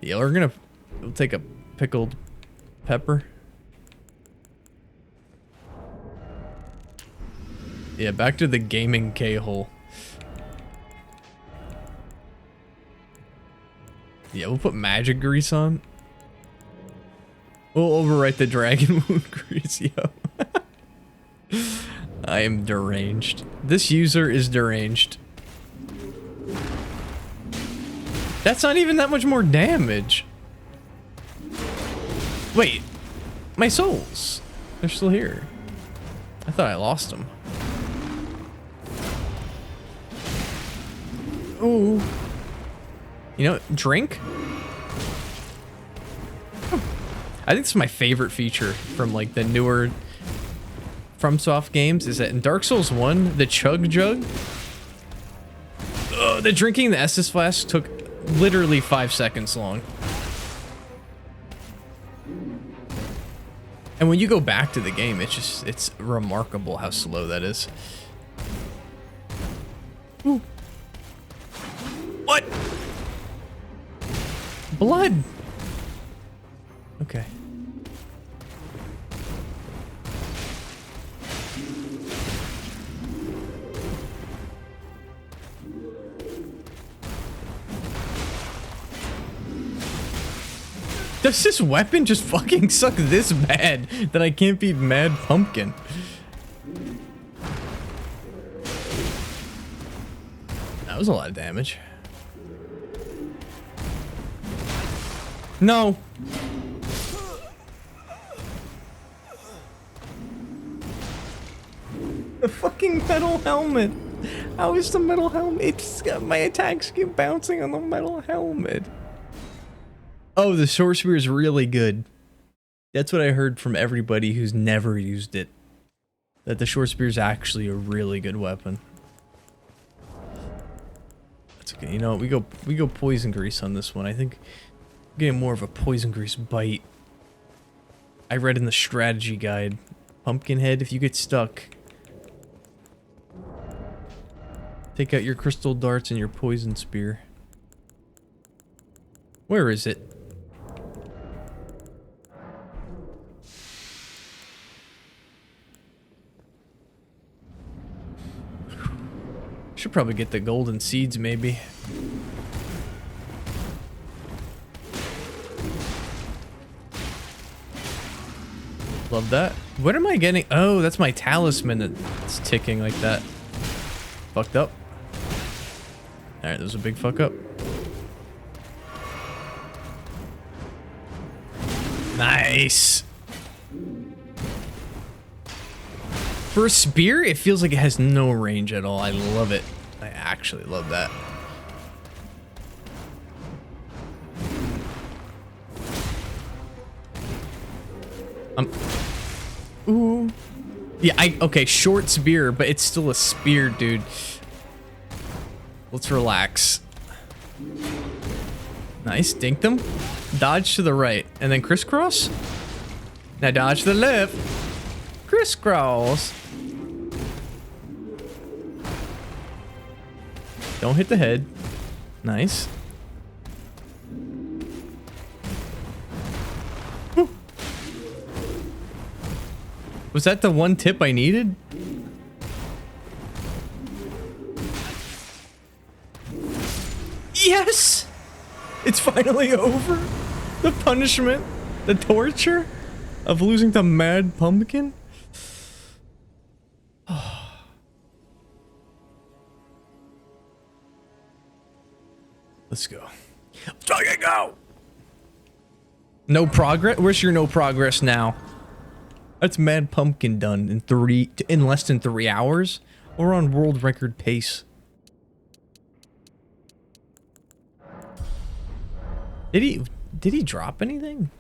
Yeah, we'll take a pickled pepper. Yeah, back to the gaming K-hole. Yeah, we'll put magic grease on. We'll overwrite the dragon wound grease, yo. I am deranged. This user is deranged. That's not even that much more damage. Wait, my souls. They're still here. I thought I lost them. Ooh. You know, drink? I think this is my favorite feature from like the newer FromSoft games is that in Dark Souls 1, the chug jug, the drinking the Estus flask took literally 5 seconds long. And when you go back to the game, it's remarkable how slow that is. Ooh. What? Blood. Okay. Does this weapon just fucking suck this bad that I can't beat Mad Pumpkin? That was a lot of damage. No. The fucking metal helmet. How is the metal helmet? It's got my attacks keep bouncing on the metal helmet. Oh, the short spear is really good. That's what I heard from everybody who's never used it. That the short spear is actually a really good weapon. That's okay. You know, we go poison grease on this one. I think I'm getting more of a poison grease bite. I read in the strategy guide, Pumpkinhead, if you get stuck, take out your crystal darts and your poison spear. Where is it? Should probably get the golden seeds, maybe. Love that. What am I getting? Oh, that's my talisman that's ticking like that. Fucked up. Alright, that was a big fuck up. Nice. For a spear, it feels like it has no range at all. I love it. I actually love that. Ooh. Yeah, okay, short spear, but it's still a spear, dude. Let's relax. Nice, dinked him. Dodge to the right, and then crisscross. Now dodge to the left. Crisscross. Don't hit the head. Nice. Whew. Was that the one tip I needed? Yes! It's finally over. The punishment, the torture of losing to Mad Pumpkin. Let's go. Fucking go! No progress? Where's your no progress now? That's Mad Pumpkin done in less than 3 hours. We're on world record pace. Did he drop anything?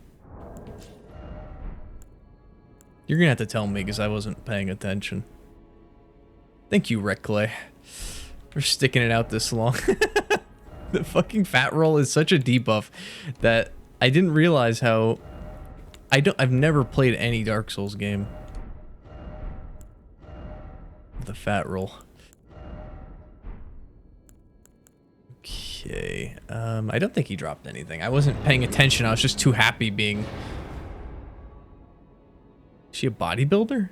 You're gonna have to tell me because I wasn't paying attention. Thank you, Recklay, for sticking it out this long. The fucking fat roll is such a debuff that I didn't realize how I've never played any Dark Souls game. The fat roll. Okay. I don't think he dropped anything. I wasn't paying attention. I was just too happy being... Is she a bodybuilder?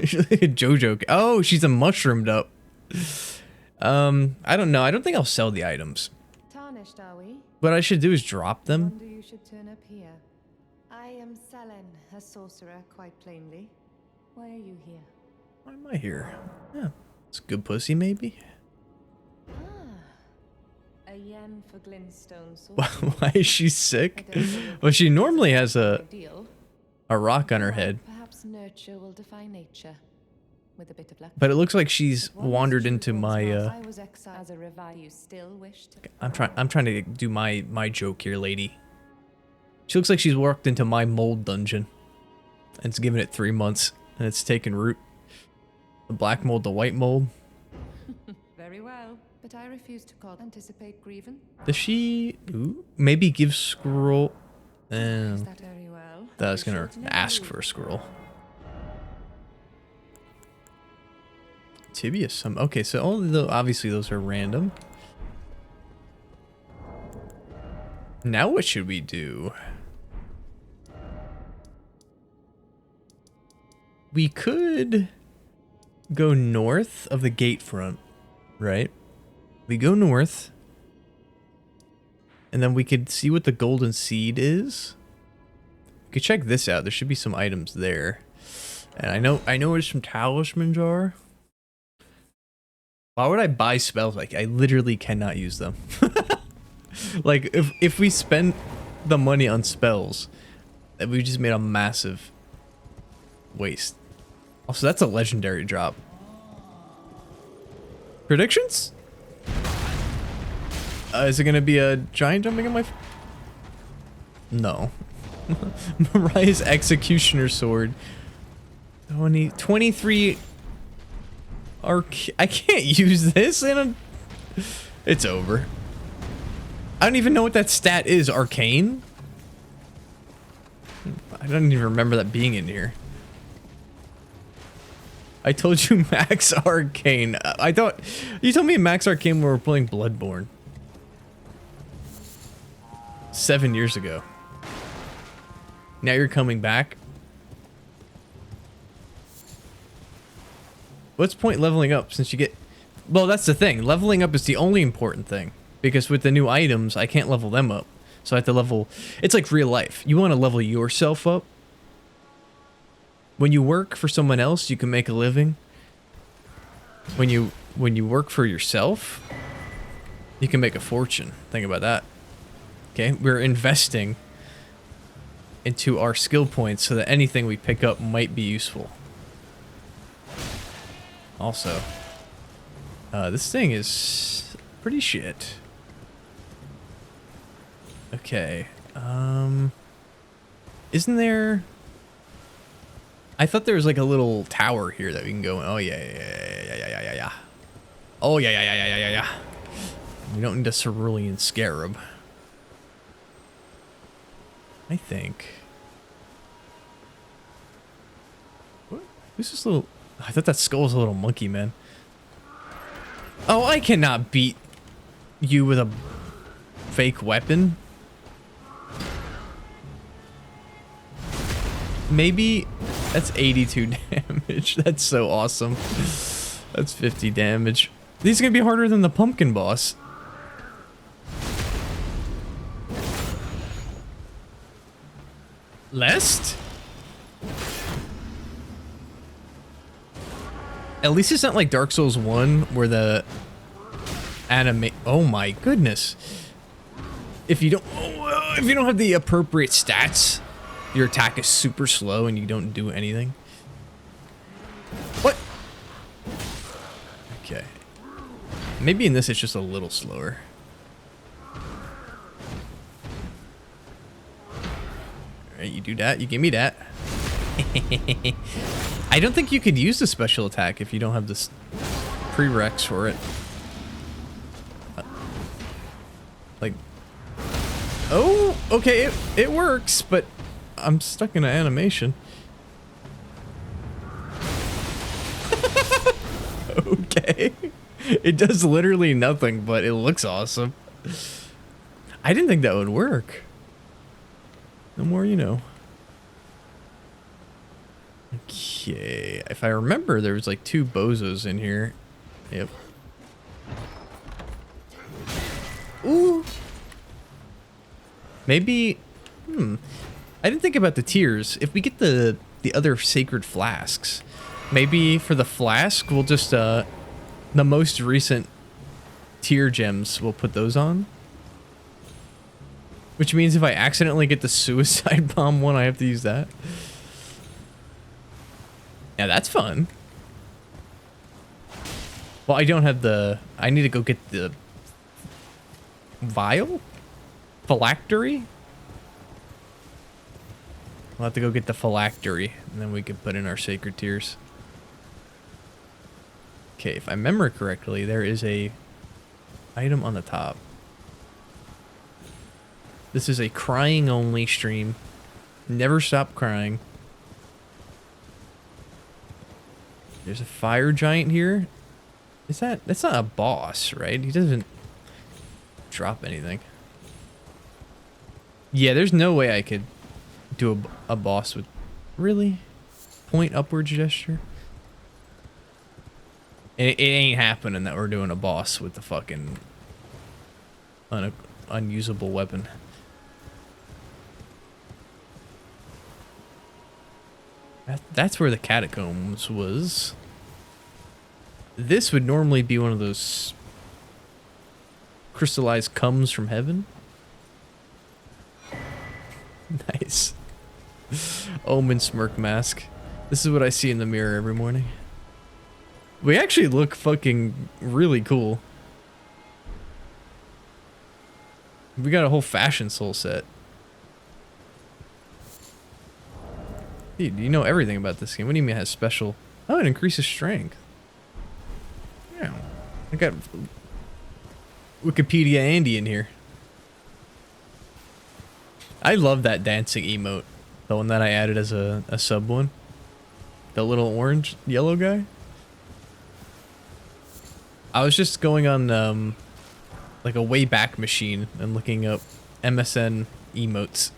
She's like a JoJo. Oh, she's a mushroomed up. I don't know. I don't think I'll sell the items. Tarnished, are we? What I should do is drop them. Wonder you should turn up here. I am Selen, a sorcerer, quite plainly. Why are you here? Why am I here? Yeah, it's good pussy, maybe. Ah, a Yen again for glintstone Why is she sick? Well, she normally has a rock on her head. Perhaps nurture will defy nature. With a bit of luck. But it looks like she's wandered into my I was exiled as a revive. You still wish to. I'm trying to do my joke here, lady. She looks like she's walked into my mold dungeon. And it's given it 3 months and it's taken root. The black mold, the white mold. Very well, but I refuse to call anticipate grievance. Does she maybe give scroll? Is that very well? I was gonna ask for a scroll. Tibia some. Okay, so obviously those are random. Now what should we do? We could go north of the gate front, right? We go north. And then we could see what the golden seed is. We could check this out. There should be some items there. And I know where some talismans are. Why would I buy spells? Like, I literally cannot use them. Like, if we spend the money on spells, then we just made a massive waste. Also, that's a legendary drop. Predictions? Is it gonna be a giant jumping on my... No. Mariah's Executioner Sword. 23... I can't use this in a... It's over. I don't even know what that stat is. Arcane? I don't even remember that being in here. I told you max arcane. I thought... You told me max arcane when we were playing Bloodborne. 7 years ago. Now you're coming back? What's point leveling up since you get... Well, that's the thing. Leveling up is the only important thing. Because with the new items, I can't level them up. So I have to level... It's like real life. You want to level yourself up. When you work for someone else, you can make a living. When you work for yourself, you can make a fortune. Think about that. Okay? We're investing into our skill points so that anything we pick up might be useful. Also, this thing is pretty shit. Okay, isn't there... I thought there was like a little tower here that we can go in. Oh yeah. Oh yeah. We don't need a cerulean scarab. I think. What? Who's this little... I thought that skull was a little monkey, man. Oh, I cannot beat you with a fake weapon. Maybe that's 82 damage. That's so awesome. That's 50 damage. These are gonna be harder than the pumpkin boss. Lest? At least it's not like Dark Souls 1 where the oh my goodness. If you don't have the appropriate stats, your attack is super slow and you don't do anything. What? Okay. Maybe in this it's just a little slower. Alright, you do that. You give me that. I don't think you could use the special attack if you don't have this prereqs for it. Like... Oh, okay, it works, but I'm stuck in an animation. Okay. It does literally nothing, but it looks awesome. I didn't think that would work. The more you know. Okay. If I remember, there was like 2 bozos in here. Yep. Ooh. Maybe... I didn't think about the tiers. If we get the other sacred flasks, maybe for the flask, we'll just, the most recent tier gems, we'll put those on. Which means if I accidentally get the suicide bomb one, I have to use that. Yeah, that's fun. Well, I don't have the... I need to go get the... vial? Phylactery? We'll have to go get the phylactery, and then we can put in our sacred tears. Okay, if I remember correctly, there is a item on the top. This is a crying only stream. Never stop crying. There's a fire giant here. Is that's not a boss, right? He doesn't drop anything. Yeah, there's no way I could do a boss with... Really? Point upward gesture? It ain't happening that we're doing a boss with the fucking unusable weapon. That's where the catacombs was. This would normally be one of those crystallized comes from heaven. Nice. Omen smirk mask. This is what I see in the mirror every morning. We actually look fucking really cool. We got a whole fashion soul set. Dude, you know everything about this game. What do you mean it has special? Oh, it increases strength. Yeah. I got Wikipedia Andy in here. I love that dancing emote. The one that I added as a sub one. The little orange, yellow guy. I was just going on like a Wayback Machine and looking up MSN emotes.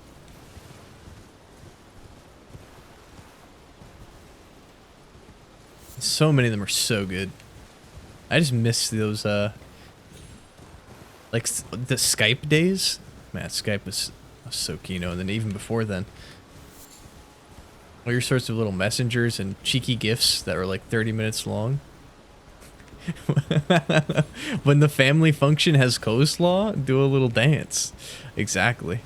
So many of them are so good. I just miss those like the Skype days. Man, Skype was so keynote, and then even before then, all your sorts of little messengers and cheeky gifs that were like 30 minutes long. When the family function has coleslaw, do a little dance. Exactly.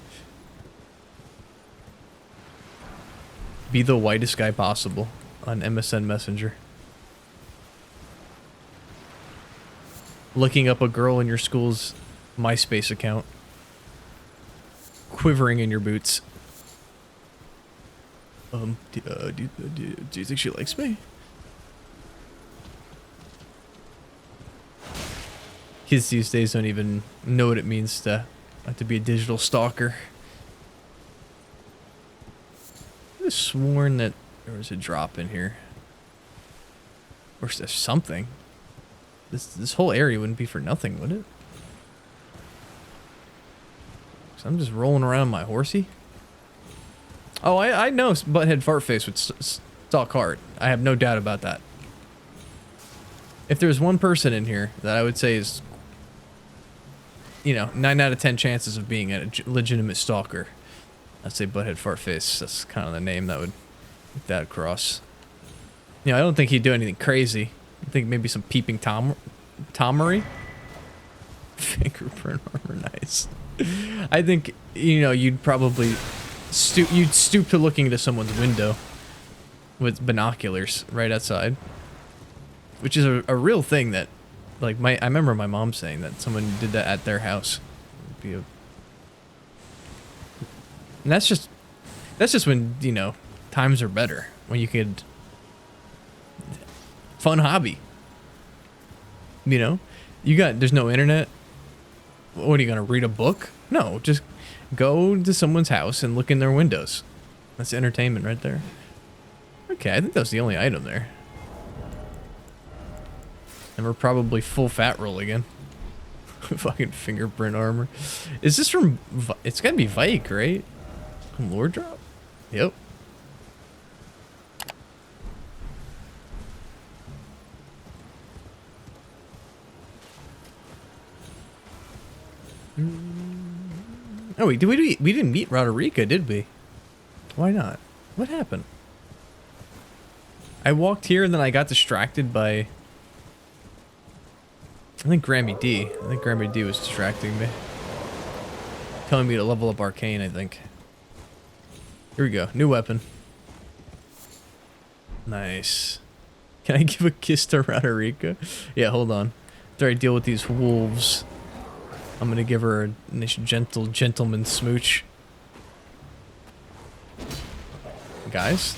Be the whitest guy possible on MSN Messenger. Looking up a girl in your school's MySpace account. Quivering in your boots. Do you think she likes me? Kids these days don't even know what it means to be a digital stalker. I could have sworn that there was a drop in here. Or there's something. This whole area wouldn't be for nothing, would it? So I'm just rolling around my horsey. Oh, I know Butthead Fartface would stalk hard. I have no doubt about that. If there's one person in here that I would say is, you know, 9 out of 10 chances of being a legitimate stalker, I'd say Butthead Fartface. That's kind of the name that would get that across. You know, I don't think he'd do anything crazy. I think maybe some peeping Tomery. Fingerprint armor, nice. I think, you know, you'd probably stoop to looking into someone's window with binoculars right outside, which is a real thing that, like, I remember my mom saying that someone did that at their house. And that's just when, you know, times are better, when you could fun hobby. You know, there's no internet. What are you gonna read a book? No, just go to someone's house and look in their windows. That's entertainment right there. Okay, I think that was the only item there. And we're probably full fat roll again. Fucking fingerprint armor. Is this from... It's gotta be Vike, right? Lore drop? Yep. Oh wait, we didn't meet Roderica, did we? Why not? What happened? I walked here and then I got distracted by... I think Grammy D. I think Grammy D was distracting me. telling me to level up Arcane, I think. Here we go. New weapon. Nice. Can I give a kiss to Roderica? Yeah, hold on. After I deal with these wolves, I'm gonna give her a nice gentle gentleman smooch. Guys?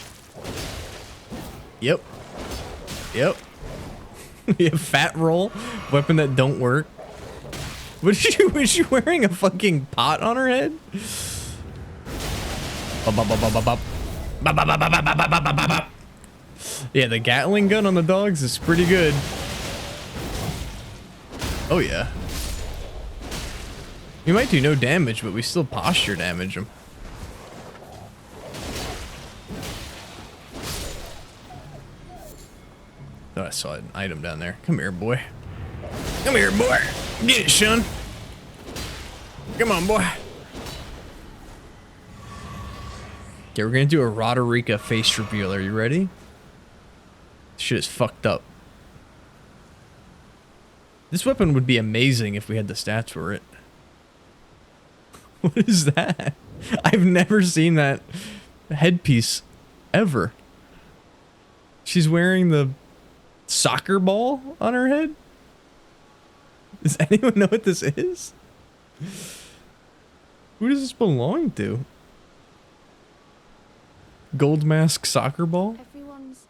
Yep. Yep. Yeah, fat roll. Weapon that don't work. Was she wearing a fucking pot on her head? Yeah, the Gatling gun on the dogs is pretty good. Oh yeah. We might do no damage, but we still posture damage them. Thought I saw an item down there. Come here, boy. Come here, boy. Get it, son. Come on, boy. Okay, we're gonna do a Roderica face reveal. Are you ready? Shit is fucked up. This weapon would be amazing if we had the stats for it. What is that? I've never seen that headpiece ever. She's wearing the soccer ball on her head? Does anyone know what this is? Who does this belong to? Gold mask soccer ball? Everyone's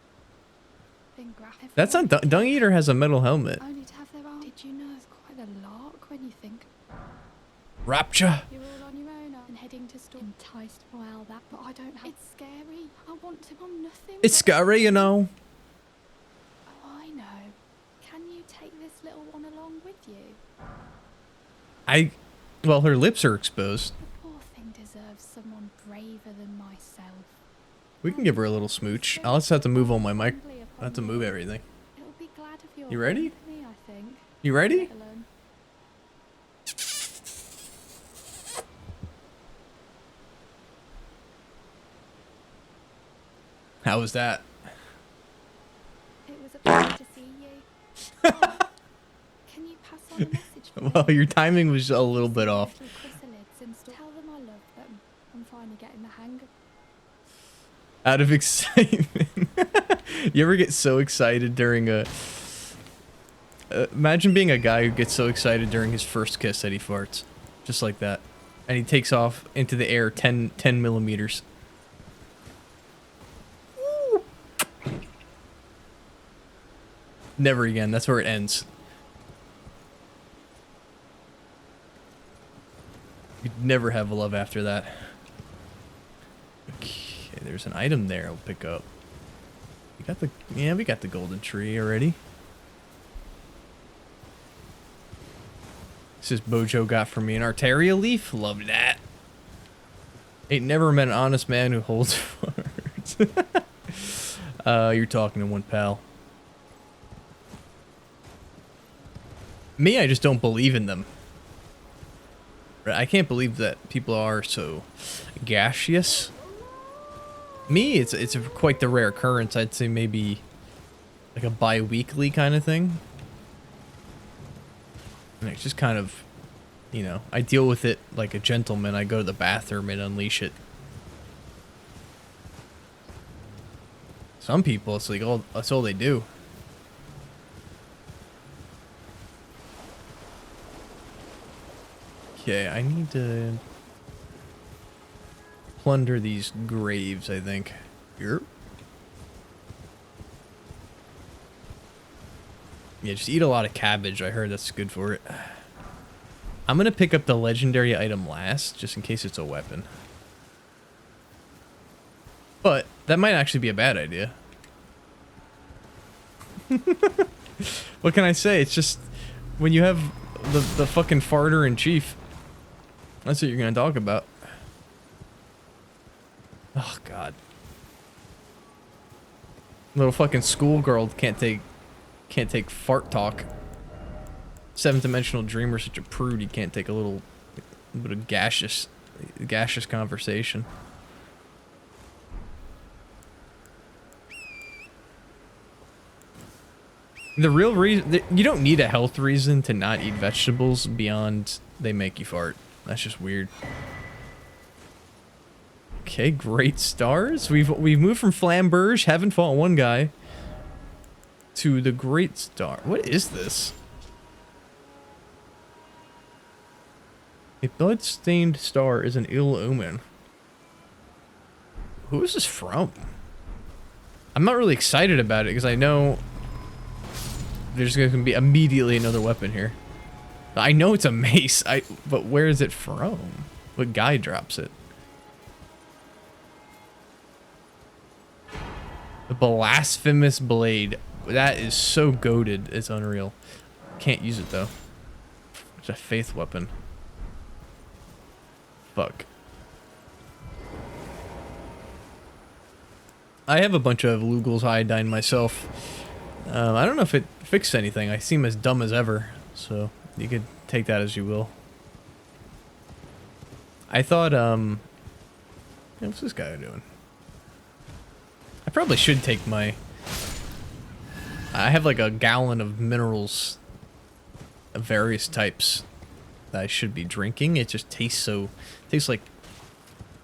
been graphic. That's not Dung Eater has a metal helmet. Only to have their own. Did you know it's quite a lark when you think Rapture. you're all on your own and heading to store? Enticed. Well, that, but I don't have. It's scary. I want to. I'm nothing. It's scary, you know. Oh, I know. Can you take this little one along with you? Well, her lips are exposed. The poor thing deserves someone braver than myself. We can give her a little smooch. I'll just have to move on my mic. I have to move everything. It'll be glad of your You ready? company, I think. You ready? Helen. How was that? It was a pleasure to see you. Can you pass on a message for Well, me? your timing was a little bit off. Little chrysalids and stuff. Tell them I love them. I'm finally getting the hang of. Out of excitement. You ever get so excited during a... imagine being a guy who gets so excited during his first kiss that he farts. Just like that. And he takes off into the air 10 millimeters. Never again. That's where it ends. You'd never have a love after that. Okay, there's an item there I'll pick up. We got the... yeah, we got the golden tree already. This is Bojo got for me an Arteria leaf. Love that. Ain't never met an honest man who holds farts. You're talking to one pal. Me, I just don't believe in them. I can't believe that people are so gaseous. Me, it's quite the rare occurrence. I'd say maybe like a bi-weekly kind of thing. And it's just kind of, you know, I deal with it like a gentleman. I go to the bathroom and unleash it. Some people, it's like, oh, that's all they do. Okay, I need to plunder these graves, I think. Here. Yeah, just eat a lot of cabbage. I heard that's good for it. I'm going to pick up the legendary item last, just in case it's a weapon. But that might actually be a bad idea. What can I say? It's just when you have the fucking farter in chief. That's what you're gonna talk about. Oh god. Little fucking schoolgirl can't take fart talk. Seventh dimensional dreamer, such a prude. He can't take a little bit of gaseous conversation. The real reason you don't need a health reason to not eat vegetables beyond they make you fart. That's just weird. Okay, great stars. We've moved from Flamberge, haven't fought one guy, to the Great Star. What is this? A blood-stained star is an ill omen. Who is this from? I'm not really excited about it because I know there's going to be immediately another weapon here. I know it's a mace, but where is it from? What guy drops it? The blasphemous blade. That is so goated, it's unreal. Can't use it though. It's a faith weapon. Fuck. I have a bunch of Lugel's iodine myself. I don't know if it fixed anything. I seem as dumb as ever, so you could take that as you will. I thought, what's this guy doing? I probably should take my... I have like a gallon of minerals of various types that I should be drinking. It just tastes like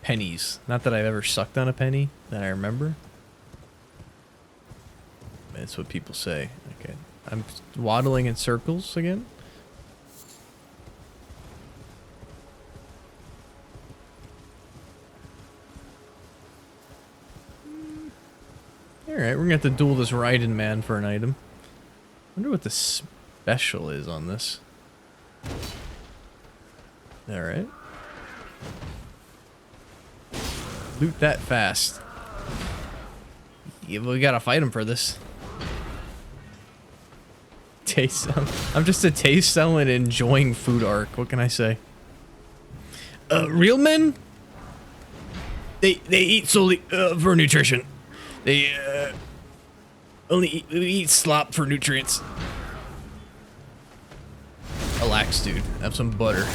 pennies. Not that I've ever sucked on a penny that I remember. That's what people say. Okay. I'm waddling in circles again. Alright, we're gonna have to duel this Raiden man for an item. Wonder what the special is on this. Alright. Loot that fast. Yeah, we gotta fight him for this. Taste cell. I'm just a taste cell and enjoying food arc. What can I say? Real men? They eat solely for nutrition. They only eat slop for nutrients. Relax, dude. Have some butter.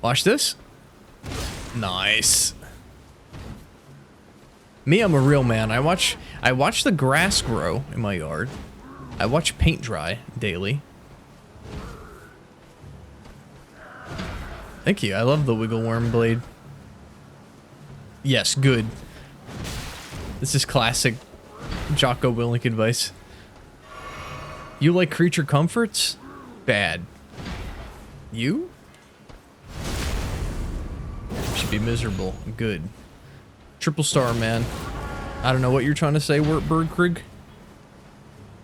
Watch this. Nice. Me, I'm a real man. I watch the grass grow in my yard. I watch paint dry daily. Thank you. I love the wiggle worm blade. Yes, good. This is classic Jocko Willink advice. You like creature comforts? Bad. You? Should be miserable. Good. Triple star, man. I don't know what you're trying to say, Wertbergkrig.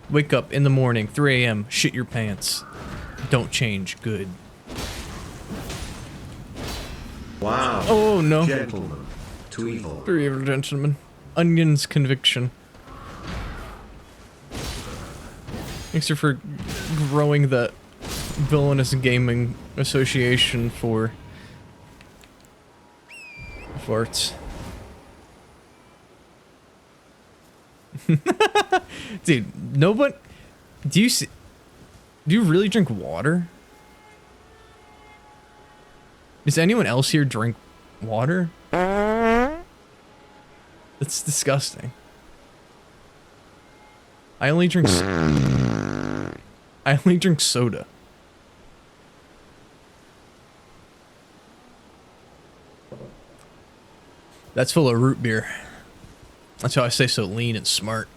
Wake up in the morning, 3 a.m. Shit your pants. Don't change. Good. Wow. Oh, no. Gentlemen to evil. 3 evil gentlemen. Onion's conviction. Thanks for growing the Villainous Gaming Association for farts. Dude, nobody... Do you really drink water? Does anyone else here drink water? That's disgusting. I only drink soda. That's full of root beer. That's how I stay so lean and smart.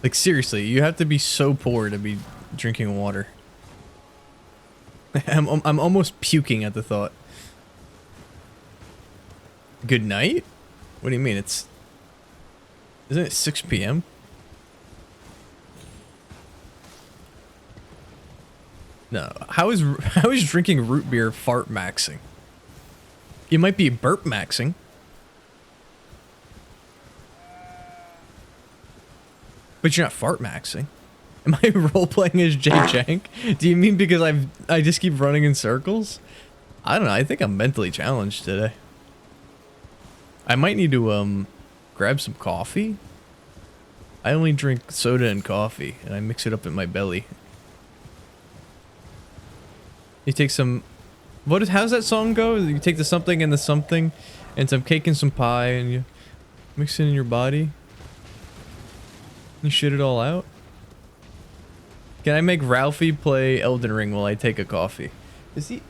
Like, seriously, you have to be so poor to be drinking water. I'm almost puking at the thought. Good night? What do you mean? Isn't it 6 p.m.? No. How is drinking root beer fart maxing? You might be burp maxing. But you're not fart maxing. Am I role-playing as Jay Jank? Do you mean because I just keep running in circles? I don't know. I think I'm mentally challenged today. I might need to grab some coffee. I only drink soda and coffee, and I mix it up in my belly. You take some... how's that song go? You take the something and the something, and some cake and some pie, and you mix it in your body. You shit it all out. Can I make Ralphie play Elden Ring while I take a coffee? Is he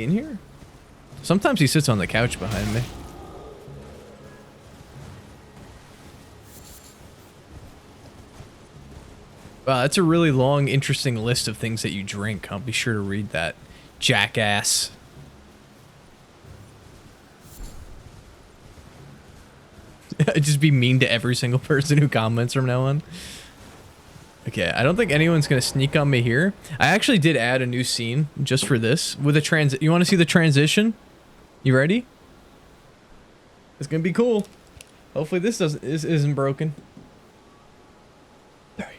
in here? Sometimes he sits on the couch behind me. Wow, that's a really long, interesting list of things that you drink. I'll be sure to read that. Jackass. Just be mean to every single person who comments from now on. Okay, I don't think anyone's gonna sneak on me here. I actually did add a new scene just for this with a you want to see the transition? You ready? It's gonna be cool. Hopefully this isn't broken. Sorry.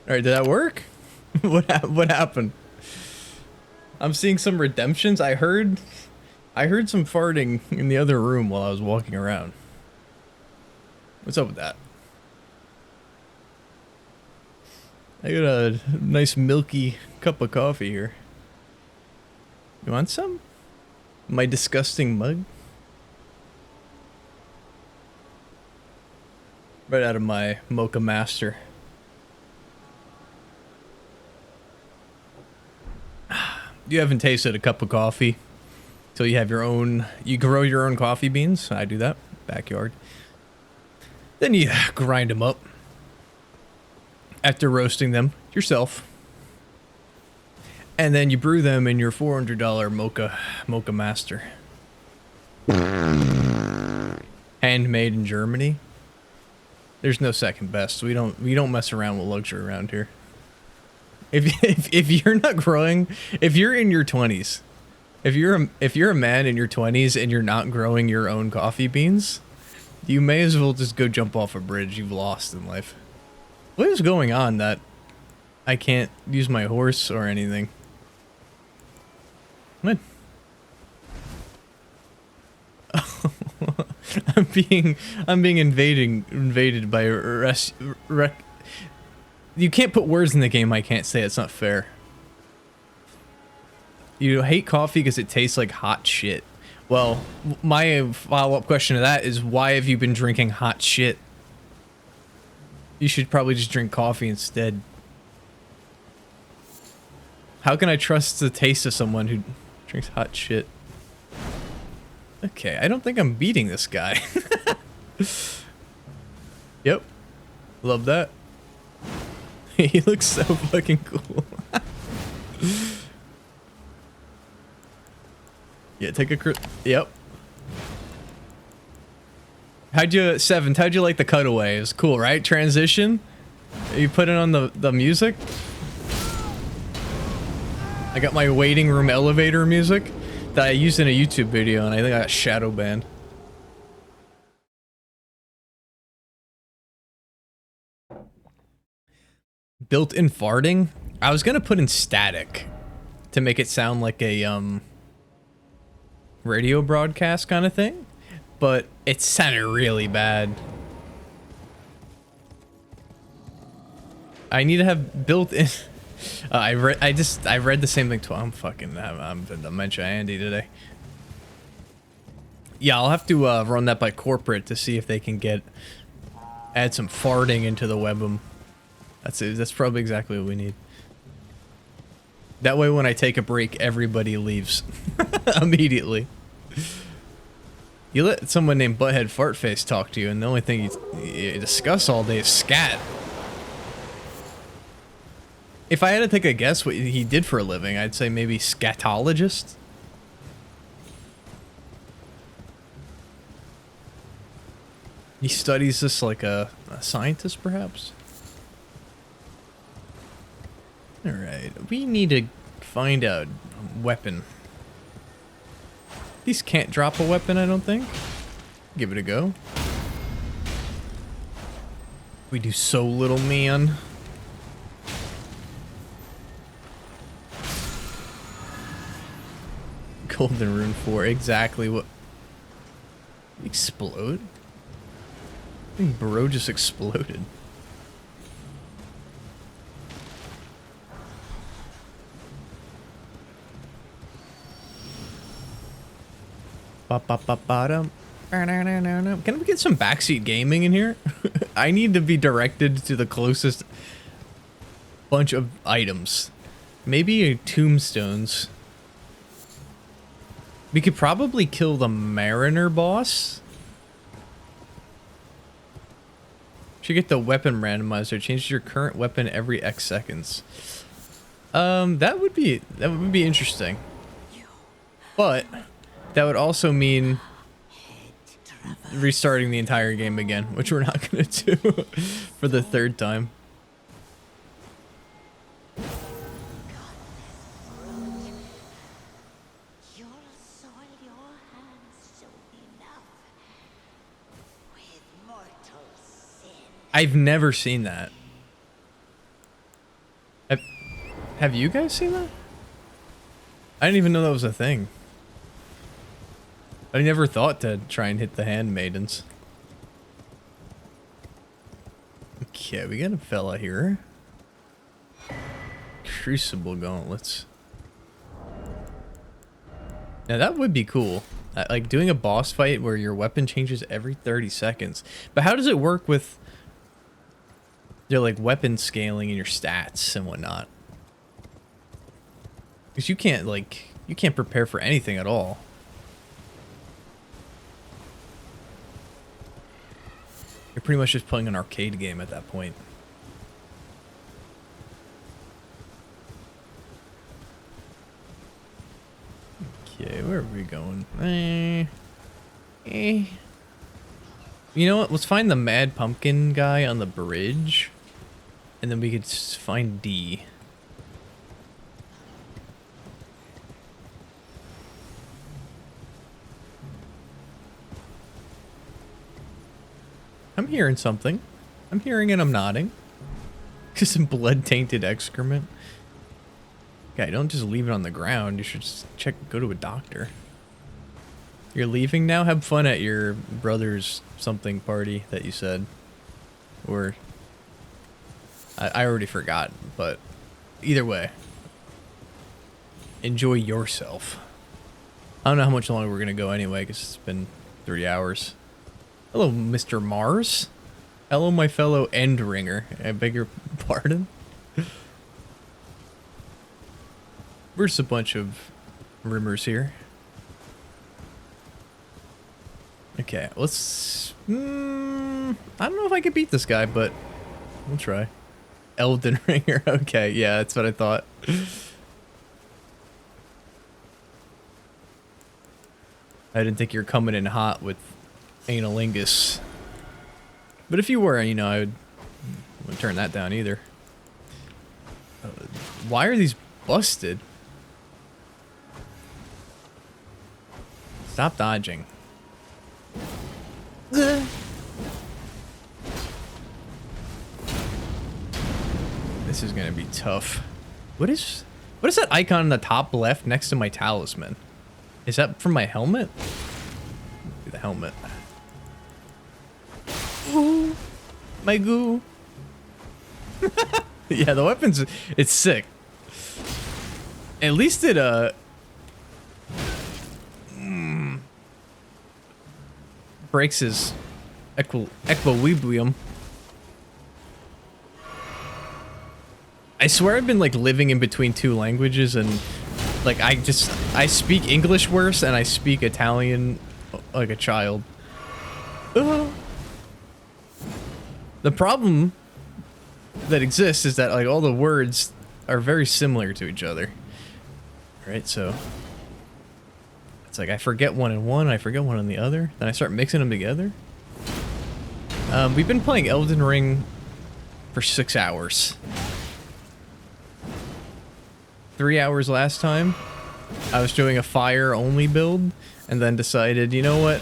All right, did that work? What happened? I'm seeing some redemptions. I heard some farting in the other room while I was walking around. What's up with that? I got a nice milky cup of coffee here. You want some? My disgusting mug? Right out of my Mocha Master. You haven't tasted a cup of coffee till you have your own, you grow your own coffee beans. I do that, backyard. Then you grind them up after roasting them yourself. And then you brew them in your $400 Mocha Master. Handmade in Germany. There's no second best. We don't mess around with luxury around here. If you're not growing, if you're in your 20s, if you're a man in your 20s and you're not growing your own coffee beans, you may as well just go jump off a bridge. You've lost in life. What is going on that I can't use my horse or anything? What? I'm being invaded by you can't put words in the game I can't say. It's not fair. You hate coffee because it tastes like hot shit. Well, my follow-up question to that is, why have you been drinking hot shit? You should probably just drink coffee instead. How can I trust the taste of someone who drinks hot shit? Okay, I don't think I'm beating this guy. Yep. Love that. He looks so fucking cool. Yeah, take a crit. Yep. How'd you like the cutaway? It was cool, right? Transition? You put it on the music? I got my waiting room elevator music that I used in a YouTube video, and I think I got shadow banned. Built-in farting? I was gonna put in static to make it sound like a radio broadcast kind of thing, but it sounded really bad. I need to have built-in. I read the same thing twice. I'm the dementia Andy today. Yeah, I'll have to run that by corporate to see if they can add some farting into the webm. That's probably exactly what we need. That way when I take a break, everybody leaves immediately. You let someone named Butthead Fartface talk to you, and the only thing you discuss all day is scat. If I had to take a guess what he did for a living, I'd say maybe scatologist. He studies this like a scientist, perhaps? Alright, we need to find a weapon. These can't drop a weapon, I don't think. Give it a go. We do so little, man. Golden Rune 4, exactly what... Explode? I think bro just exploded. Can we get some backseat gaming in here? I need to be directed to the closest bunch of items. Maybe tombstones. We could probably kill the Mariner boss. Should get the weapon randomizer. Changes your current weapon every X seconds. That would be interesting. But that would also mean restarting the entire game again, which we're not gonna do for the third time. I've never seen that. Have you guys seen that? I didn't even know that was a thing. I never thought to try and hit the handmaidens. Okay, we got a fella here. Crucible gauntlets. Now that would be cool. Like doing a boss fight where your weapon changes every 30 seconds. But how does it work with your like weapon scaling and your stats and whatnot? Because you can't prepare for anything at all. You're pretty much just playing an arcade game at that point. Okay, where are we going? You know what? Let's find the Mad Pumpkin guy on the bridge. And then we could find D. I'm hearing something. I'm hearing and I'm nodding. Just some blood-tainted excrement. Guy, don't just leave it on the ground. You should just go to a doctor. You're leaving now? Have fun at your brother's something party that you said. Or... I already forgot, but either way. Enjoy yourself. I don't know how much longer we're going to go anyway, because it's been 3 hours. Hello, Mr. Mars. Hello, my fellow Endringer. I beg your pardon. We're just a bunch of rumors here. Okay, let's... I don't know if I can beat this guy, but we'll try. Elden Ringer. Okay, yeah, that's what I thought. I didn't think you were coming in hot with analingus. But if you were, you know, I wouldn't turn that down either. Why are these busted? Stop dodging. This is gonna be tough. What is that icon in the top left next to my talisman? Is that from my helmet? The helmet. Ooh, my goo. Yeah, the weapons, it's sick. At least it breaks his equilibrium. I swear I've been like living in between two languages, and like I speak English worse and I speak Italian like a child. The problem that exists is that like all the words are very similar to each other. Right, so it's like I forget one in one, I forget one in the other, then I start mixing them together. We've been playing Elden Ring for 6 hours. 3 hours last time. I was doing a fire only build and then decided, you know what?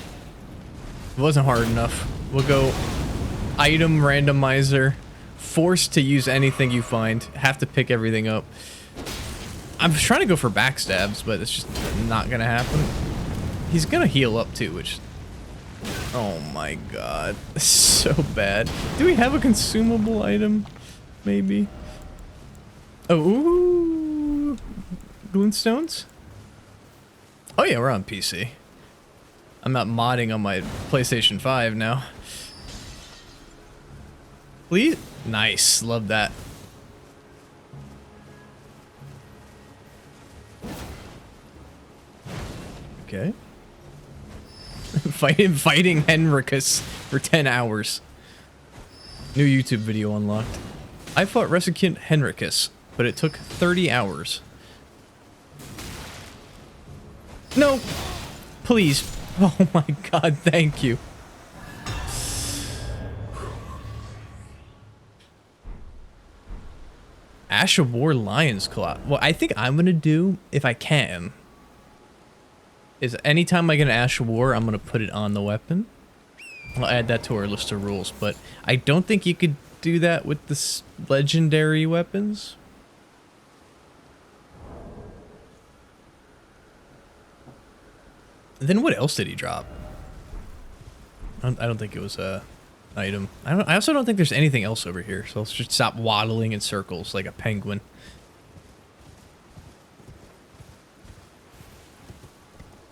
It wasn't hard enough. We'll go item randomizer, forced to use anything you find, have to pick everything up. I'm trying to go for backstabs, but it's just not gonna happen. He's gonna heal up too, which... Oh my god. So bad. Do we have a consumable item? Maybe? Oh, ooh. Moonstones? Oh yeah, we're on PC. I'm not modding on my PlayStation 5 now. Please? Nice. Love that. Okay. Fighting Henricus for 10 hours. New YouTube video unlocked. I fought Resicant Henricus, but it took 30 hours. No! Please. Oh my god, thank you. Ash of War Lion's Claw. What I think I'm gonna do, if I can, is anytime I get an Ash of War, I'm gonna put it on the weapon. I'll add that to our list of rules, but I don't think you could do that with the legendary weapons. Then what else did he drop? I don't think it was a item. I also don't think there's anything else over here, so let's just stop waddling in circles like a penguin.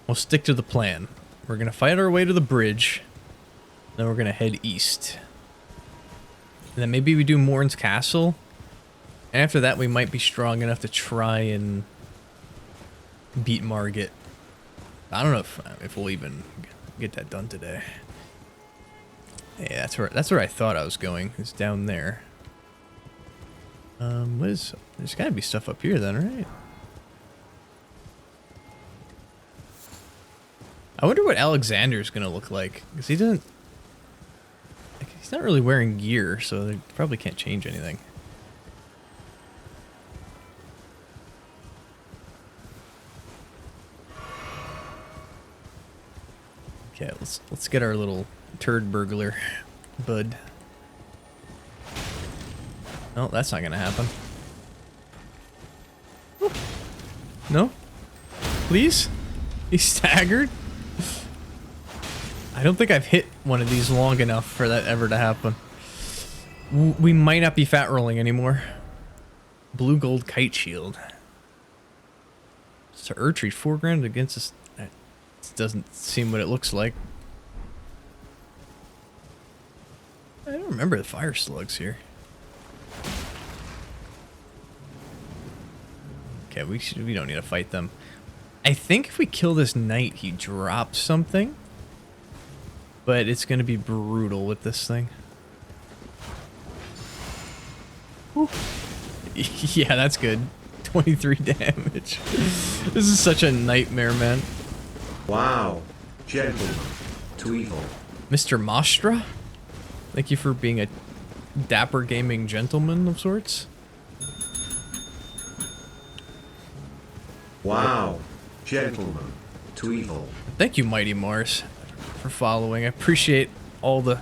We'll stick to the plan. We're gonna fight our way to the bridge, then we're gonna head east. And then maybe we do Morn's Castle. And after that, we might be strong enough to try and beat Margit. I don't know if we'll even get that done today. Yeah, that's where I thought I was going. It's down there. There's gotta be stuff up here then, right? I wonder what Alexander's gonna look like, because he doesn't... Like, he's not really wearing gear, so they probably can't change anything. Okay, let's get our little turd burglar bud. No, that's not gonna happen. No? Please? He's staggered? I don't think I've hit one of these long enough for that ever to happen. We might not be fat rolling anymore. Blue gold kite shield. So Urtreat 4 grand against us. That doesn't seem what it looks like. I don't remember the fire slugs here. Okay, we don't need to fight them. I think if we kill this knight, he drops something. but it's going to be brutal with this thing. Whew. Yeah, that's good. 23 damage. This is such a nightmare, man. Wow. Gentleman. To evil. Mr. Mastra? Thank you for being a dapper gaming gentleman of sorts. Wow. Gentleman. To evil. Thank you, Mighty Mars, for following. I appreciate all the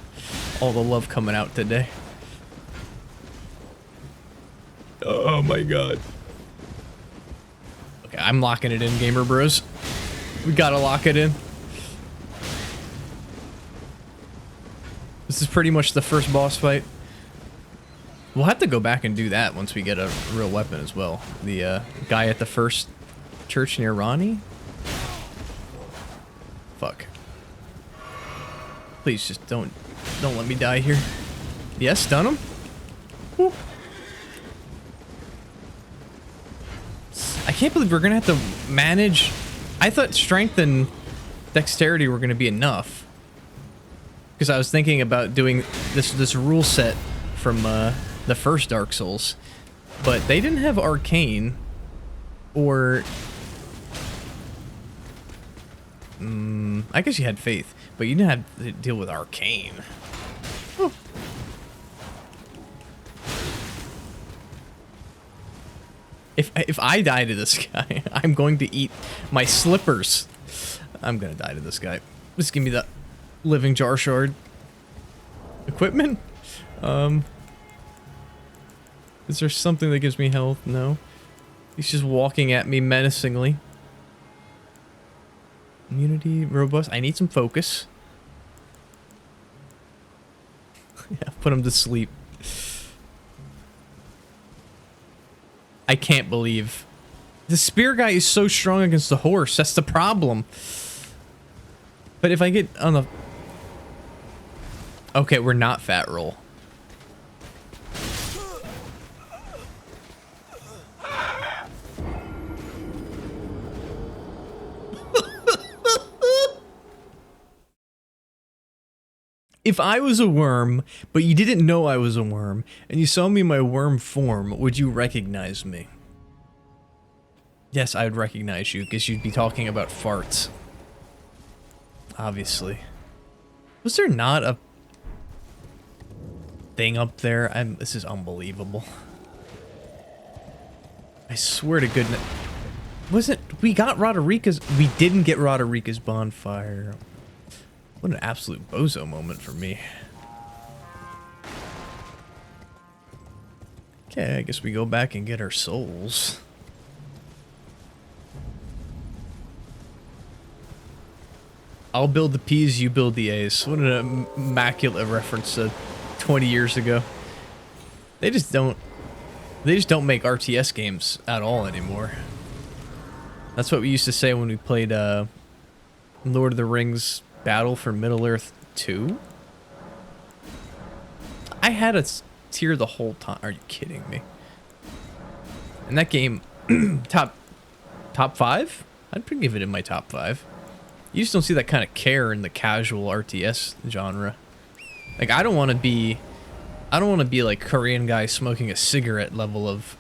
love coming out today. Oh my god. Okay, I'm locking it in, Gamer Bros. We gotta lock it in. This is pretty much the first boss fight. We'll have to go back and do that once we get a real weapon as well. The guy at the first church near Ronnie? Fuck. Please just don't let me die here. Yes, stun him. Woo. I can't believe we're gonna have to manage. I thought strength and dexterity were gonna be enough, because I was thinking about doing this rule set from the first Dark Souls, but they didn't have arcane or I guess you had faith, but you didn't have to deal with arcane. Whew. If I die to this guy, I'm going to eat my slippers. I'm gonna die to this guy. Just give me the living jar shard. Equipment? Is there something that gives me health? No. He's just walking at me menacingly. Immunity, robust. I need some focus. Yeah, put him to sleep. I can't believe the spear guy is so strong against the horse. That's the problem. But if I get on the... Okay, we're not fat roll. If I was a worm, but you didn't know I was a worm, and you saw me in my worm form, would you recognize me? Yes, I would recognize you, because you'd be talking about farts. Obviously. Was there not a thing up there? This is unbelievable. I swear to goodness. Wasn't... We got Roderica's... We didn't get Roderica's bonfire. What an absolute bozo moment for me. Okay, I guess we go back and get our souls. I'll build the P's, you build the A's. What an immaculate reference to 20 years ago. They just don't make RTS games at all anymore. That's what we used to say when we played Lord of the Rings Battle for Middle-earth 2? I had a tier the whole time. Are you kidding me? And that game, top 5? I'd give it in my top 5. You just don't see that kind of care in the casual RTS genre. Like, I don't want to be like Korean guy smoking a cigarette level of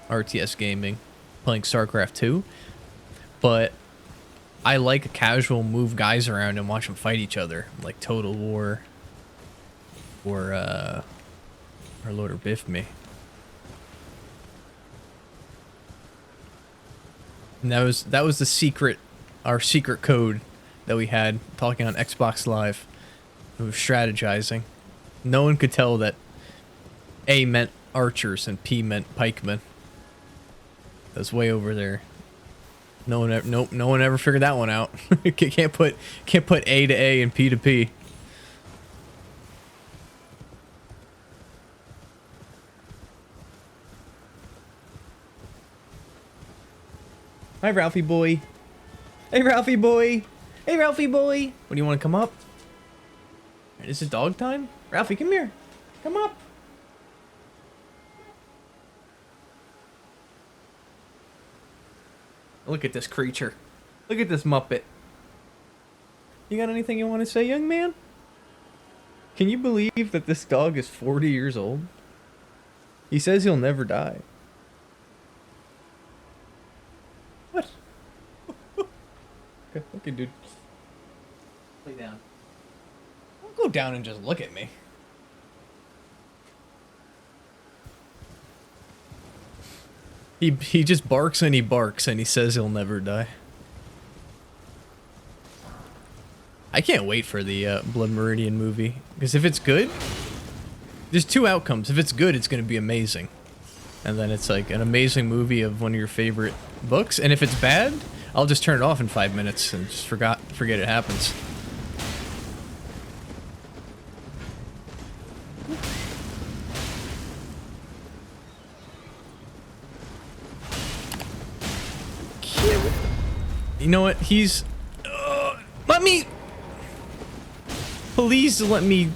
RTS gaming, playing StarCraft 2, but I like a casual move guys around and watch them fight each other, like Total War or Lord or Biff Me. And that was the secret, our secret code that we had talking on Xbox Live. We were strategizing. No one could tell that A meant archers and P meant pikemen. That's way over there. No one ever figured that one out. can't put A to A and P to P. Hi, Ralphie boy. Hey, Ralphie boy. Hey, Ralphie boy. What, do you want to come up? Is it dog time? Ralphie, come here. Come up. Look at this creature. Look at this Muppet. You got anything you want to say, young man? Can you believe that this dog is 40 years old? He says he'll never die. What? Okay, dude. Lay down. Don't go down and just look at me. He just barks and he says he'll never die. I can't wait for the Blood Meridian movie, because if it's good, there's two outcomes. If it's good, it's going to be amazing, and then it's like an amazing movie of one of your favorite books. And if it's bad, I'll just turn it off in 5 minutes and just forget it happens. You know what? He's... let me... Please let me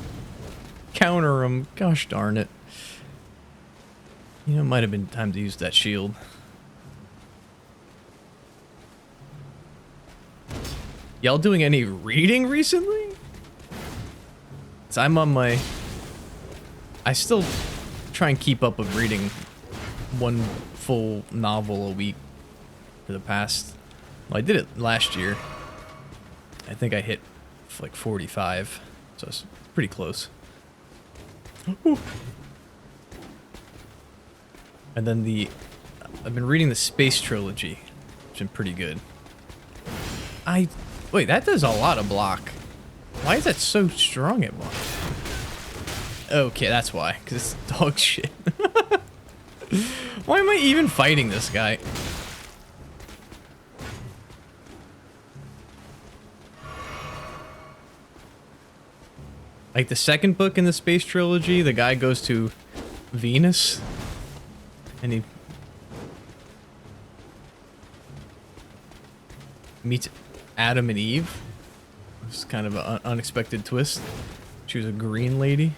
counter him. Gosh darn it. You know, it might have been time to use that shield. Y'all doing any reading recently? 'Cause I'm on my... I still try and keep up with reading one full novel a week for the past... Well, I did it last year. I think I hit like 45, so it's pretty close. Ooh. And then I've been reading the Space Trilogy, which has been pretty good. Wait, that does a lot of block. Why is that so strong at block? Okay, that's why, because it's dog shit. Why am I even fighting this guy? Like the second book in the Space Trilogy, the guy goes to Venus and he meets Adam and Eve. It's kind of an unexpected twist. She was a green lady.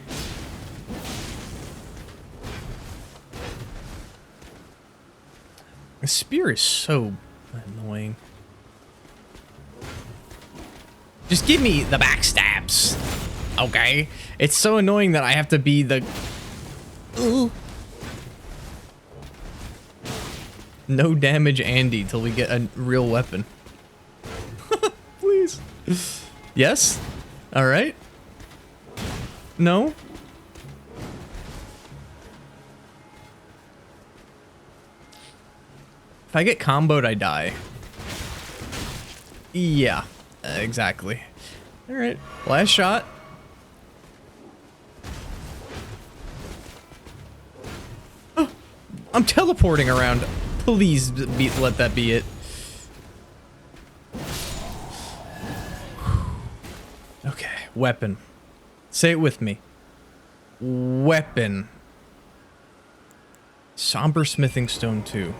The spear is so annoying. Just give me the backstabs. Okay, it's so annoying that I have to be the... Ooh. No damage Andy till we get a real weapon. Please. Yes? Alright. No? If I get comboed, I die. Yeah, exactly. Alright, last shot. I'm teleporting around. Please let that be it. Okay, weapon. Say it with me. Weapon. Somber Smithing Stone 2.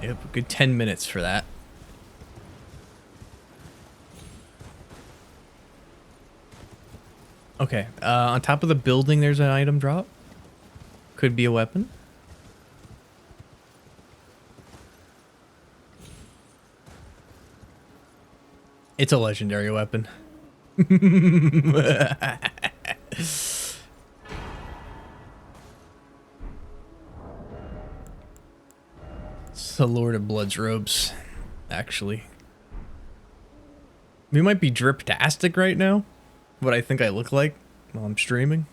Yep, a good 10 minutes for that. Okay, on top of the building there's an item drop. Could be a weapon. It's a legendary weapon. It's the Lord of Blood's robes, actually. We might be drip-tastic right now. What I think I look like while I'm streaming.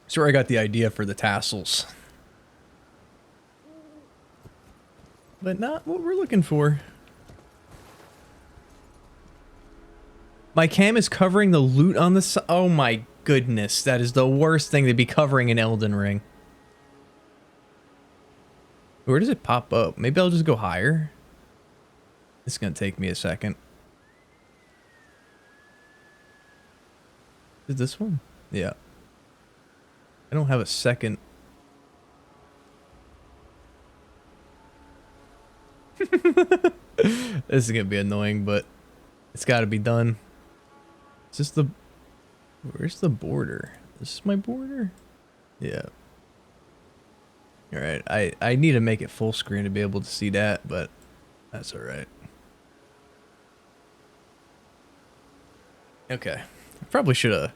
That's where I got the idea for the tassels. But not what we're looking for. My cam is covering the loot on the side. Oh my goodness, that is the worst thing to be covering in Elden Ring. Where does it pop up? Maybe I'll just go higher. It's gonna take me a second. Is this one? Yeah. I don't have a second. This is gonna be annoying, but it's gotta be done. Is this the... Where's the border? Is this my border? Yeah. Alright, I need to make it full screen to be able to see that, but that's alright. Okay. I probably should have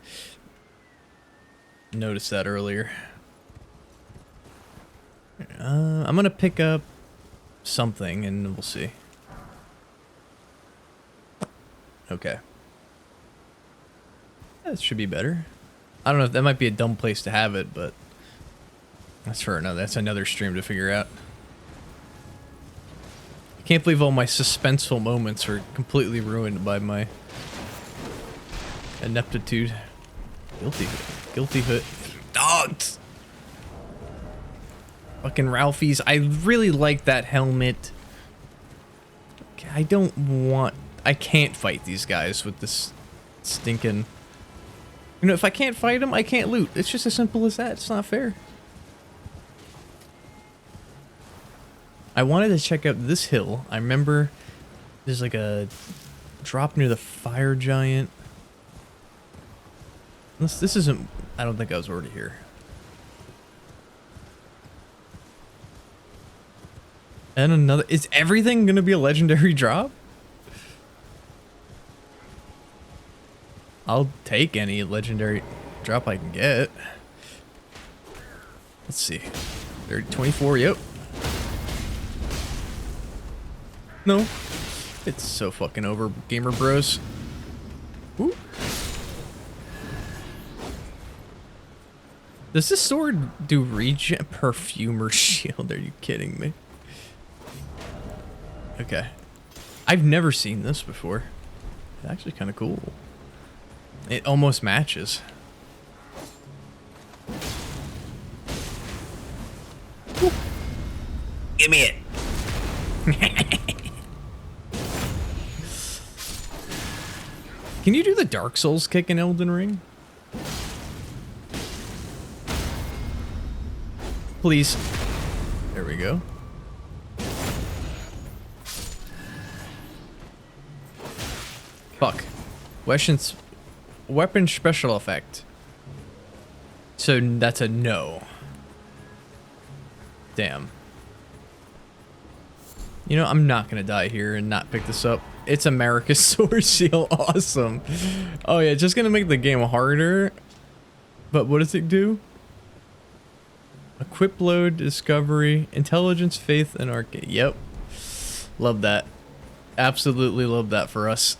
noticed that earlier. I'm gonna pick up something and we'll see. Okay. That should be better. I don't know if that might be a dumb place to have it, but that's another stream to figure out. I can't believe all my suspenseful moments are completely ruined by my ineptitude. Guilty hood. Dogs! Fucking Ralphie's. I really like that helmet. I can't fight these guys with this stinking... You know, if I can't fight them, I can't loot. It's just as simple as that. It's not fair. I wanted to check out this hill. I remember there's like a drop near the fire giant. This isn't... I don't think I was already here. And another... Is everything gonna be a legendary drop? I'll take any legendary drop I can get. Let's see. 24, yep. No. It's so fucking over, gamer bros. Ooh. Does this sword do regen? Perfumer shield, are you kidding me? Okay. I've never seen this before. It's actually kind of cool. It almost matches. Woo. Give me it. Can you do the Dark Souls kick in Elden Ring? Please. There we go. Fuck. Weapon special effect. So that's a no. Damn. You know, I'm not gonna die here and not pick this up. It's America's Sword Seal. Awesome. Oh yeah, just gonna make the game harder. But what does it do? Equip load, discovery, intelligence, faith, and arcade. Yep. Love that. Absolutely love that for us.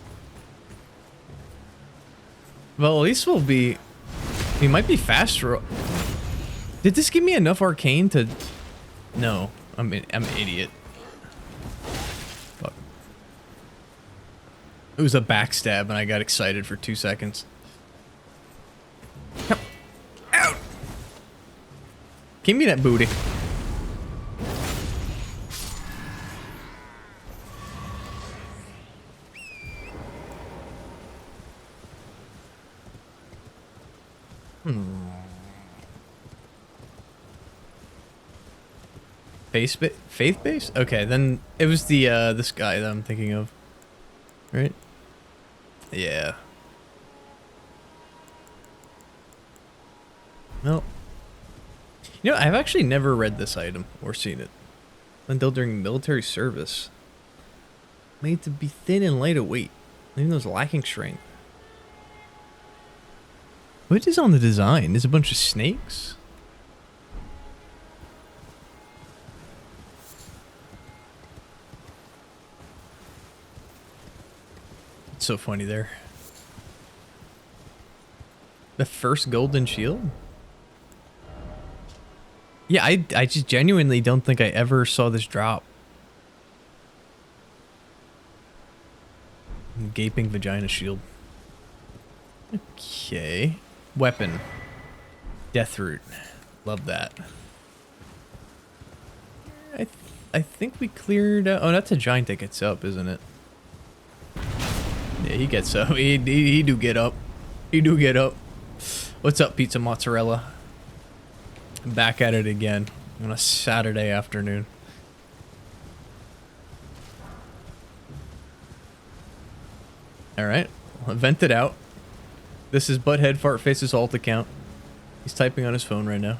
Well, at least we might be faster. Did this give me enough arcane to... No, I'm an idiot. Fuck. It was a backstab and I got excited for 2 seconds. Come out! Give me that booty. Faith base? Okay, then it was the this guy that I'm thinking of. Right? Yeah. No. You know, I've actually never read this item or seen it until during military service. Made to be thin and light of weight, even though it's lacking strength. What is on the design? There's a bunch of snakes? It's so funny there. The first golden shield? Yeah, I just genuinely don't think I ever saw this drop. Gaping vagina shield. Okay. Weapon. Deathroot. Love that. I think we cleared... oh, that's a giant that gets up, isn't it? Yeah, he gets up. He do get up. He do get up. What's up, pizza mozzarella? Back at it again on a Saturday afternoon. Alright. Well, vent it out. This is Butthead Fart Face's alt account. He's typing on his phone right now.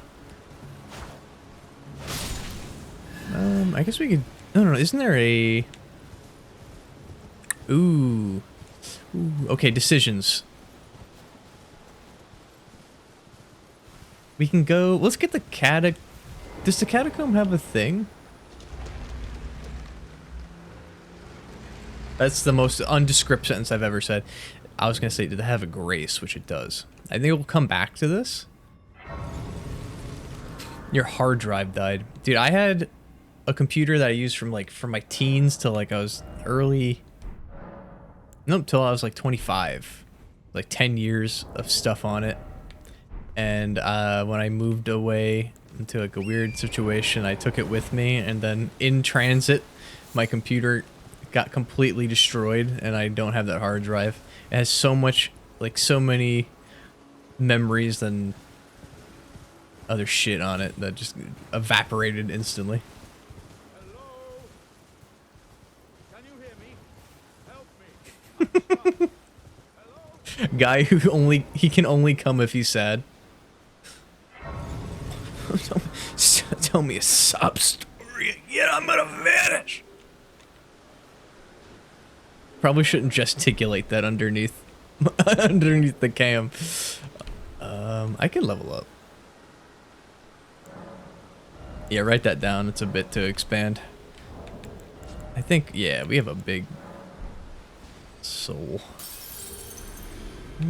I guess we could... No, isn't there a... Ooh. Okay, decisions. We can go. Let's get the catac. Does the catacomb have a thing? That's the most undescript sentence I've ever said. I was gonna say, did it have a grace? Which it does. I think we'll come back to this. Your hard drive died, dude. I had a computer that I used from my teens till like I was early. Nope, till I was like 25. Like 10 years of stuff on it. And when I moved away into like a weird situation, I took it with me, and then in transit, my computer got completely destroyed, and I don't have that hard drive. It has so much, like so many memories and other shit on it that just evaporated instantly. Guy who he can only come if he's sad. Tell me a sob story again, I'm gonna vanish. Probably shouldn't gesticulate that underneath underneath the cam. I can level up. Yeah, write that down. It's a bit to expand. I think, yeah, we have a big soul. Do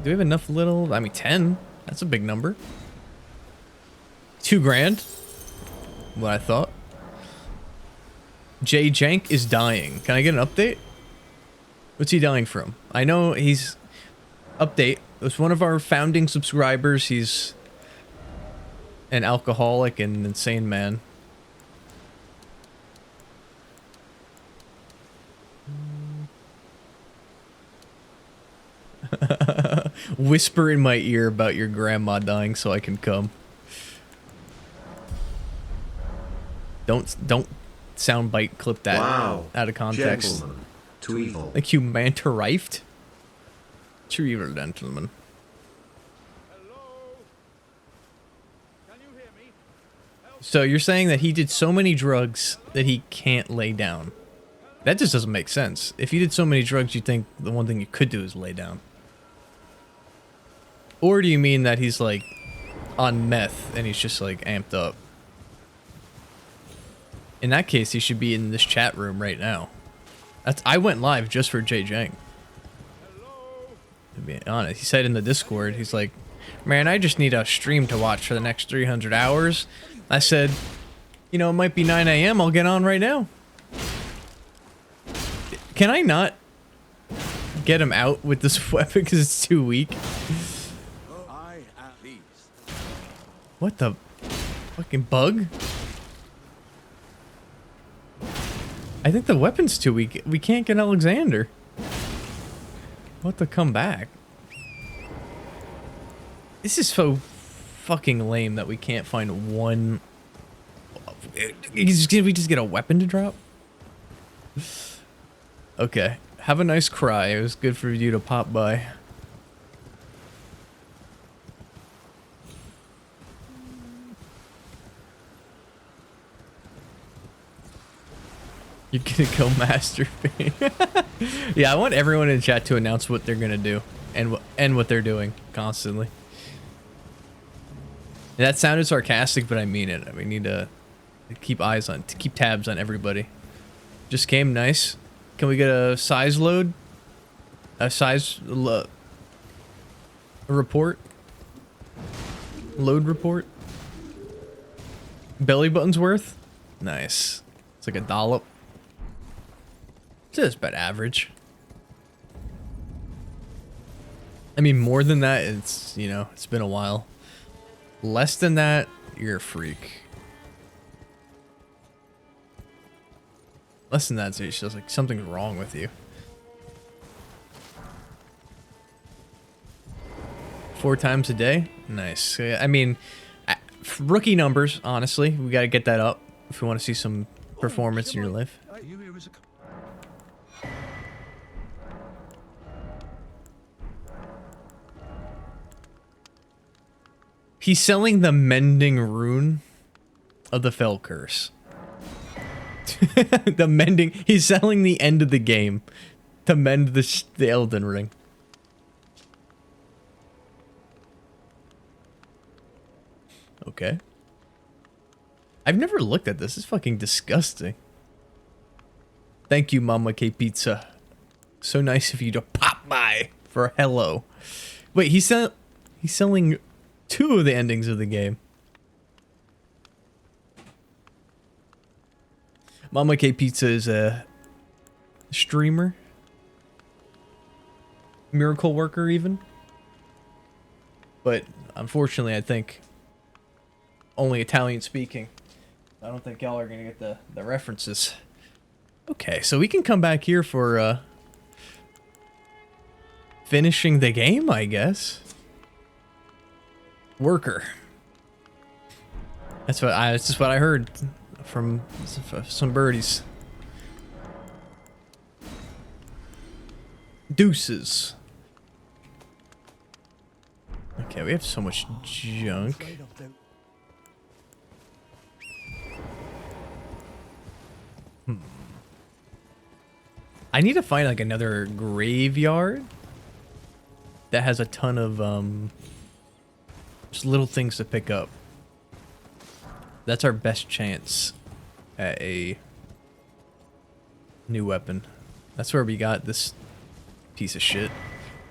we have enough little? I mean, 10. That's a big number. 2 grand. What I thought. Jay Jank is dying. Can I get an update? What's he dying from? I know he's... Update. It was one of our founding subscribers. He's an alcoholic and insane man. Whisper in my ear about your grandma dying so I can come. Don't soundbite clip that out of context. Gentlemen, to evil. Like you manta rifed? To evil, gentlemen. So you're saying that he did so many drugs that he can't lay down. That just doesn't make sense. If you did so many drugs, you think the one thing you could do is lay down. Or do you mean that he's like on meth and he's just like amped up? In that case, he should be in this chat room right now. I went live just for Jay Jang. To be honest, he said in the Discord, he's like, man, I just need a stream to watch for the next 300 hours. I said, you know, it might be 9 a.m. I'll get on right now. Can I not get him out with this weapon because it's too weak? What the fucking bug? I think the weapon's too weak. We can't get Alexander. What to come back? This is so fucking lame that we can't find one. Can we just get a weapon to drop? Okay. Have a nice cry. It was good for you to pop by. You're gonna go masturbate. Yeah, I want everyone in chat to announce what they're gonna do and what they're doing constantly. And that sounded sarcastic, but I mean it. We need to keep tabs on everybody. Just came, nice. Can we get a size load? A report? Load report? Belly button's worth? Nice. It's like a dollop. It's just about average. I mean, more than that, it's, you know, it's been a while. Less than that, you're a freak. Less than that, it's just like something's wrong with you. 4 times a day? Nice. I mean, rookie numbers, honestly. We got to get that up if we want to see some performance in your life. He's selling the mending rune of the Fell Curse. The mending. He's selling the end of the game to mend the Elden Ring. Okay. I've never looked at this. It's fucking disgusting. Thank you, Mama K Pizza. So nice of you to pop by for hello. Wait, he's selling 2 of the endings of the game. Mama K Pizza is a streamer. Miracle worker even. But unfortunately, I think only Italian speaking. I don't think y'all are gonna get the references. Okay, so we can come back here for finishing the game, I guess. Worker. That's just what I heard from some birdies. Deuces. Okay, we have so much junk. I need to find like another graveyard that has a ton of just little things to pick up. That's our best chance at a new weapon. That's where we got this piece of shit.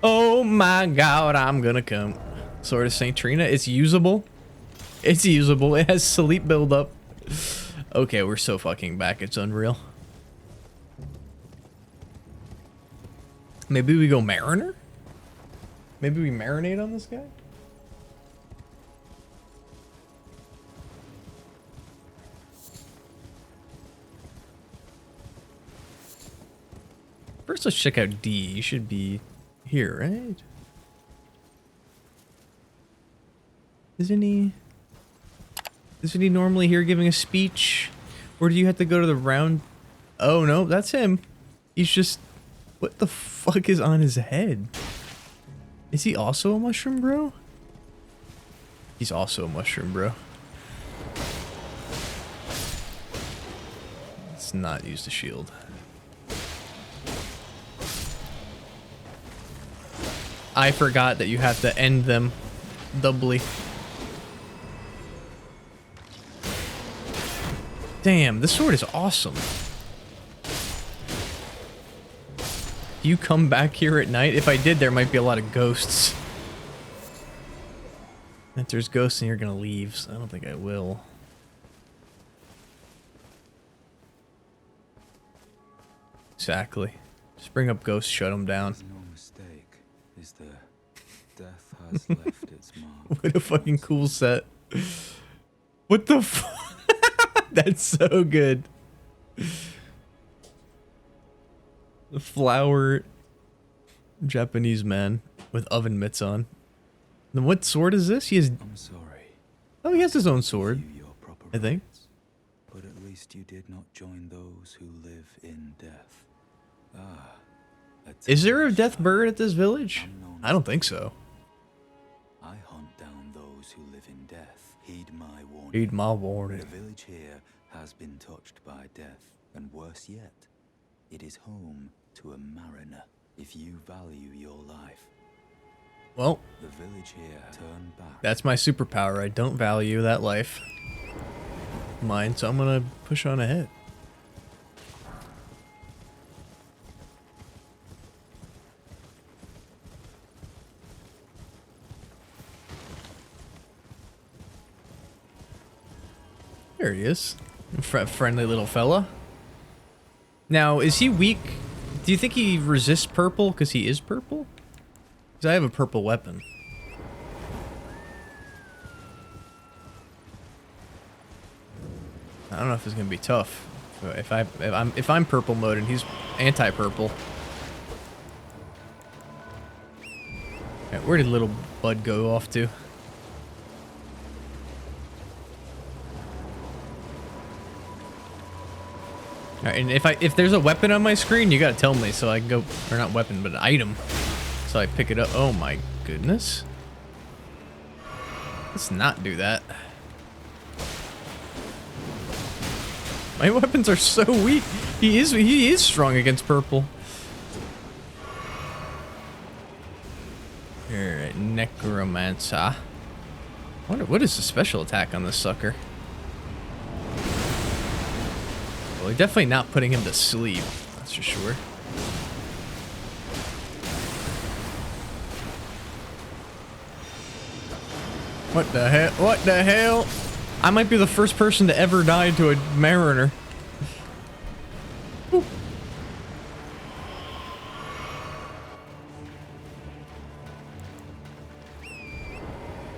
Oh my god, I'm gonna come. Sword of St. Trina. It's usable. It's usable. It has sleep buildup. Okay, we're so fucking back. It's unreal. Maybe we go Mariner? Maybe we marinate on this guy? First, let's check out D. You should be here, right? Isn't he normally here giving a speech? Or do you have to go to the round? Oh, no, that's him. He's just... What the fuck is on his head? Is he also a mushroom bro? He's also a mushroom bro. Let's not use the shield. I forgot that you have to end them doubly. Damn, this sword is awesome. Do you come back here at night? If I did, there might be a lot of ghosts. If there's ghosts, then you're gonna leave, so I don't think I will. Exactly. Just bring up ghosts, shut them down. There's no mistake, is there? Death has left its mark. What a fucking cool set. What the fuck? That's so good. The flower Japanese man with oven mitts on. Then what sword is this? I'm sorry. Oh, he has his own sword. I think. But at least you did not join those who live in death. Ah. Is there a death bird at this village? I don't think so. I hunt down those who live in death. Heed my warning. Heed my warning. The village here has been touched by death, and worse yet, it is home to a mariner. If you value your life, well, the village here turn back. That's my superpower. I don't value that life. Mine, so I'm gonna push on ahead. There he is. Friendly little fella. Now, is he weak? Do you think he resists purple because he is purple? Because I have a purple weapon. I don't know if it's gonna be tough. If I'm purple mode and he's anti-purple. Right, where did little bud go off to? Alright, and if there's a weapon on my screen, you gotta tell me so I can go, or not weapon, but an item. So I pick it up. Oh my goodness. Let's not do that. My weapons are so weak. He is strong against purple. Alright, necromancer. I wonder what is the special attack on this sucker? Well, we're definitely not putting him to sleep. That's for sure. What the hell? What the hell? I might be the first person to ever die to a mariner. Whew.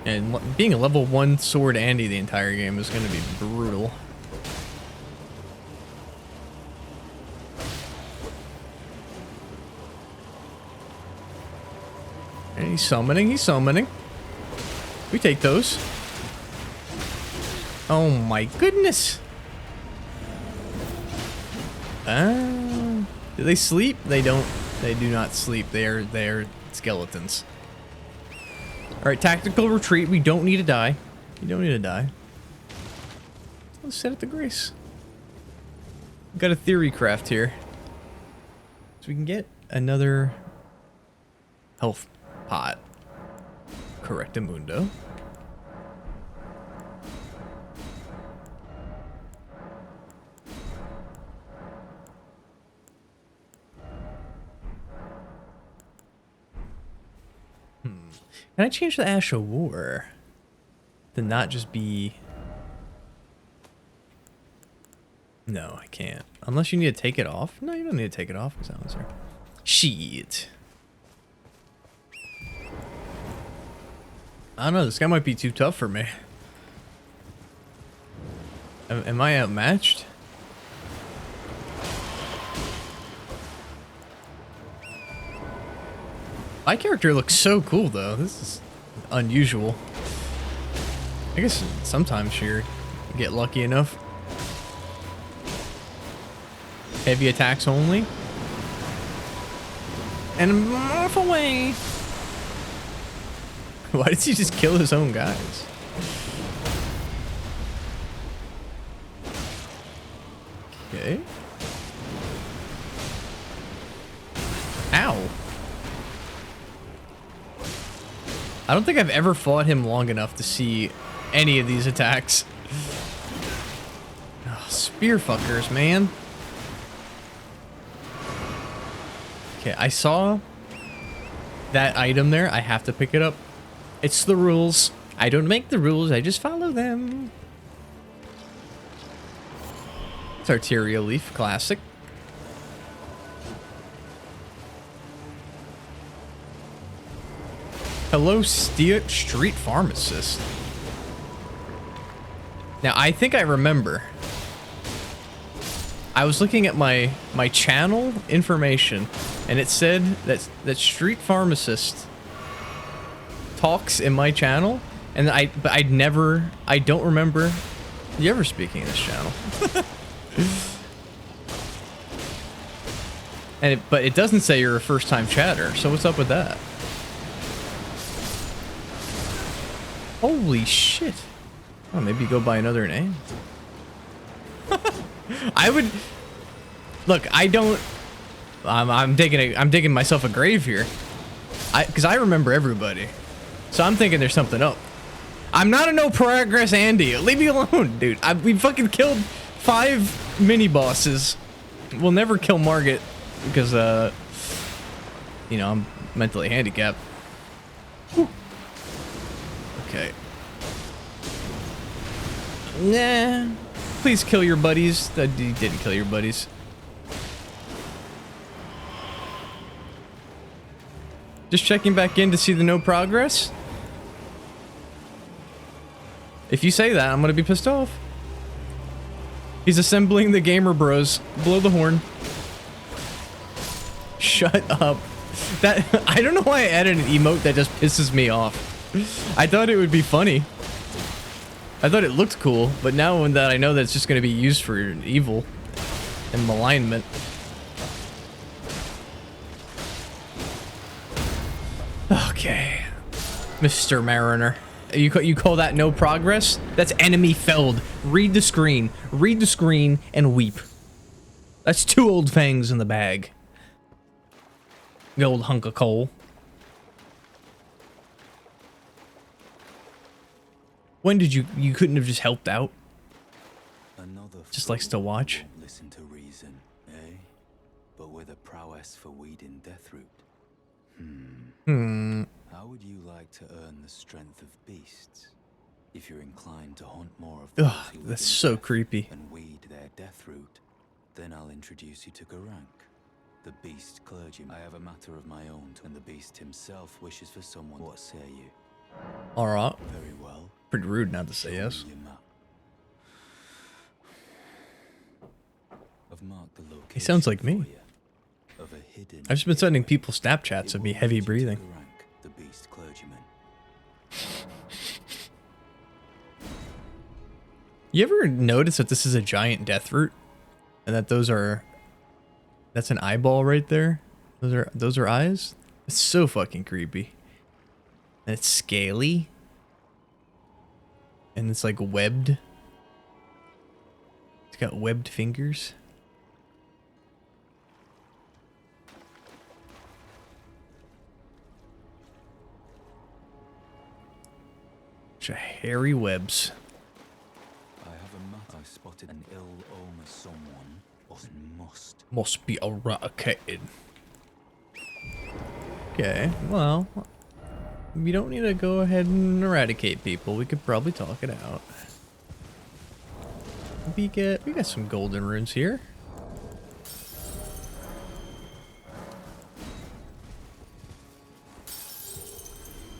And being a level 1 sword Andy the entire game is going to be brutal. And he's summoning, he's summoning. We take those. Oh my goodness. Do they sleep? They don't. They do not sleep. They're skeletons. Alright, tactical retreat. We don't need to die. You don't need to die. Let's set it to grace. We've got a theory craft here. So we can get another health pot. Correctamundo. Can I change the Ash of War to not just be... No, I can't. Unless you need to take it off. No, you don't need to take it off. Silencer. Shit. I don't know. This guy might be too tough for me. Am I outmatched? My character looks so cool, though. This is unusual. I guess sometimes you get lucky enough. Heavy attacks only. And morph away. Why did he just kill his own guys? Okay. Ow. I don't think I've ever fought him long enough to see any of these attacks. Oh, spear fuckers, man. Okay, I saw that item there. I have to pick it up. It's the rules. I don't make the rules, I just follow them. It's Arterial Leaf, classic. Hello, Street Pharmacist. Now, I think I remember. I was looking at my channel information, and it said that Street Pharmacist talks in my channel, and but I don't remember you ever speaking in this channel. But it doesn't say you're a first-time chatter, so what's up with that? Holy shit. Oh, maybe you go by another name. I would look, I don't I'm digging myself a grave here. Because I remember everybody. So I'm thinking there's something up. I'm not a no progress Andy. Leave me alone, dude. We fucking killed 5 mini bosses. We'll never kill Margit because you know, I'm mentally handicapped. Whew. Okay. Nah. Please kill your buddies. You didn't kill your buddies. Just checking back in to see the no progress. If you say that, I'm gonna be pissed off. He's assembling the gamer bros. Blow the horn. Shut up. That I don't know why I added an emote that just pisses me off. I thought it would be funny. I thought it looked cool, but now that I know that it's just going to be used for evil and malignment. Okay. Mr. Mariner. You call that no progress? That's enemy felled. Read the screen. Read the screen and weep. That's 2 old fangs in the bag. The old hunk of coal. When did you couldn't have just helped out? Another Just likes to watch. won't listen to reason, eh? But with a prowess for weeding Deathroot. How would you like to earn the strength of beasts? If you're inclined to hunt more of those Ugh, who that's live in so death creepy. and weed their Deathroot, then I'll introduce you to Garank, the beast clergyman. I have a matter of my own, and the beast himself wishes for someone. What say you? Alright. Very well. Pretty rude not to say Show yes. me your map. I've marked the location He sounds like me. for you of a hidden I've just been sending gateway. people Snapchats It of me will heavy lead you to breathing. Garank, the beast clergyman. You ever notice that this is a giant Deathroot? And that that's an eyeball right there? Those are eyes? It's so fucking creepy. And it's scaly. And it's like webbed. It's got webbed fingers. Bunch of hairy webs. I have a map. I spotted an ill omen. Someone Must be eradicated. Okay, well, we don't need to go ahead and eradicate people. We could probably talk it out. We got some golden runes here.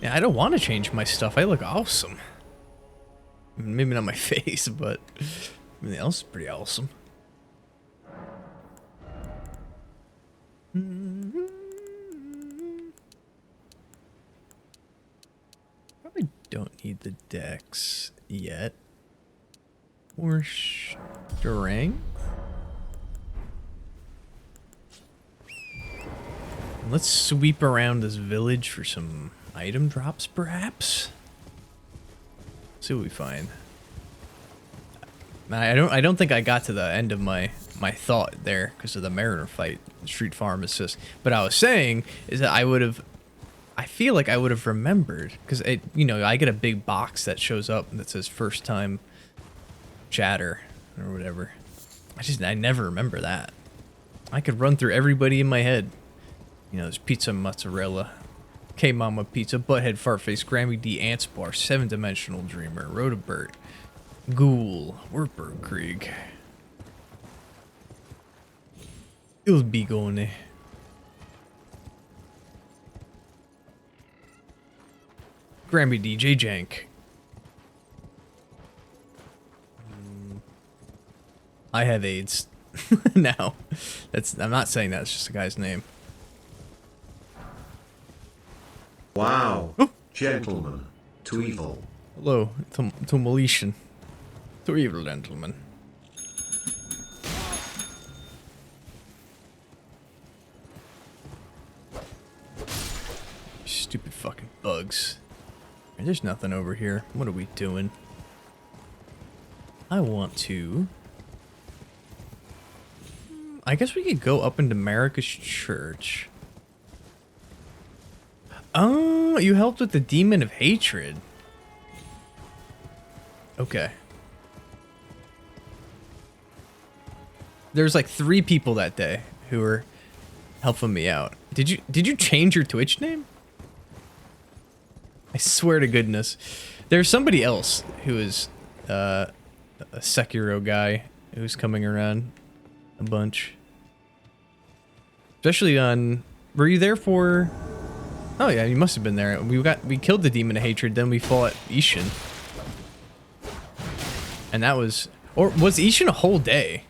Yeah, I don't want to change my stuff. I look awesome. Maybe not my face, but everything else is pretty awesome. Probably don't need the dex yet. Or strength. Let's sweep around this village for some item drops, perhaps. See what we find. I don't think I got to the end of my thought there because of the Mariner fight, Street Farm Assist. But I was saying is that I feel like I would have remembered because I get a big box that shows up that says first time chatter or whatever. I never remember that. I could run through everybody in my head. There's Pizza Mozzarella, K-Mama Pizza, Butthead Fartface, Grammy D, Ants Bar, 7-Dimensional Dreamer, Rotobert, Ghoul, Wartburg Krieg, Il Bigone, Grammy DJ Jank. I have AIDS. No, I'm not saying that. It's just a guy's name. Wow. Gentlemen. To evil. Hello, to Malician. To evil gentlemen. Stupid fucking bugs. There's nothing over here. What are we doing? I want to... I guess we could go up into Marika's church. Oh, you helped with the demon of hatred. Okay. There's like 3 people that day who were helping me out. Did you change your Twitch name? I swear to goodness. There's somebody else who is a Sekiro guy who's coming around a bunch. Especially on... Were you there for... Oh yeah, you must have been there. We killed the demon of hatred, then we fought Ishin. And that was... Or was Ishin a whole day?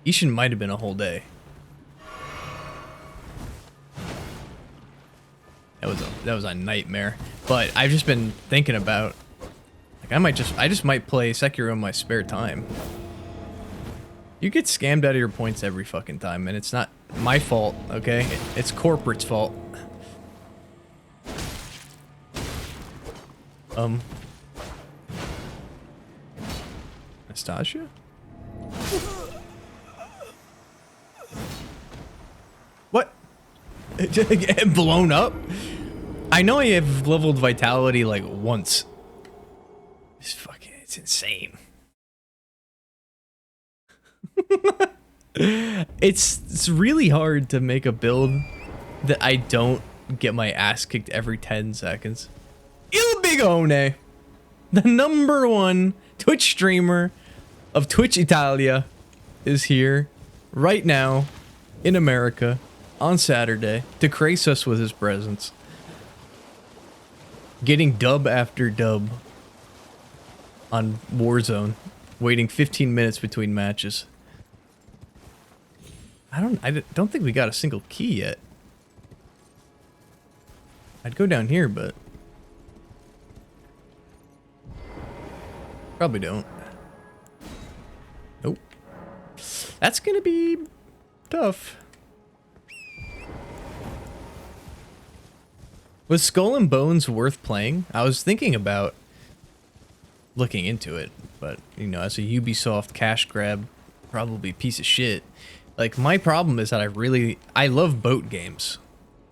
Ishin might have been a whole day. That was a nightmare. But I've just been thinking about... Like, I just might play Sekiro in my spare time. You get scammed out of your points every fucking time, and it's not my fault, okay? It's corporate's fault. Nastasia? What? Blown up? I know I have leveled vitality like once. It's insane. It's really hard to make a build that I don't get my ass kicked every 10 seconds. Il Bigone, the #1 Twitch streamer of Twitch Italia, is here right now in America on Saturday to grace us with his presence. Getting dub after dub on Warzone, waiting 15 minutes between matches. I don't think we got a single key yet. I'd go down here, but probably don't. Nope. That's gonna be tough. Was Skull and Bones worth playing? I was thinking about looking into it, but you know, as a Ubisoft cash grab, probably piece of shit. Like, my problem is that I love boat games.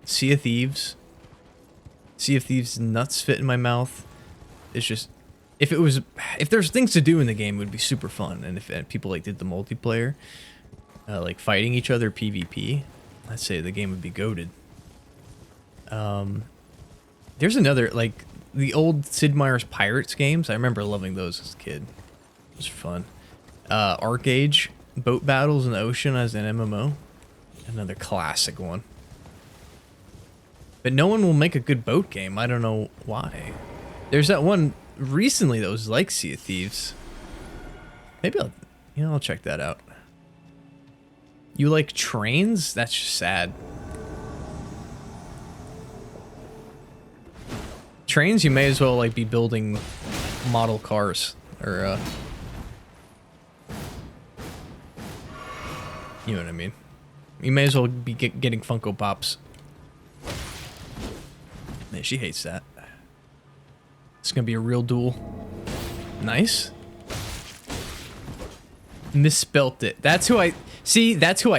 Sea of Thieves nuts fit in my mouth. It's just, if there's things to do in the game, it would be super fun. And if people like did the multiplayer, like fighting each other PvP, I'd say the game would be goated. There's another, like, the old Sid Meier's Pirates games. I remember loving those as a kid. It was fun. Arcade, boat battles in the ocean as an MMO. Another classic one. But no one will make a good boat game. I don't know why. There's that one recently that was like Sea of Thieves. Maybe I'll check that out. You like trains? That's just sad. Trains, you may as well like be building model cars or you know what I mean. You may as well be getting Funko Pops. Yeah, she hates that. It's gonna be a real duel. Nice. Misspelt it. That's who I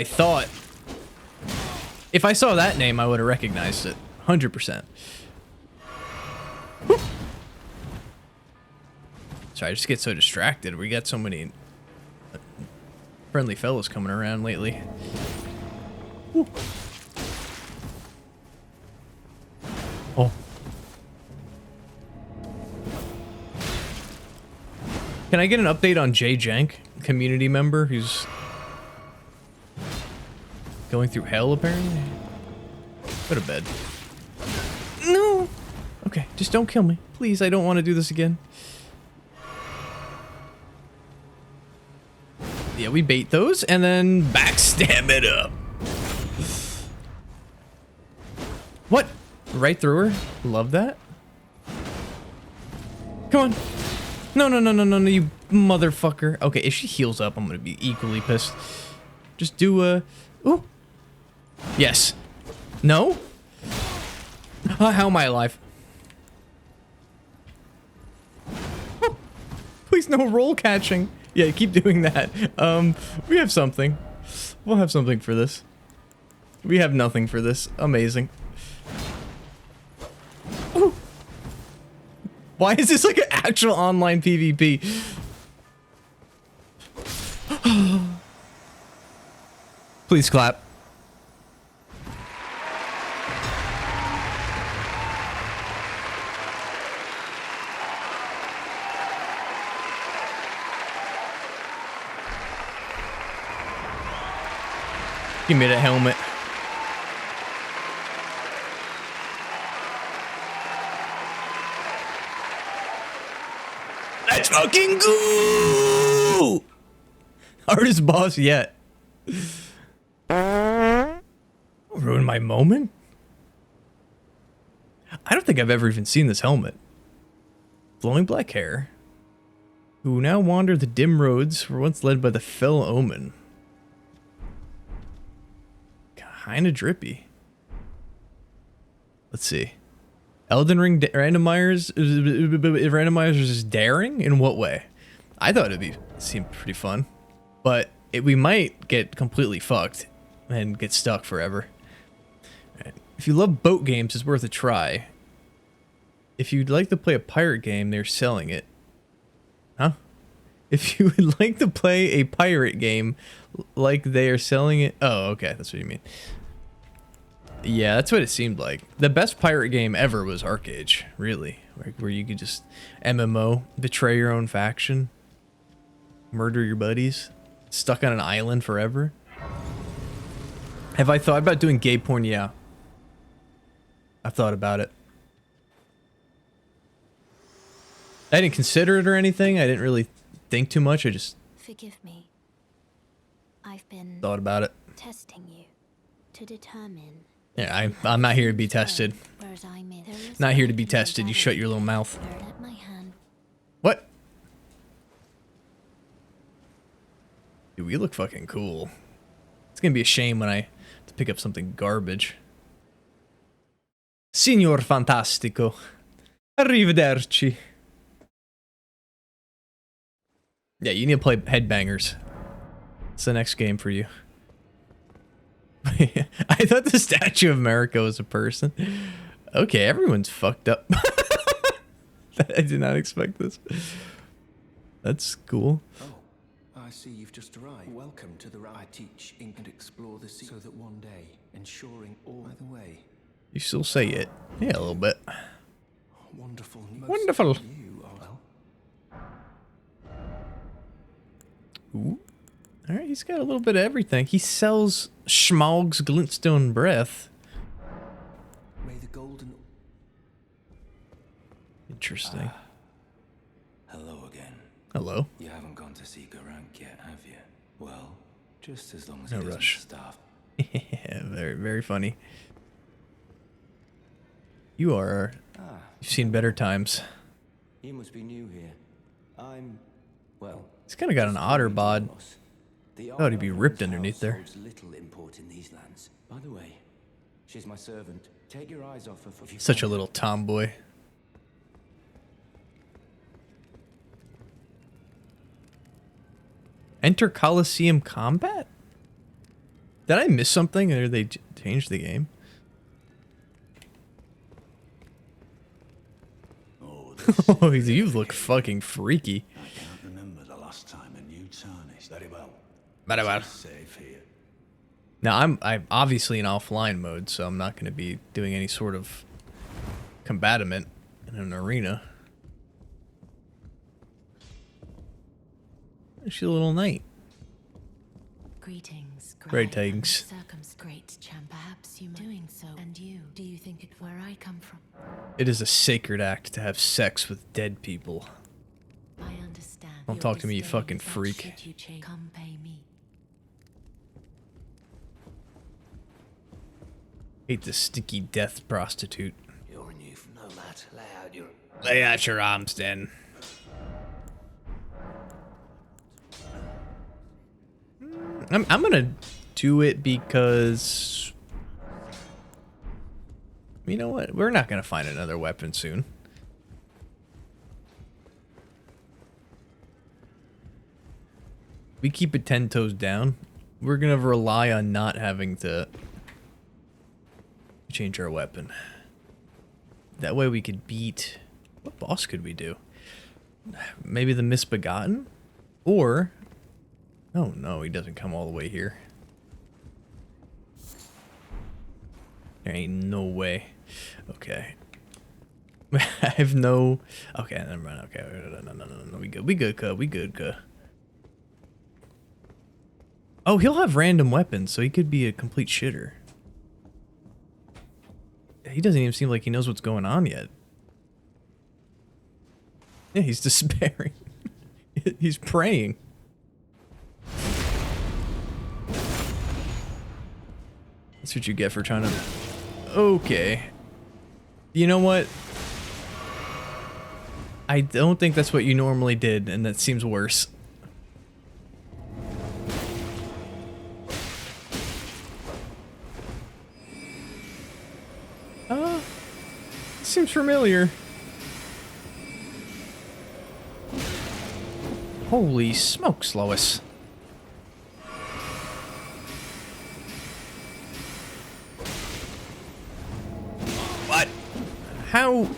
thought. If I saw that name, I would have recognized it. 100%. Sorry, I just get so distracted. We got so many friendly fellows coming around lately. Woo. Oh. Can I get an update on Jay Jank, community member who's going through hell apparently? Go to bed. No. Okay, just don't kill me. Please, I don't want to do this again. Yeah, we bait those and then backstab it up. What? Right through her? Love that. Come on. No, you motherfucker. Okay, if she heals up, I'm gonna be equally pissed. Just do ooh. Yes. No? How am I alive? Oh, please, no roll catching. Yeah, keep doing that. We have something. We'll have something for this. We have nothing for this. Amazing. Ooh. Why is this like an actual online PvP? Please clap. Give me the helmet. Let's fucking go! Hardest boss yet. Ruin my moment? I don't think I've ever even seen this helmet. Flowing black hair. Who now wander the dim roads were once led by the fell omen. Kinda drippy. Let's see. Elden Ring randomizers is daring? In what way? I thought it'd seem pretty fun. But we might get completely fucked and get stuck forever. Right. If you love boat games, it's worth a try. If you'd like to play a pirate game, they're selling it. Huh? If you would like to play a pirate game like they are selling it... Oh, okay. That's what you mean. Yeah, that's what it seemed like. The best pirate game ever was Arcade, really. Where you could just MMO, betray your own faction, murder your buddies, stuck on an island forever. Have I thought about doing gay porn? Yeah. I've thought about it. I didn't consider it or anything. I didn't really think too much. I just... Forgive me. I've been... thought about it. testing you to determine... Yeah, I'm not here to be tested. Not here to be tested. You shut your little mouth. What? Dude, we look fucking cool. It's gonna be a shame when I have to pick up something garbage. Signor Fantastico. Arrivederci. Yeah, you need to play Headbangers. It's the next game for you. I thought the Statue of America was a person. Okay, everyone's fucked up. I did not expect this. That's cool. Oh, I see you've just arrived. Welcome to the I teach ink and explore the sea so that one day, ensuring all by the way. You still say it. Yeah, a little bit. Wonderful news. Wonderful. You are well. Ooh. Alright, he's got a little bit of everything. He sells Schmalg's Glintstone Breath. May the golden... Interesting. Hello again. Hello. You haven't gone to see Garank yet, have you? Well, just as long as No he doesn't rush. starve. Yeah, very, very funny. You are... You've seen better times. You must be new here. I'm... well... He's kind of got an otter bod. Thought he'd be ripped underneath there. Little import in these lands. By the way, she's my servant. Take your eyes off her for Such a little tomboy. Enter Coliseum Combat? Did I miss something, or they changed the game? Oh, you look fucking freaky. I can't remember the last time a new tarnished. Very well. Very well. Safe here. Now, I'm obviously in offline mode, so I'm not going to be doing any sort of combatant in an arena. She's a little knight. Greetings, Great tidings. Circumscribed champ, perhaps you doing so. And you, do you think it where I come from? It is a sacred act to have sex with dead people. I understand. Don't talk to me, you fucking freak. Come pay me. Hate this stinky death prostitute. You're a new nomad. Lay out your arms, then. I'm gonna do it because... You know what? We're not gonna find another weapon soon. We keep it 10 toes down. We're gonna rely on not having to change our weapon. That way we could beat... What boss could we do? Maybe the Misbegotten? Or... Oh no, he doesn't come all the way here. There ain't no way. Okay. I have no... Okay, never mind. Okay, no. We good, cuh. Oh, he'll have random weapons, so he could be a complete shitter. He doesn't even seem like he knows what's going on yet. Yeah, he's despairing. He's praying. That's what you get for trying to... Okay. You know what? I don't think that's what you normally did, and that seems worse. Seems familiar. Holy smokes, Lois. What? How?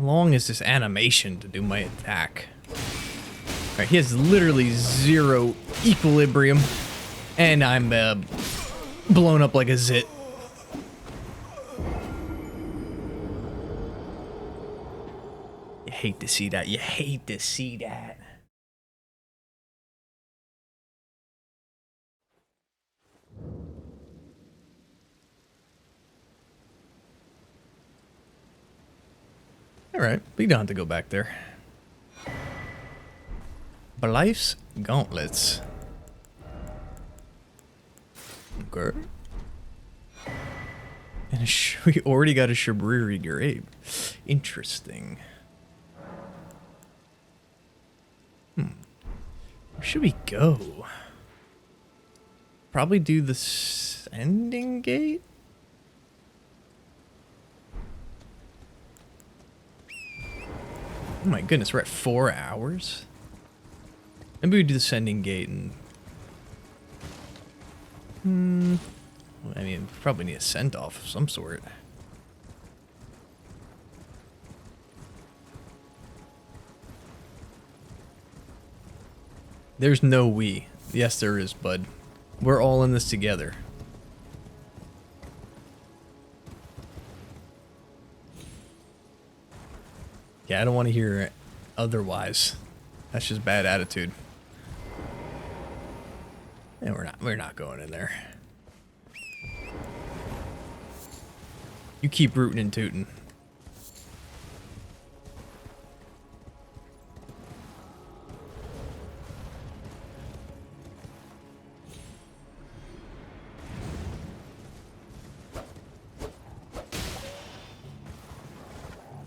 How long is this animation to do my attack? Alright, he has literally 0 equilibrium. And I'm blown up like a zit. You hate to see that. You hate to see that. Alright, we don't have to go back there. But life's gauntlets. Okay. And we already got a Shabriri grave. Interesting. Where should we go? Probably do the sending gate? Oh my goodness, we're at 4 hours? Maybe we do the sending gate and... Well, I mean, we probably need a send-off of some sort. There's no we. Yes, there is, bud. We're all in this together. Yeah, I don't want to hear it otherwise. That's just bad attitude. And we're not going in there. You keep rooting and tooting.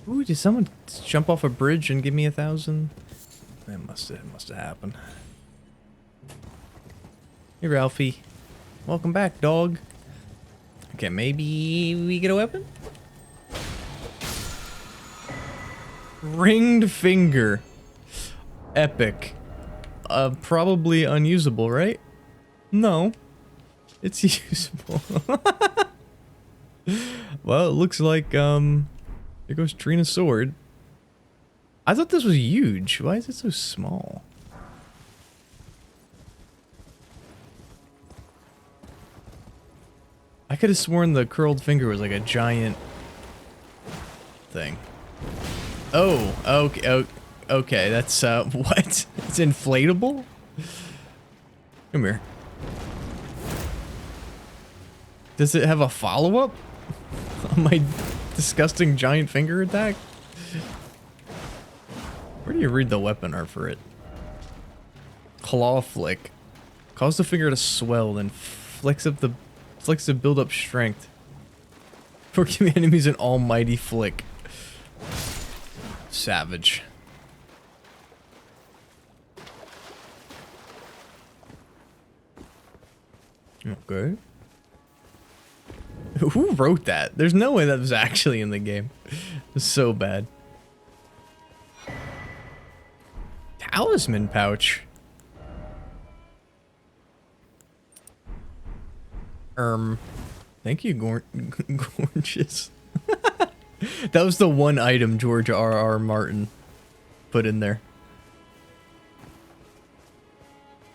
Ooh, did someone jump off a bridge and give me 1,000? That must have happened. Hey, Ralphie. Welcome back, dog. Okay, maybe we get a weapon? Ringed finger. Epic. Probably unusable, right? No. It's usable. Well, it looks like, there goes Trina's sword. I thought this was huge. Why is it so small? I could have sworn the curled finger was like a giant thing. Oh, okay, okay, that's, what? It's inflatable? Come here. Does it have a follow-up on my disgusting giant finger attack? Where do you read the weapon art for it? Claw flick. Cause the finger to swell, then flicks to build up strength. For giving enemies an almighty flick. Savage. Okay. Who wrote that? There's no way that was actually in the game. It's so bad. Talisman pouch. Thank you, gorgeous. That was the one item George R.R. Martin put in there.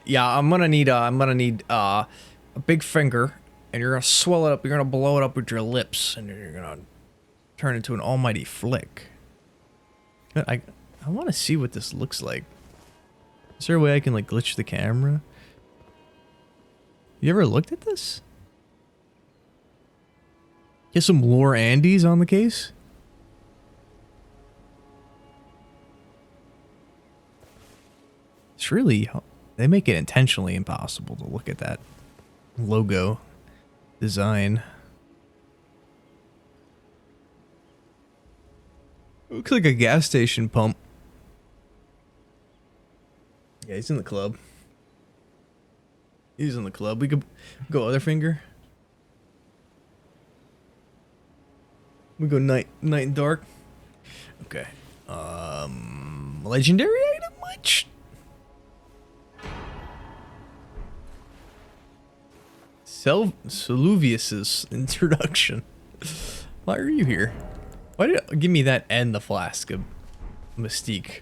Yeah, I'm gonna need a big finger, and you're gonna swell it up. You're gonna blow it up with your lips, and you're gonna turn into an almighty flick. I want to see what this looks like. Is there a way I can like glitch the camera? You ever looked at this? Get some lore Andes on the case? It's really... They make it intentionally impossible to look at that logo design. Looks like a gas station pump. Yeah, he's in the club. He's in the club. We could go other finger. We go night and dark. Okay. Legendary item much? Saluvius's introduction. Why are you here? Why did it give me that and the flask of Mystique?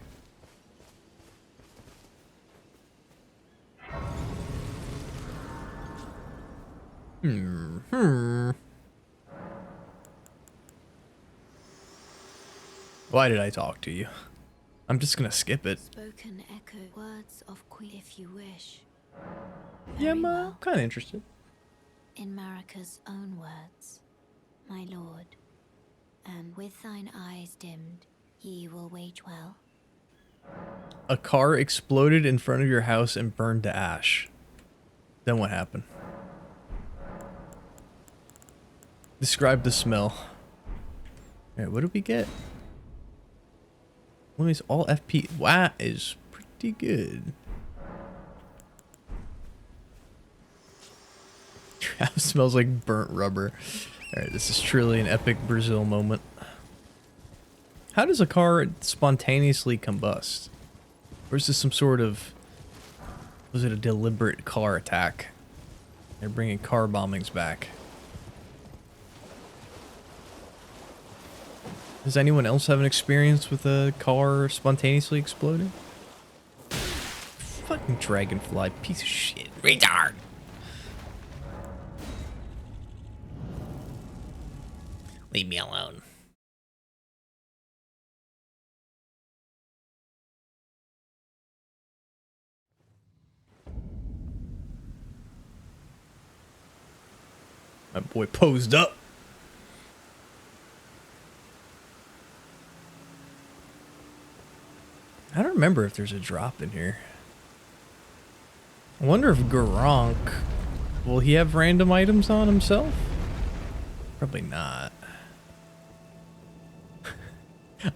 Why did I talk to you? I'm just gonna skip it. Spoken echo words of Queen if you wish. Yeah, Very I'm well. kind of interested. In Marika's own words, my lord, and with thine eyes dimmed, ye will wage well. A car exploded in front of your house and burned to ash. Then what happened? Describe the smell. Alright, what did we get? Well, it's all FP. Wow, is pretty good. Your house smells like burnt rubber. Alright, this is truly an epic Brazil moment. How does a car spontaneously combust? Or is this some sort of... Was it a deliberate car attack? They're bringing car bombings back. Does anyone else have an experience with a car spontaneously exploding? Fucking dragonfly, piece of shit. Retard! Leave me alone. My boy posed up. I don't remember if there's a drop in here. I wonder if Gronk... Will he have random items on himself? Probably not.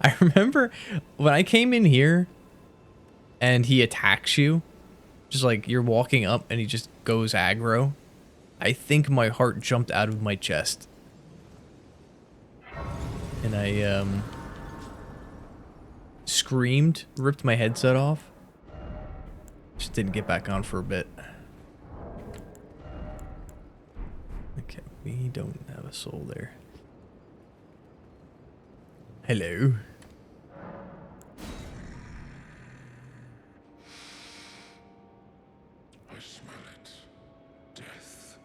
I remember when I came in here and he attacks you, just like you're walking up and he just goes aggro. I think my heart jumped out of my chest. And I screamed, ripped my headset off. Just didn't get back on for a bit. Okay, we don't have a soul there. Hello. I smell it. Death.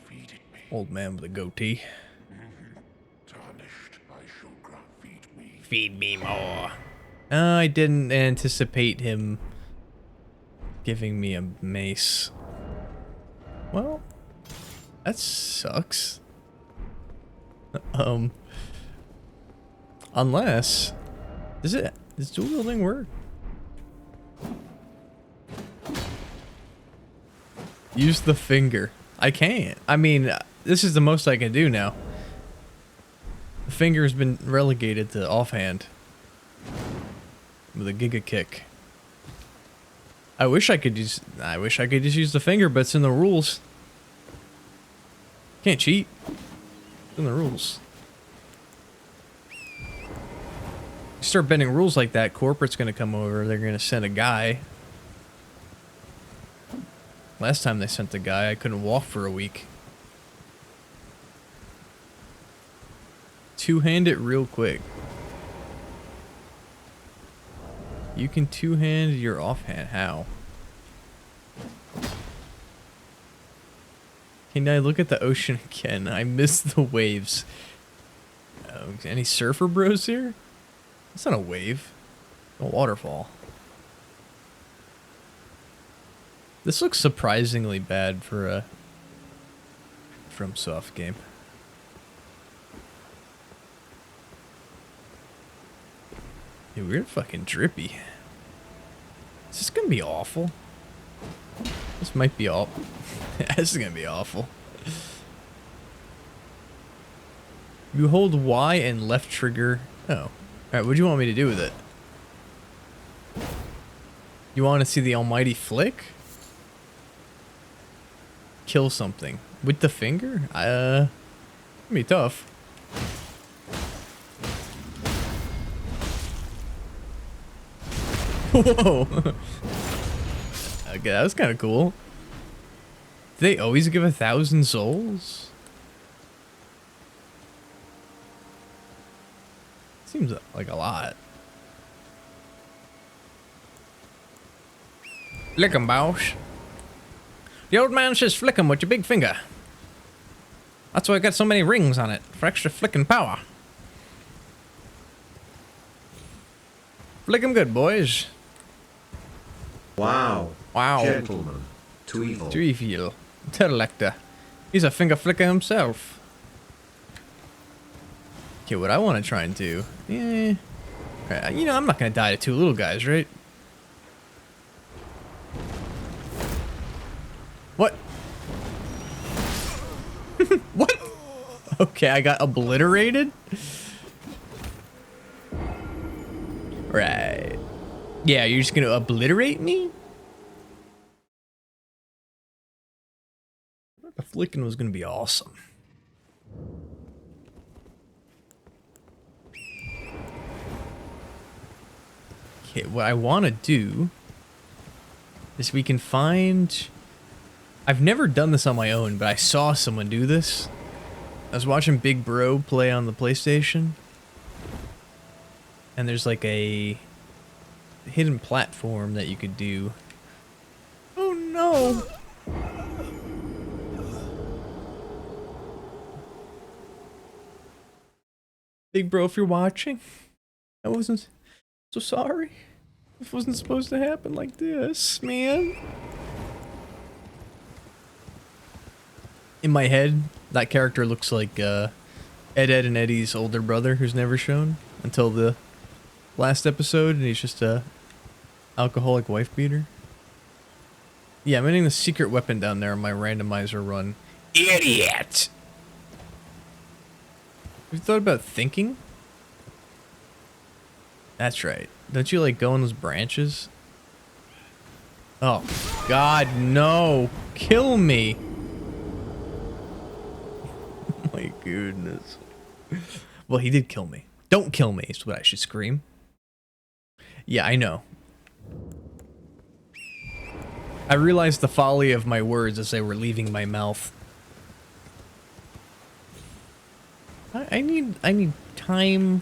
Feed it me. Old man with a goatee. Tarnished, I shall grant feed me. Feed me more. I didn't anticipate him giving me a mace. Well, that sucks. Unless... Does dual wielding work? Use the finger. I can't. I mean, this is the most I can do now. The finger's been relegated to offhand. With a giga kick. I wish I could just use the finger, but it's in the rules. Can't cheat. It's in the rules. You start bending rules like that, corporate's gonna come over, they're gonna send a guy. Last time they sent a guy, I couldn't walk for a week. Two-hand it real quick. You can two-hand your offhand. How? Can I look at the ocean again? I missed the waves. Any surfer bros here? It's not a wave. A waterfall. This looks surprisingly bad for a FromSoft game. Dude, we're fucking drippy. Is this gonna be awful? This might be all. This is gonna be awful. You hold Y and left trigger. Oh. Alright, what do you want me to do with it? You want to see the almighty flick? Kill something. With the finger? It'd be tough. Whoa! Okay, that was kind of cool. Do they always give 1,000 souls? Seems like a lot. Flick 'em, boss. The old man says flick 'em with your big finger. That's why I got so many rings on it, for extra flicking power. Flick 'em good, boys. Wow. Wow. Gentlemen. Tweevil. Tweevil. Terlector. He's a finger flicker himself. Okay, what I want to try and do... Yeah. Okay, you know, I'm not going to die to two little guys, right? What? What? Okay, I got obliterated? Right. Yeah, you're just going to obliterate me? The flicking was going to be awesome. Okay, what I want to do is we can find... I've never done this on my own, but I saw someone do this. I was watching Big Bro play on the PlayStation. And there's like a hidden platform that you could do. Oh no! Big Bro, if you're watching, I wasn't so sorry. This wasn't supposed to happen like this, man. In my head, that character looks like Ed, and Eddie's older brother who's never shown until the last episode, and he's just a alcoholic wife beater. Yeah, I'm hitting the secret weapon down there on my randomizer run. Idiot! Have you thought about thinking? That's right. Don't you like go on those branches? Oh, God, no! Kill me! My goodness. Well, he did kill me. Don't kill me is what I should scream. Yeah, I know. I realized the folly of my words as they were leaving my mouth. I need time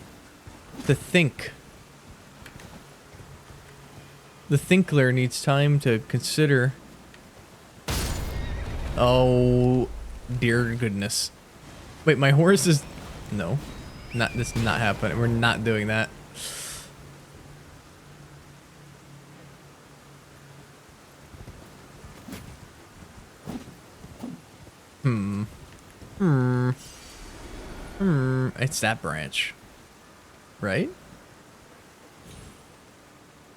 to think. The thinkler needs time to consider. Oh, dear goodness. Wait, my horse is... No. This is not happening. We're not doing that. It's that branch. Right?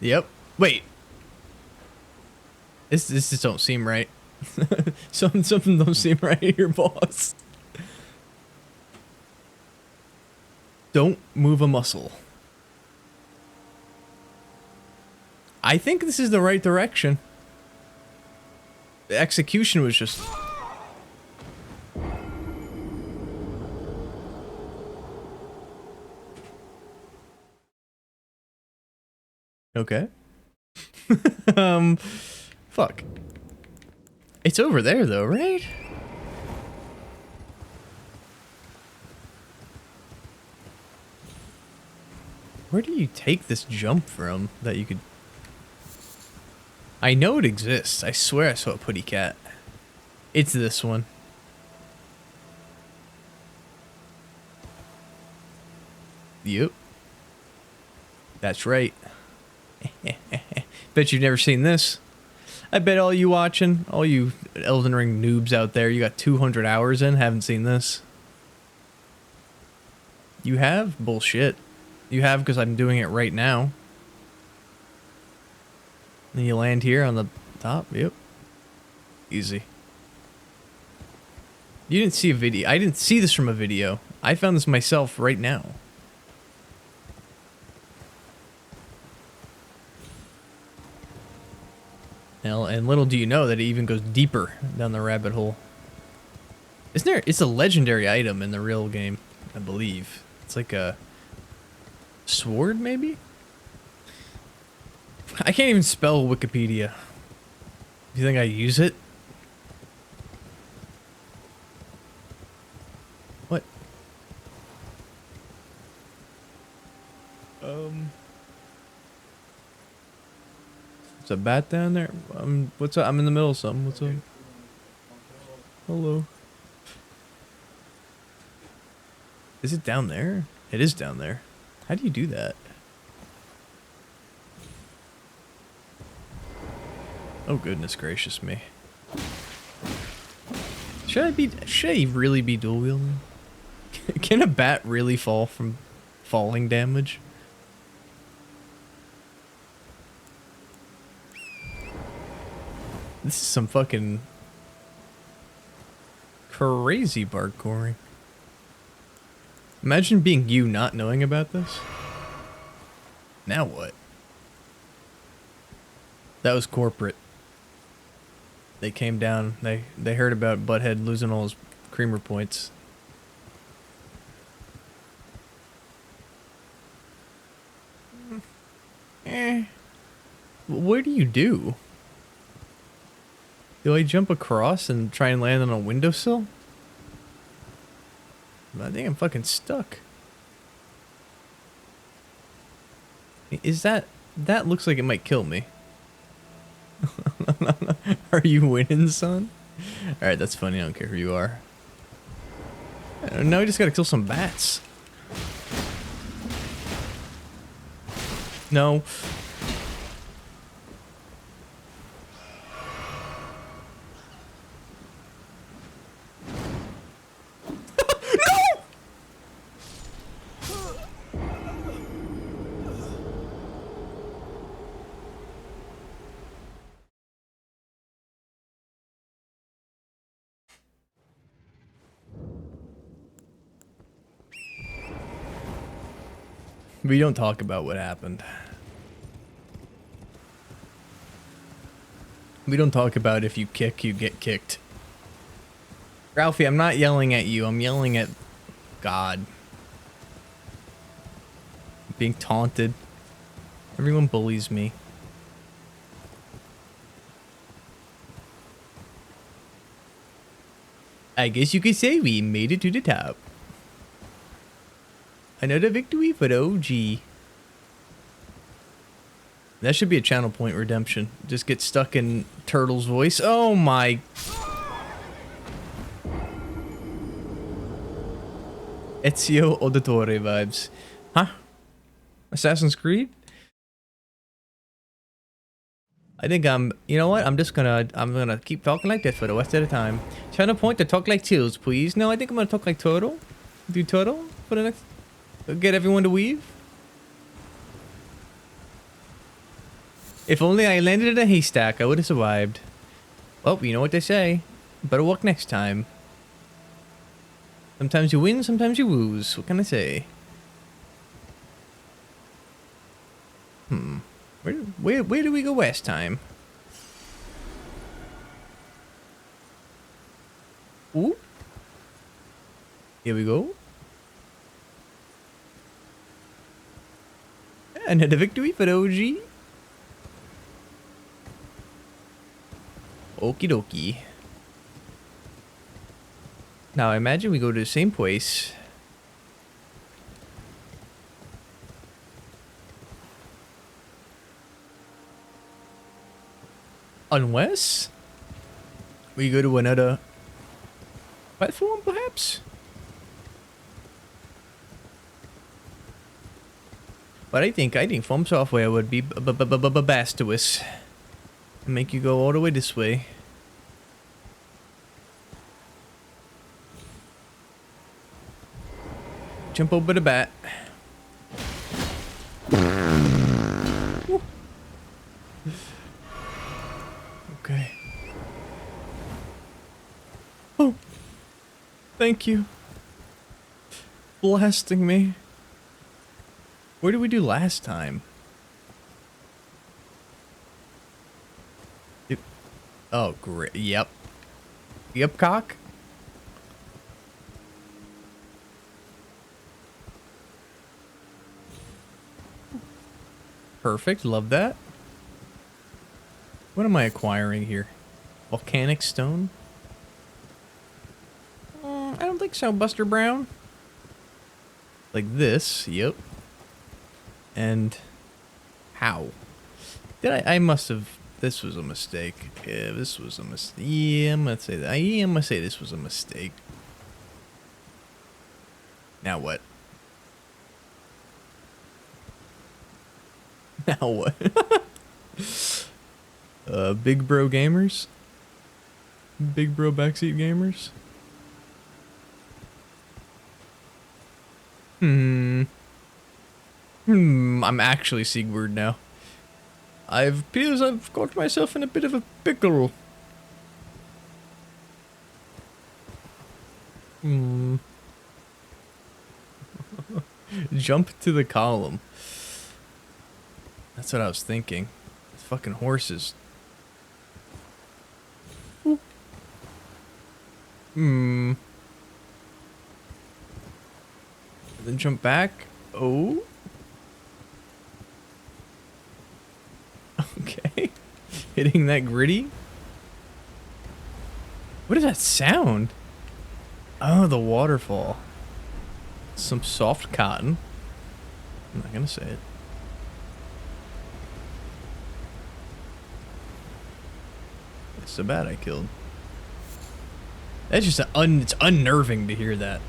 Yep. Wait. This just don't seem right. Something don't seem right here, boss. Don't move a muscle. I think this is the right direction. The execution was just... Okay. Fuck. It's over there though, right? Where do you take this jump from that you could... I know it exists. I swear I saw a putty cat. It's this one. Yep. That's right. Bet you've never seen this. I bet all you watching, all you Elden Ring noobs out there, you got 200 hours in, haven't seen this. You have? Bullshit. You have because I'm doing it right now. And you land here on the top. Yep. Easy. You didn't see a video. I didn't see this from a video. I found this myself right now. Now, and little do you know that it even goes deeper down the rabbit hole. Isn't there? It's a legendary item in the real game, I believe. It's like a sword, maybe? I can't even spell Wikipedia. Do you think I use it? What? There's a bat down there. What's up? I'm in the middle of something. What's up? Hello. Is it down there? It is down there. How do you do that? Oh goodness gracious me. Should I really be dual wielding? Can a bat really fall from falling damage? This is some fucking crazy parkouring. Imagine being you not knowing about this. Now what? That was corporate. They came down. They heard about Butthead losing all his creamer points. What do you do? Do I jump across and try and land on a windowsill? I think I'm fucking stuck. Is that looks like it might kill me. Are you winning, son? Alright, that's funny. I don't care who you are. Now we just gotta kill some bats. No. We don't talk about what happened. We don't talk about if you kick, you get kicked. Ralphie, I'm not yelling at you. I'm yelling at God. I'm being taunted. Everyone bullies me. I guess you could say we made it to the top. Another victory for the OG. That should be a channel point redemption. Just get stuck in Turtle's voice. Oh my. Ezio Auditore vibes. Huh? Assassin's Creed? I think you know what? I'm gonna keep talking like this for the rest of the time. Channel point to talk like Chills, please. No, I think I'm gonna talk like Turtle. Do Turtle for the next. Get everyone to weave. If only I landed in a haystack, I would have survived. Well, you know what they say. Better luck next time. Sometimes you win, sometimes you lose. What can I say? Where did we go last time? Ooh. Here we go. Another victory for the OG. Okie dokie. Now I imagine we go to the same place. Unless we go to another platform, perhaps? But I think From Software would be bastuous and make you go all the way this way. Jump over the bat. Okay. Oh, thank you. Blasting me. Where did we do last time? Oh, great. Yep. Yep, cock. Perfect. Love that. What am I acquiring here? Volcanic stone? I don't think so, Buster Brown. Like this. Yep. And how? Did I must have. This was a mistake. Yeah, this was a mistake. Yeah, I'm gonna say that. I am gonna say this was a mistake. Now what? Now what? Big bro gamers? Big bro backseat gamers? I'm actually Sigurd now. I've got myself in a bit of a pickle. Jump to the column. That's what I was thinking. Fucking horses. Then jump back. Oh. Okay. Hitting that gritty. What is that sound? Oh, the waterfall. Some soft cotton. I'm not gonna say it. It's so bad I killed. That's just it's unnerving to hear that.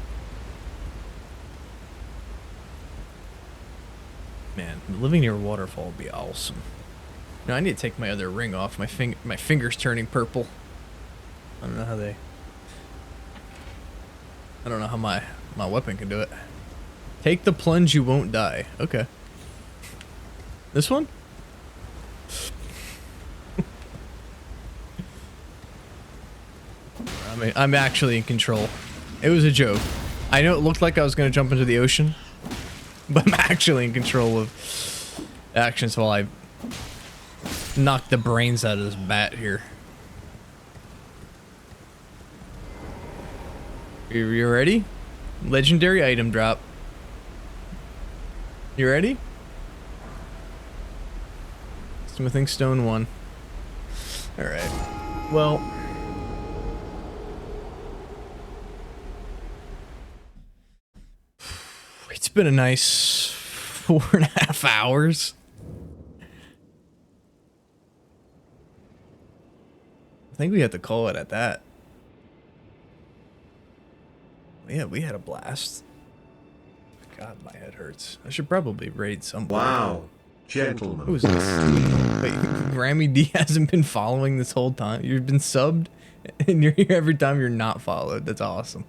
Man, living near a waterfall would be awesome. No, I need to take my other ring off. My finger's turning purple. I don't know how they... I don't know how my weapon can do it. Take the plunge, you won't die. Okay. This one? I'm actually in control. It was a joke. I know it looked like I was going to jump into the ocean, but I'm actually in control of actions while I knock the brains out of this bat here. You ready? Legendary item drop. You ready? Smithing stone 1. Alright. Well... It's been a nice 4.5 hours. I think we have to call it at that. Yeah, we had a blast. God, my head hurts. I should probably raid some. Wow, gentlemen. Who's this? Wait, Grammy D hasn't been following this whole time. You've been subbed, and you're here every time you're not followed. That's awesome.